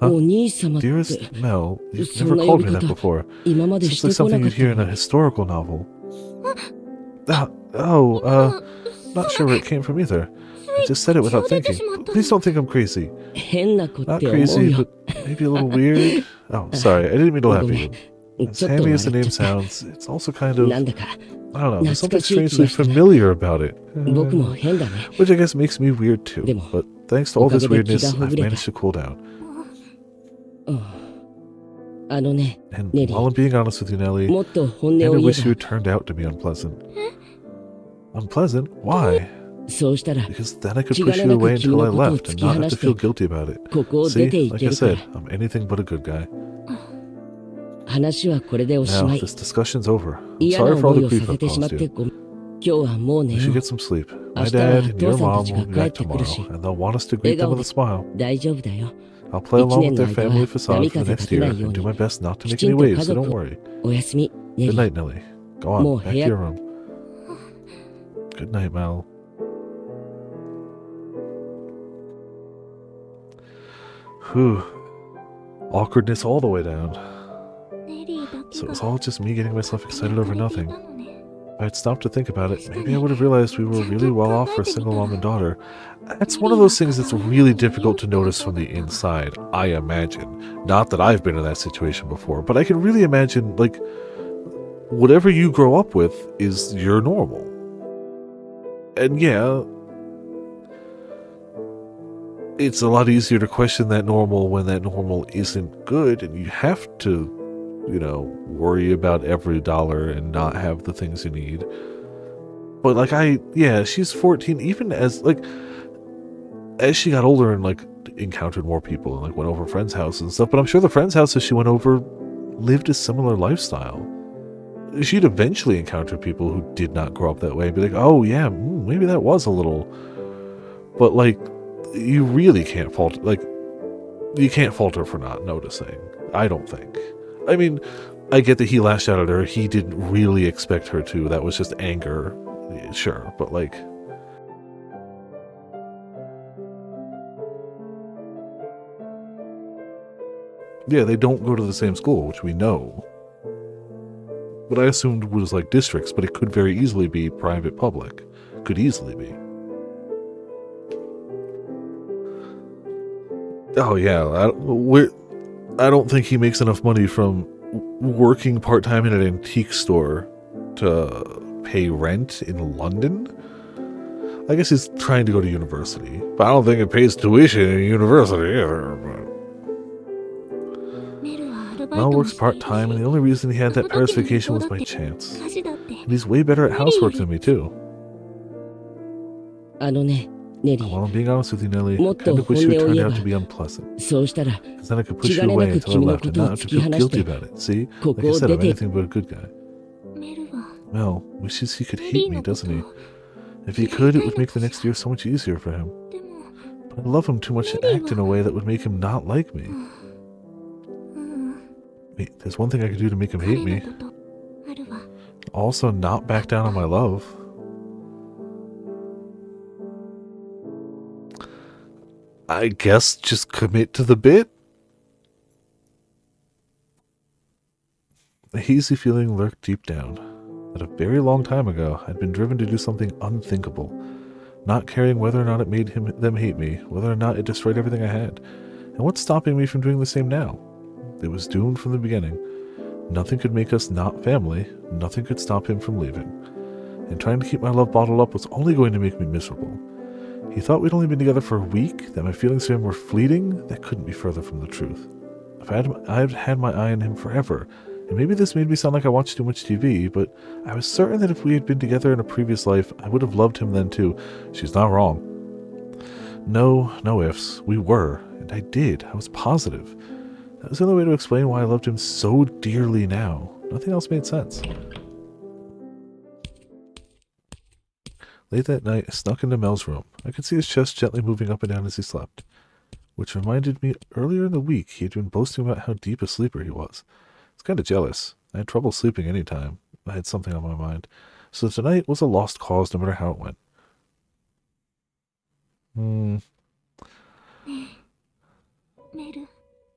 お兄様って Dearest Mel, you've そ never んな呼 called び me that 方 before. 今まで Sounds して like こな something かっ you'd た hear in よ a historical novel. Not sure where it came from either. I just said it without thinking. Please don't think I'm crazy. 変な子っ Not て思う crazy, よ but maybe a little weird. Oh, sorry, I didn't mean to laugh at you. ち As ょっと hammy 笑 as っ the ちゃ name った sounds, it's also kind of, なんだか I don't know, there's something 懐かしい気 strangely がしたな familiar about it. 僕も変だね Which I guess makes me weird too. でも But thanks to all this おかげで気が weirdness, ほ I've ぐれた managed to cool down. あのね And ネリ while I'm being honest with you, Nellie, もっと本 and 音 I を言 wish you え had turned out to be unpleasant. Unpleasant? Why? ばそうしたら Because then I could push you away until I left and not have to feel guilty about it. ここを出 See, てい like け I るから said, I'm anything but a good guy. 話はこれでおし Now, まい this discussion's over. I'm 嫌な sorry for all 思い the を grief させ I've てしまっ caused て you. ごめん今日はもう寝 You よ should う get some sleep. My 明日は dad and your 父さん mom たち will が be 帰 back ってくるし tomorrow, and they'll want us to greet them with a smile. 大丈夫だよ I'll play along with 一年の their 間は family facade for the 波風 next 立て year ないよう and do に my best not to き make ち any んと家 waves, so 族 don't を worry. おやすみネ Good リ night, Nellie. Go on, もう back 部 to 屋 your room. Good night, Mel. Whew. Awkwardness all the way down. ネリーだ So け it が was all just me getting myself excited over くれてい nothing. たのね If I had stopped to think about it, maybe I would have realized we were really well off for a single mom and daughter. It's one of those things that's really difficult to notice from the inside, I imagine. Not that I've been in that situation before, but I can really imagine, like, whatever you grow up with is your normal. And yeah, it's a lot easier to question that normal when that normal isn't good and you have to, you know, worry about every dollar and not have the things you need. But like she's 14, even as she got older and like encountered more people and like went over friends' houses and stuff, but I'm sure the friends' houses she went over lived a similar lifestyle. She'd eventually encounter people who did not grow up that way and be like, oh yeah, maybe that was a little, but like, you really can't fault, like, you can't fault her for not noticing, I don't think. I mean, I get that he lashed out at her, he didn't really expect her to, that was just anger, yeah, sure, but like, yeah, they don't go to the same school, which we know. But I assumed was like districts, but it could very easily be private public. Could easily be. Oh yeah, I don't think he makes enough money from working part-time in an antique store to pay rent in London. I guess he's trying to go to university, but I don't think it pays tuition in university either. Mel works part-time, and the only reason he had that Paris vacation was by chance. And he's way better at housework than me, too. あのねネリ Well, I'm being honest with you, Nellie. I もっと kind of wish you had 本音を turned 言えば out to be unpleasant. そうしたら Because then I could push 気 you 兼ね away なく until I 君の left こ and とを not have 突 to き feel 放し guilty て about it. See? こ Like こ I を said, 出 I'm て anything but a good guy. メルは Mel wishes he could ネ hate リー me, のこと doesn't he? を If he could, it would make the next year so much easier for him. でも But I love him too much to act in a way that would make him not like me. うん Wait, there's one thing I could do to make him 彼 hate の me. ことあるわ Also, not back down on my love. I guess just commit to the bit? A hazy feeling lurked deep down. That a very long time ago, I'd been driven to do something unthinkable, not caring whether or not it made them hate me, whether or not it destroyed everything I had. And what's stopping me from doing the same now? It was doomed from the beginning. Nothing could make us not family, nothing could stop him from leaving. And trying to keep my love bottled up was only going to make me miserable. He thought we'd only been together for a week, that my feelings for him were fleeting. That couldn't be further from the truth. I've had my eye on him forever, and maybe this made me sound like I watched too much TV, but I was certain that if we had been together in a previous life, I would have loved him then too. She's not wrong. No ifs. We were, and I did. I was positive. That was the only way to explain why I loved him so dearly now. Nothing else made sense. Late that night, I snuck into Mel's room. I could see his chest gently moving up and down as he slept, which reminded me earlier in the week he had been boasting about how deep a sleeper he was. I was kind of jealous. I had trouble sleeping any time I had something on my mind, so tonight was a lost cause no matter how it went.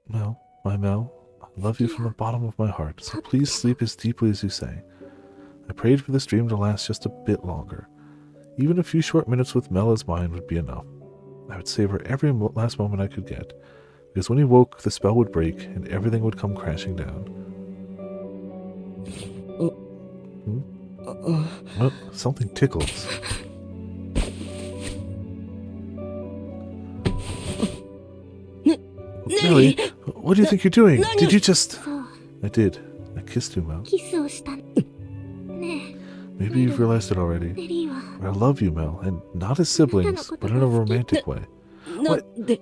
Mel, my Mel, I love you from the bottom of my heart, so please sleep as deeply as you say. I prayed for this dream to last just a bit longer. Even a few short minutes with Mel as mine would be enough. I would savor every last moment I could get, because when he woke, the spell would break and everything would come crashing down. Oh, something tickles. Nelly, what do you think you're doing? Did you just... I did. I kissed you, Mel. Maybe you've realized it already. I love you, Mel, and not as siblings, but in a romantic way.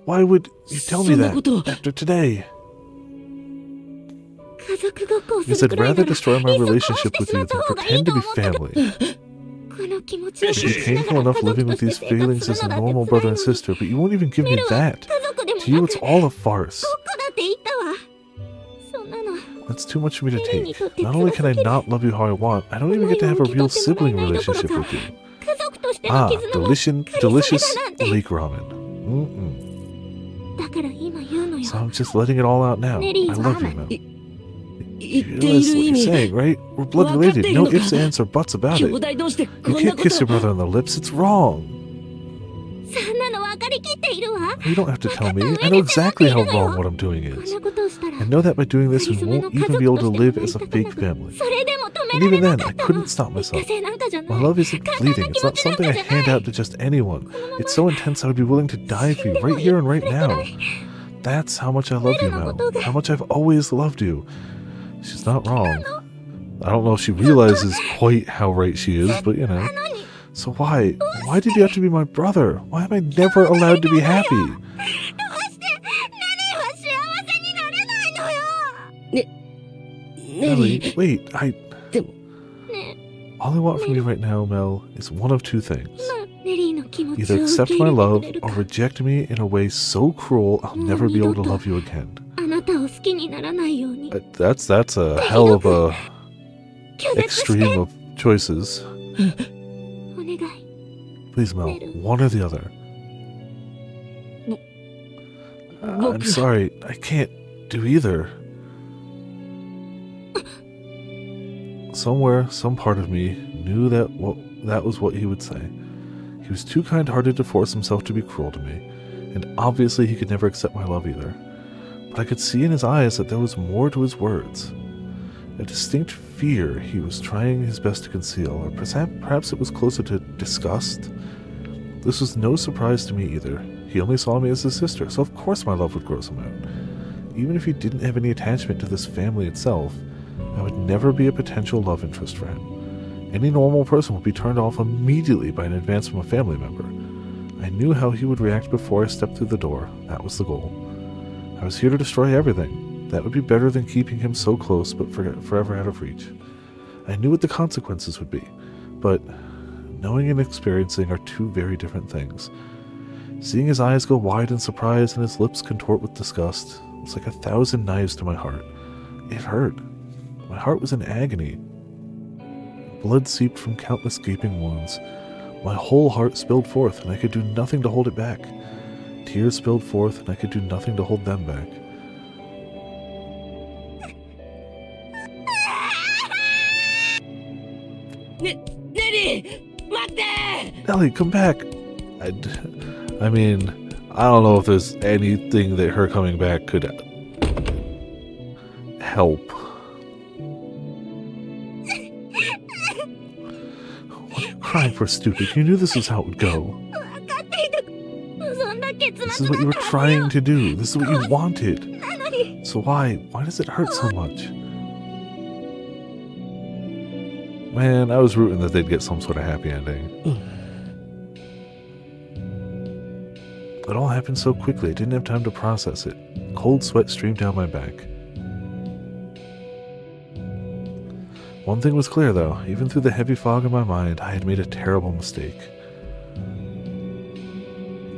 Why would you tell me that after today? Because I'd rather destroy my relationship with you than pretend to be family. It'd be painful enough living with these feelings as a normal brother and sister, but you won't even give me that. To you, it's all a farce. That's too much for me to take. Not only can I not love you how I want, I don't even get to have a real sibling relationship with you. Ah, delicious lake ramen. So I'm just letting it all out now. I love you, Mel. You realize what you're saying, right? We're blood related. No ifs, ands, or buts about it. You can't kiss your brother on the lips. It's wrong. You don't have to tell me. I know exactly how wrong what I'm doing is. I know that by doing this, we won't even be able to live as a fake family. And even then, I couldn't stop myself. My love isn't fleeting. It's not something I hand out to just anyone. It's so intense I would be willing to die for you right here and right now. That's how much I love you, Mel. How much I've always loved you. She's not wrong. I don't know if she realizes quite how right she is, but you know. So why? Why did you have to be my brother? Why am I never allowed to be happy? Ellie, wait, all I want from you right now, Mel, is one of two things. Either accept my love or reject me in a way so cruel I'll never be able to love you again. That's a hell of a extreme of choices. Please, Mel, one or the other. I'm sorry, I can't do either. Somewhere, some part of me knew that was what he would say. He was too kind-hearted to force himself to be cruel to me, and obviously he could never accept my love either. But I could see in his eyes that there was more to his words. A distinct fear he was trying his best to conceal, or perhaps it was closer to disgust. This was no surprise to me either. He only saw me as his sister, so of course my love would gross him out. Even if he didn't have any attachment to this family itself, I would never be a potential love interest for him. Any normal person would be turned off immediately by an advance from a family member. I knew how he would react before I stepped through the door. That was the goal. I was here to destroy everything. That would be better than keeping him so close but forever out of reach. I knew what the consequences would be, but knowing and experiencing are two very different things. Seeing his eyes go wide in surprise and his lips contort with disgust was like 1,000 knives to my heart. It hurt. My heart was in agony. Blood seeped from countless gaping wounds. My whole heart spilled forth, and I could do nothing to hold it back. Tears spilled forth, and I could do nothing to hold them back. Nelly, come back! I mean, I don't know if there's anything that her coming back could help. What are you crying for, stupid? You knew this was how it would go. This is what you were trying to do. This is what you wanted. So why does it hurt so much? Man, I was rooting that they'd get some sort of happy ending. It all happened so quickly, I didn't have time to process it. Cold sweat streamed down my back. One thing was clear, though. Even through the heavy fog in my mind, I had made a terrible mistake.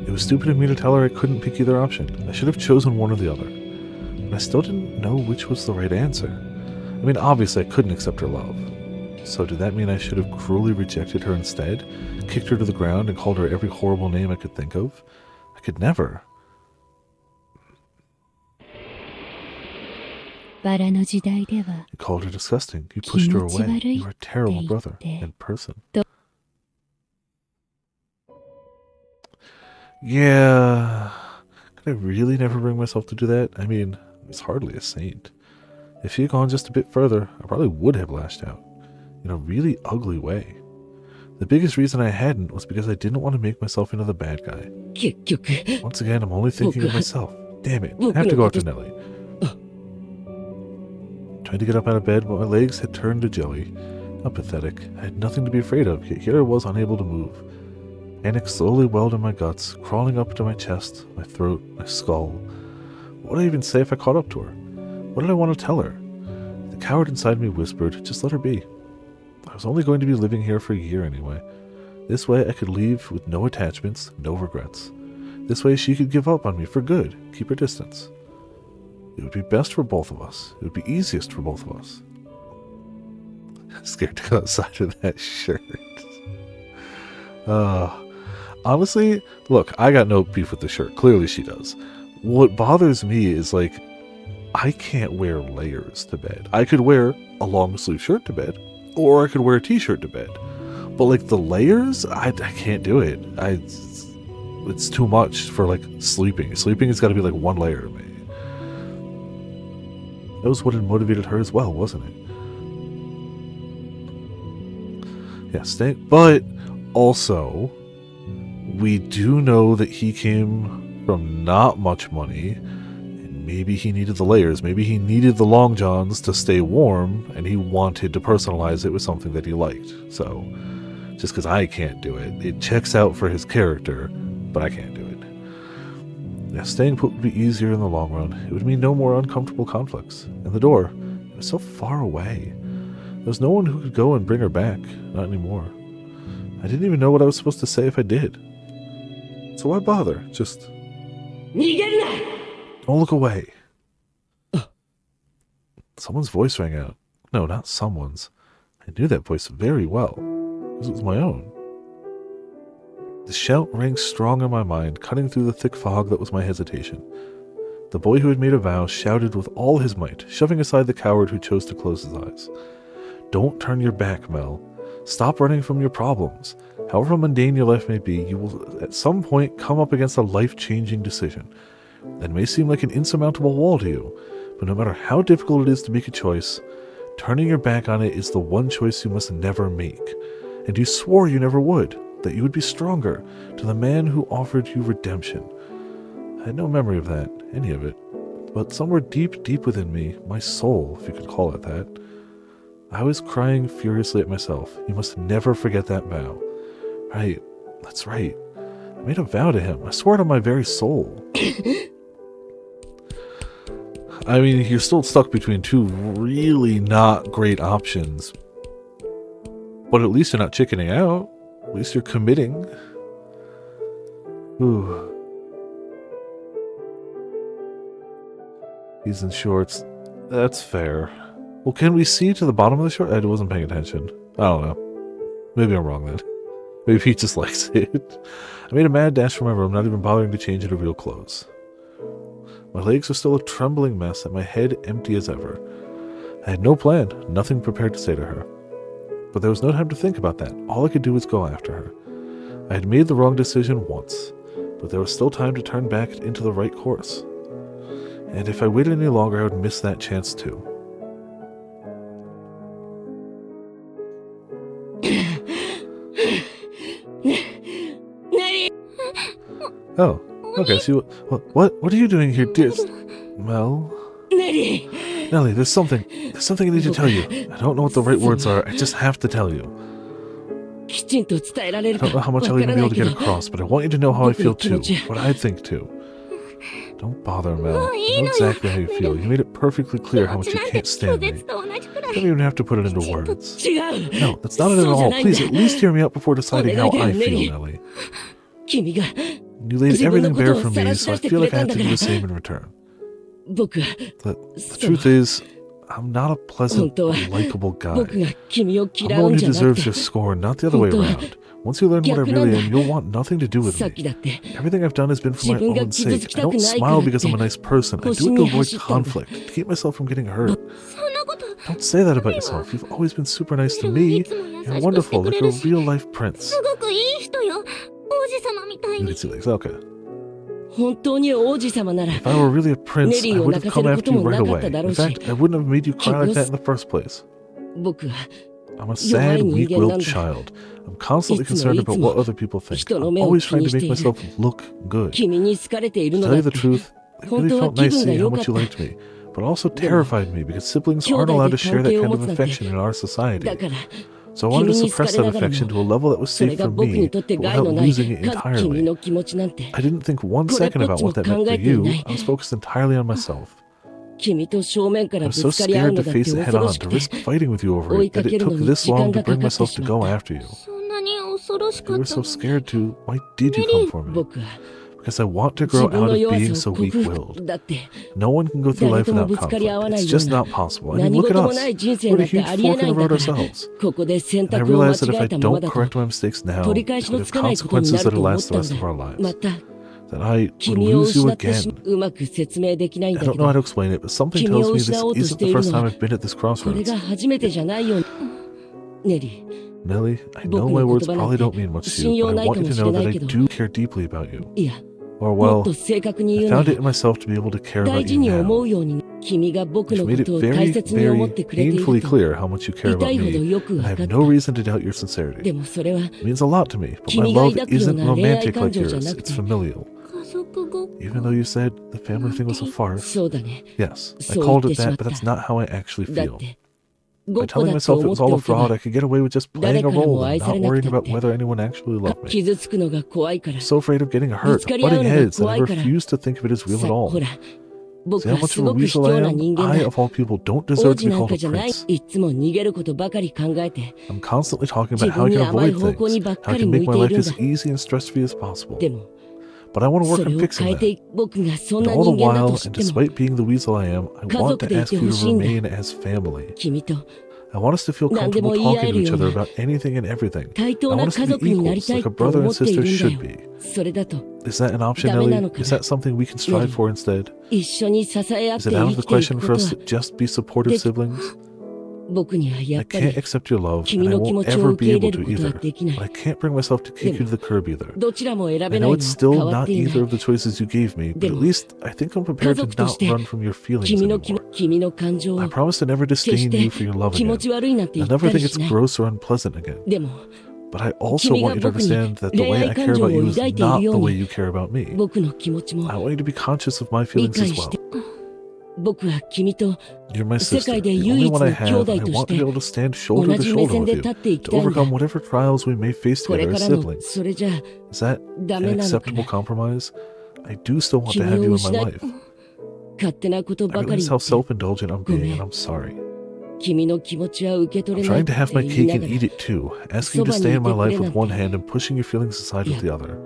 It was stupid of me to tell her I couldn't pick either option. I should have chosen one or the other. But I still didn't know which was the right answer. I mean, obviously I couldn't accept her love. So did that mean I should have cruelly rejected her instead? Kicked her to the ground and called her every horrible name I could think of? I could never. You called her disgusting. You pushed her away. You were a terrible brother and person. Yeah. Could I really never bring myself to do that? I mean, it's hardly a saint. If she had gone just a bit further, I probably would have lashed out. In a really ugly way. The biggest reason I hadn't was because I didn't want to make myself into the bad guy. Once again, I'm only thinking of myself. Damn it. I have to go after Nelly. Trying to get up out of bed, but my legs had turned to jelly. How pathetic. I had nothing to be afraid of, yet here I was unable to move. Panic slowly welled in my guts, crawling up to my chest, my throat, my skull. What would I even say if I caught up to her? What did I want to tell her? The coward inside me whispered, just let her be. I was only going to be living here for a year anyway. This way I could leave with no attachments, no regrets. This way she could give up on me for good, keep her distance. It would be best for both of us. It would be easiest for both of us. I'm scared to go outside of that shirt. Honestly, look, I got no beef with the shirt. Clearly she does. What bothers me is, like, I can't wear layers to bed. I could wear a long sleeve shirt to bed, or I could wear a t-shirt to bed. But, like, the layers, I can't do it. It's too much for, like, sleeping. Sleeping has got to be, like, one layer to me. That was what had motivated her as well, wasn't it? Yeah, but also, we do know that he came from not much money, and maybe he needed the layers, maybe he needed the long johns to stay warm, and he wanted to personalize it with something that he liked. So, just because I can't do it, it checks out for his character, but I can't do it. Yeah, staying put would be easier in the long run. It would mean no more uncomfortable conflicts. And the door, it was so far away. There was no one who could go and bring her back. Not anymore. I didn't even know what I was supposed to say if I did. So why bother? Just... don't look away. Someone's voice rang out. No, not someone's. I knew that voice very well. Because it was my own. The shout rang strong in my mind, cutting through the thick fog that was my hesitation. The boy who had made a vow shouted with all his might, shoving aside the coward who chose to close his eyes. Don't turn your back, Mel. Stop running from your problems. However mundane your life may be, you will at some point come up against a life-changing decision. It may seem like an insurmountable wall to you, but no matter how difficult it is to make a choice, turning your back on it is the one choice you must never make. And you swore you never would. That you would be stronger to the man who offered you redemption. I had no memory of that, any of it. But somewhere deep, deep within me, my soul, if you could call it that, I was crying furiously at myself. You must never forget that vow. Right, that's right. I made a vow to him. I swore it on my very soul. I mean, you're still stuck between two really not great options. But at least you're not chickening out. At least you're committing. Ooh. He's in shorts. That's fair. Well, can we see to the bottom of the short? I wasn't paying attention. I don't know. Maybe I'm wrong then. Maybe he just likes it. I made a mad dash for my room, not even bothering to change into real clothes. My legs are still a trembling mess and my head empty as ever. I had no plan, nothing prepared to say to her. But there was no time to think about that. All I could do was go after her. I had made the wrong decision once, but there was still time to turn back into the right course. And if I waited any longer, I would miss that chance too. Oh, okay, so what are you doing here, dear... Mel? Nelly, there's something I need to tell you. I don't know what the right words are, I just have to tell you. I don't know how much I'll even be able to get across, but I want you to know how I feel too, what I think too. Don't bother, Mel. I know exactly how you feel. You made it perfectly clear how much you can't stand me. You don't even have to put it into words. No, that's not it at all. Please, at least hear me out before deciding how I feel, Nelly. You laid everything bare for me, so I feel like I have to do the same in return. The truth is, I'm not a pleasant, likable guy. I'm the one who deserves your scorn, not the other way around. Once you learn what I really am, you'll want nothing to do with me. Everything I've done has been for my own sake. I don't smile because I'm a nice person. I do it to avoid conflict, to keep myself from getting hurt. Don't say that about yourself. You've always been super nice to me. You're wonderful, like a real-life prince. You can see this, okay. If I were really a prince, I would have come after you right away. In fact, I wouldn't have made you cry like that in the first place. I'm a sad, weak-willed child. I'm constantly concerned about what other people think. I'm always trying to make myself look good. To tell you the truth, it really felt nice seeing how much you liked me, but also terrified me because siblings aren't allowed to share that kind of affection in our society. So I wanted to suppress that affection to a level that was safe for me, but without losing it entirely. I didn't think 1 second about what that meant for you. I was focused entirely on myself. I was so scared to face it head on, to risk fighting with you over it, that it took this long to bring myself to go after you. If you were so scared to, why did you come for me? Because I want to grow out of being so weak-willed. No one can go through life without conflict. It's just not possible. I mean, look at us. We're at a huge fork in the road ourselves. And I realize that if I don't correct my mistakes now, it would have consequences that will last the rest of our lives. That I would lose you again. I don't know how to explain it, but something tells me this isn't the first time I've been at this crossroads. Nelly, I know my words probably don't mean much to you, but I want you to know that I do care deeply about you. Or, well, I found it in myself to be able to care about you now. You've made it very, very painfully clear how much you care about me, and I have no reason to doubt your sincerity. It means a lot to me, but my love isn't romantic like yours, it's familial. Even though you said the family thing was a farce, yes, I called it that, but that's not how I actually feel. By telling myself it was all a fraud, I could get away with just playing a role and not worrying about whether anyone actually loved me. I'm so afraid of getting hurt, of butting heads, that I refuse to think of it as real at all. See how much of a weasel I am? I, of all people, don't deserve to be called a prince. I'm constantly talking about how I can avoid things, how I can make my life as easy and stress-free as possible. But I want to work on fixing that. And all the while, and despite being the weasel I am, I want to ask you to remain as family. I want us to feel comfortable talking to each other about anything and everything. I want us to be equals, like a brother and sister should be. Is that an option, Ellie? Is that something we can strive for instead? Is it out of the question for us to just be supportive siblings? I can't accept your love, and I won't ever be able to either. But I can't bring myself to kick you to the curb either. I know it's still not either of the choices you gave me, but at least I think I'm prepared to not run from your feelings anymore. I promise to never disdain you for your love again. I'll never think it's gross or unpleasant again. But I also want you to understand that the way I care about you is not the way you care about me. I want you to be conscious of my feelings as well. You're my sister, the only one I have, and I want to be able to stand shoulder to shoulder with you, to overcome whatever trials we may face together as siblings. Is that an acceptable compromise? I do still want to have you in my life. I realize how self-indulgent I'm being, and I'm sorry. I'm trying to have my cake and eat it too, asking you to stay in my life with one hand and pushing your feelings aside with the other.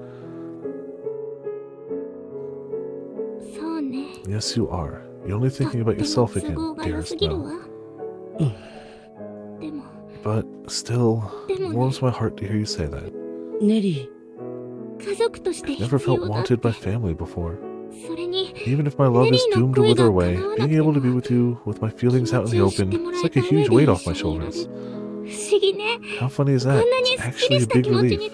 Yes, you are. You're only thinking about yourself again, dearest Mel. But still, it warms my heart to hear you say that. I've never felt wanted by family before. Even if my love is doomed to wither away, being able to be with you, with my feelings out in the open, it's like a huge weight off my shoulders. How funny is that? It's actually a big relief.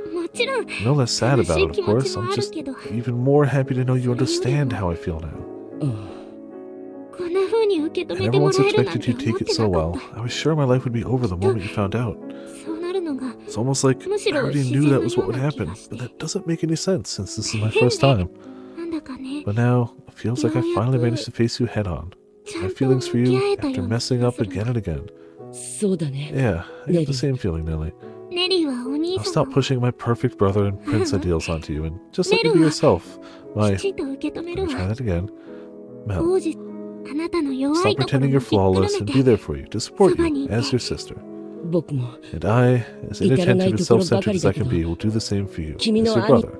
I'm no less sad about it, of course. I'm just even more happy to know you understand how I feel now. I never once expected you to take it so well. I was sure my life would be over the moment you found out. It's almost like I already knew that was what would happen, but that doesn't make any sense since this is my first time. But now, it feels like I finally managed to face you head on. My feelings for you, after messing up again and again. Yeah, I get the same feeling, Nelly. 様 stop を pushing my perfect brother and prince ideals onto you and just let me be yourself. き My... ちんと受け止め Let る me わ try that again. Mel, 王子あなたの弱い stop ところ pretending も you're ひっくる flawless め and て be there for you, to support you Somebody- as your sister. 僕も And I, as inattentive and 至らないところばか self-centered り as I だけど、 can be, will do the same for you, as 君の your 兄 brother.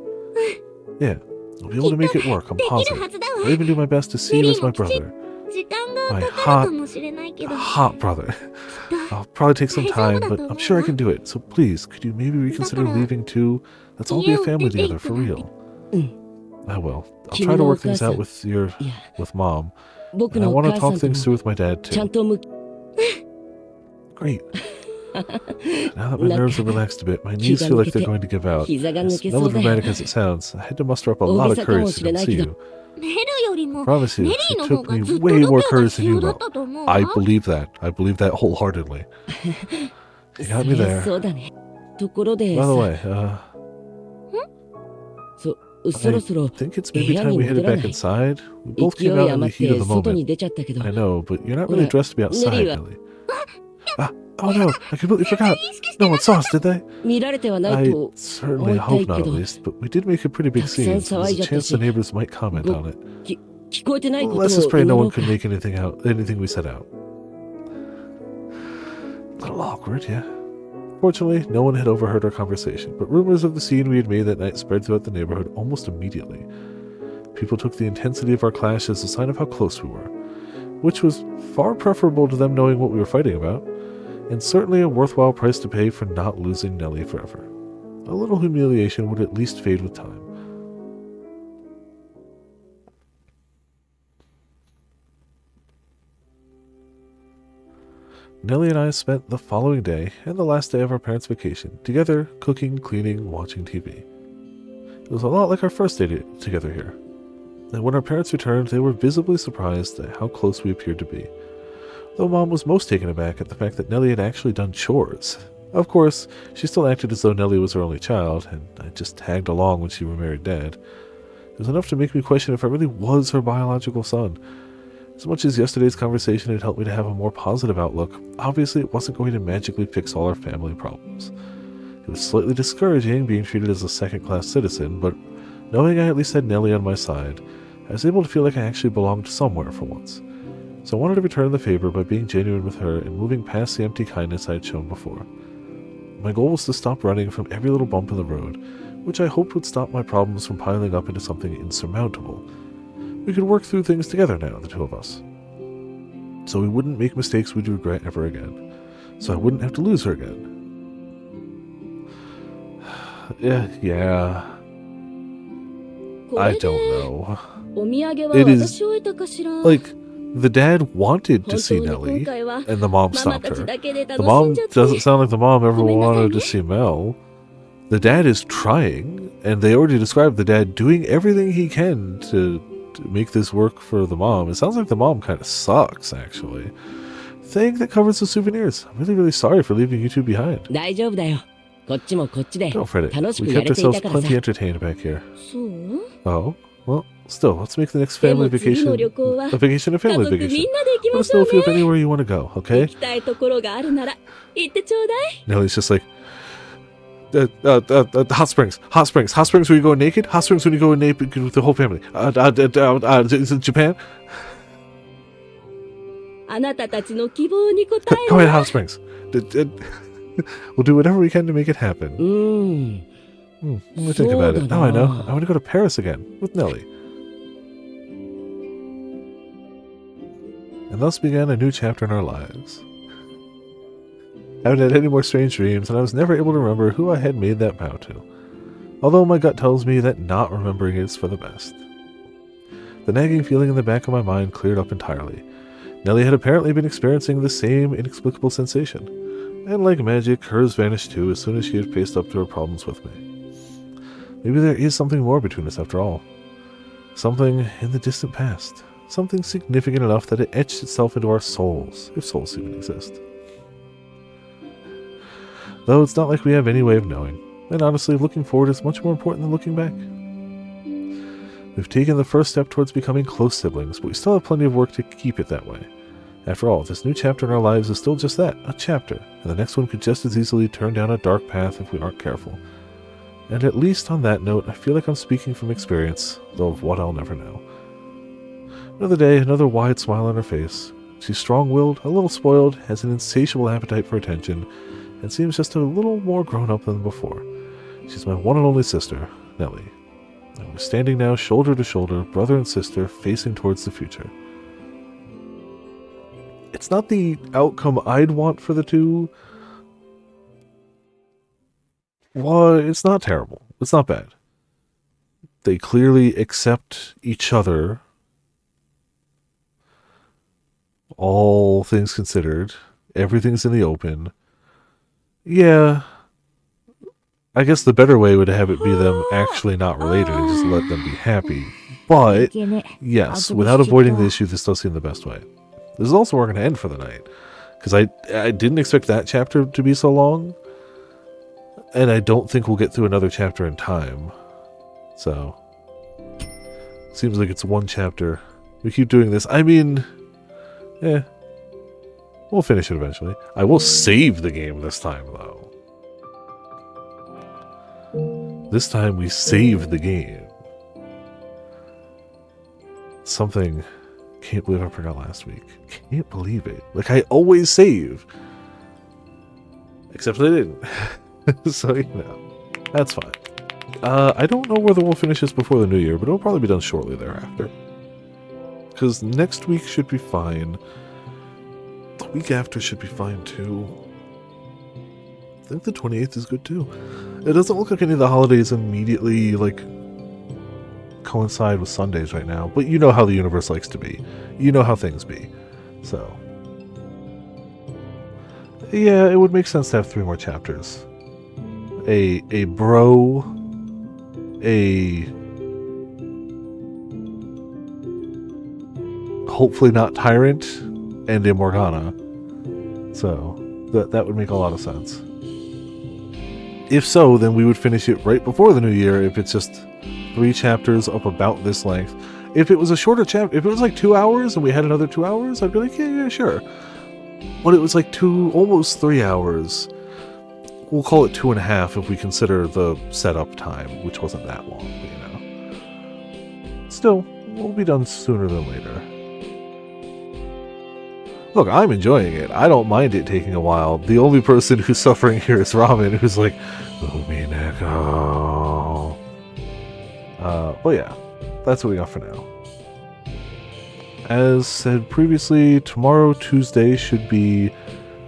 Yeah, I'll be able to make it work, I'm できる positive. はずだわ I'll even do my best to see you as my brother. 時間が My かかるかもしれないけど hot brother. I'll probably take some time, but I'm sure I can do it. So please, could you maybe reconsider leaving too? Let's all be a family together, for real. I will. I'll try to work things out with with mom. 僕 And I の want お to 母さ talk んと things も through with my dad ちゃん too. と Great. Now that my nerves are relaxed a bit, my knees feel like they're going to give out. 膝が抜 As けそうだよ melodramatic as it sounds, I had to muster up a lot of courage to come see you. メルよりも I promise メ you, リー it の方 took が me ずっと way 度 more 胸が courage than 必 you 要だ know. ったと思うわ I believe that. I believe that wholeheartedly. You got me そりゃ there. そうだねところで By the さ way, そろそろ I think it's 部 maybe 屋 time に we headed 戻ら back ない inside. We both 勢い came out in the 余っ heat of て the 外に moment. 出ちゃったけど I know, but you're not really Ora, dressed to be outside, Nelly wa- Nelly. Oh no, I completely forgot. No one saw us, did they? 見られてはない I と certainly 思いたい hope not, け at ど least, but we did make a pretty big scene, so there's a chance the neighbors might comment on it. 聞こえてないことを Let's just pray 祈 no ろ one うか could make anything we set out. A little awkward, yeah. Fortunately, no one had overheard our conversation, but rumors of the scene we had made that night spread throughout the neighborhood almost immediately. People took the intensity of our clash as a sign of how close we were, which was far preferable to them knowing what we were fighting about, and certainly a worthwhile price to pay for not losing Nellie forever. A little humiliation would at least fade with time. Nellie and I spent the following day and the last day of our parents' vacation together, cooking, cleaning, watching TV. It was a lot like our first day together here. And when our parents returned, they were visibly surprised at how close we appeared to be. Though Mom was most taken aback at the fact that Nellie had actually done chores. Of course, she still acted as though Nellie was her only child, and I just tagged along when she remarried Dad. It was enough to make me question if I really was her biological son. As much as yesterday's conversation had helped me to have a more positive outlook, obviously it wasn't going to magically fix all our family problems. It was slightly discouraging being treated as a second-class citizen, but knowing I at least had Nellie on my side, I was able to feel like I actually belonged somewhere for once. So I wanted to return the favor by being genuine with her and moving past the empty kindness I had shown before. My goal was to stop running from every little bump in the road, which I hoped would stop my problems from piling up into something insurmountable. We could work through things together now, the two of us. So we wouldn't make mistakes we'd regret ever again. So I wouldn't have to lose her again. Yeah. I don't know. お土産は It is 私を得たかしら Like, the dad wanted to 本 see 当に Nellie, 今回は and the mom ママ stopped たち her. だけで The 楽し mom んじゃって doesn't sound like the mom ever ごめんなさいね。 wanted to see Mel. The dad is trying, and they already described the dad doing everything he can to make this work for the mom. It sounds like the mom kind of sucks, actually. Thing that covers the souvenirs. I'm really, really sorry for leaving you two behind. 大丈夫だよこっちもこっちで Don't fret it. 楽し We くや kept れていた ourselves からさ plenty entertained back here. そう Oh, well, still, let's make the next でも family 次 vacation の旅行は a vacation, a 家 family 族みん vacation. なで行き Let ま us しょ know う if you ね have anywhere you want to go, 行 okay? きたいところがあるなら行ってちょうだい Nellie's just like, hot springs, hot springs, hot springs where you go naked, hot springs when you go naked with the whole family. Is it Japan? あなたたちの希望に応え Go る ahead, hot springs. We'll do whatever we can to make it happen. うーん Let me think about it. Now I know. Soda. I want to go to Paris again with Nellie. And thus began a new chapter in our lives. I haven't had any more strange dreams, and I was never able to remember who I had made that vow to. Although my gut tells me that not remembering is for the best. The nagging feeling in the back of my mind cleared up entirely. Nellie had apparently been experiencing the same inexplicable sensation, and like magic, hers vanished too as soon as she had faced up to her problems with me. Maybe there is something more between us after all. Something in the distant past. Something significant enough that it etched itself into our souls, if souls even exist. Though it's not like we have any way of knowing, and honestly, looking forward is much more important than looking back. We've taken the first step towards becoming close siblings, but we still have plenty of work to keep it that way. After all, this new chapter in our lives is still just that, a chapter, and the next one could just as easily turn down a dark path if we aren't careful. And at least on that note, I feel like I'm speaking from experience, though of what I'll never know. Another day, another wide smile on her face. She's strong-willed, a little spoiled, has an insatiable appetite for attention, and seems just a little more grown-up than before. She's my one and only sister, Nellie. And we're standing now shoulder to shoulder, brother and sister, facing towards the future. It's not the outcome I'd want for the two. Well, it's not terrible. It's not bad. They clearly accept each other, all things considered. Everything's in the open. Yeah. I guess the better way would have it be them actually not related and just let them be happy. But, yes, without avoiding the issue, this does seem the best way. This is also where we're going to end for the night. Because I didn't expect that chapter to be so long. And I don't think we'll get through another chapter in time. So, seems like it's one chapter. We keep doing this. I mean, we'll finish it eventually. I will save the game this time, though. This time we save the game. Something, can't believe I forgot last week. Can't believe it. Like, I always save. Except I didn't. So, you know, that's fine. I don't know whether we'll finish this before the new year, but it'll probably be done shortly thereafter. Because next week should be fine. The week after should be fine, too. I think the 28th is good, too. It doesn't look like any of the holidays immediately, like, coincide with Sundays right now. But you know how the universe likes to be. You know how things be. So, yeah, it would make sense to have 3 more chapters. A bro, a hopefully not tyrant, and a Morgana. So that would make a lot of sense. If so, then we would finish it right before the new year if it's just 3 chapters up about this length. If it was a shorter chapter, if it was like 2 hours and we had another 2 hours, I'd be like, yeah, sure. But it was like almost 3 hours. We'll call it 2.5 if we consider the setup time, which wasn't that long, but, you know. Still, we'll be done sooner than later. Look, I'm enjoying it. I don't mind it taking a while. The only person who's suffering here is Ramen, who's like, Umineko. But yeah, that's what we got for now. As said previously, tomorrow, Tuesday, should be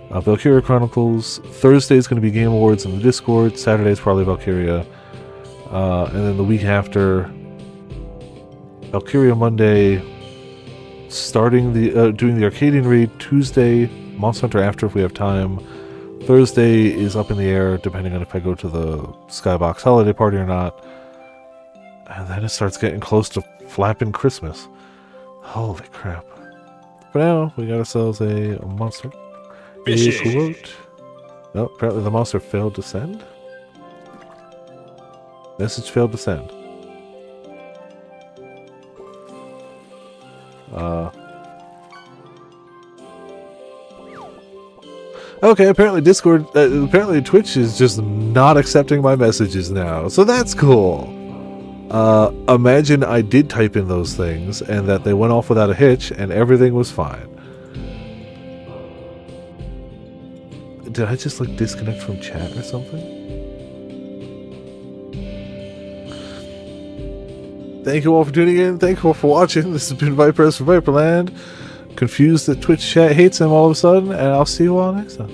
Valkyria Chronicles. Thursday is going to be Game Awards in the Discord. Saturday is probably Valkyria. And then the week after, Valkyria Monday, starting doing the Arcadian raid. Tuesday, Monster Hunter After if we have time. Thursday is up in the air depending on if I go to the Skybox holiday party or not. And then it starts getting close to flapping Christmas. Holy crap. For now, we got ourselves a monster. No, apparently the monster failed to send. Message failed to send. Okay, apparently apparently Twitch is just not accepting my messages now, so that's cool. Imagine I did type in those things and that they went off without a hitch and everything was fine. Did I just like disconnect from chat or something? Thank you all for tuning in. Thank you all for watching. This has been Vipers from Viperland. Confused that Twitch chat hates him all of a sudden, and I'll see you all next time.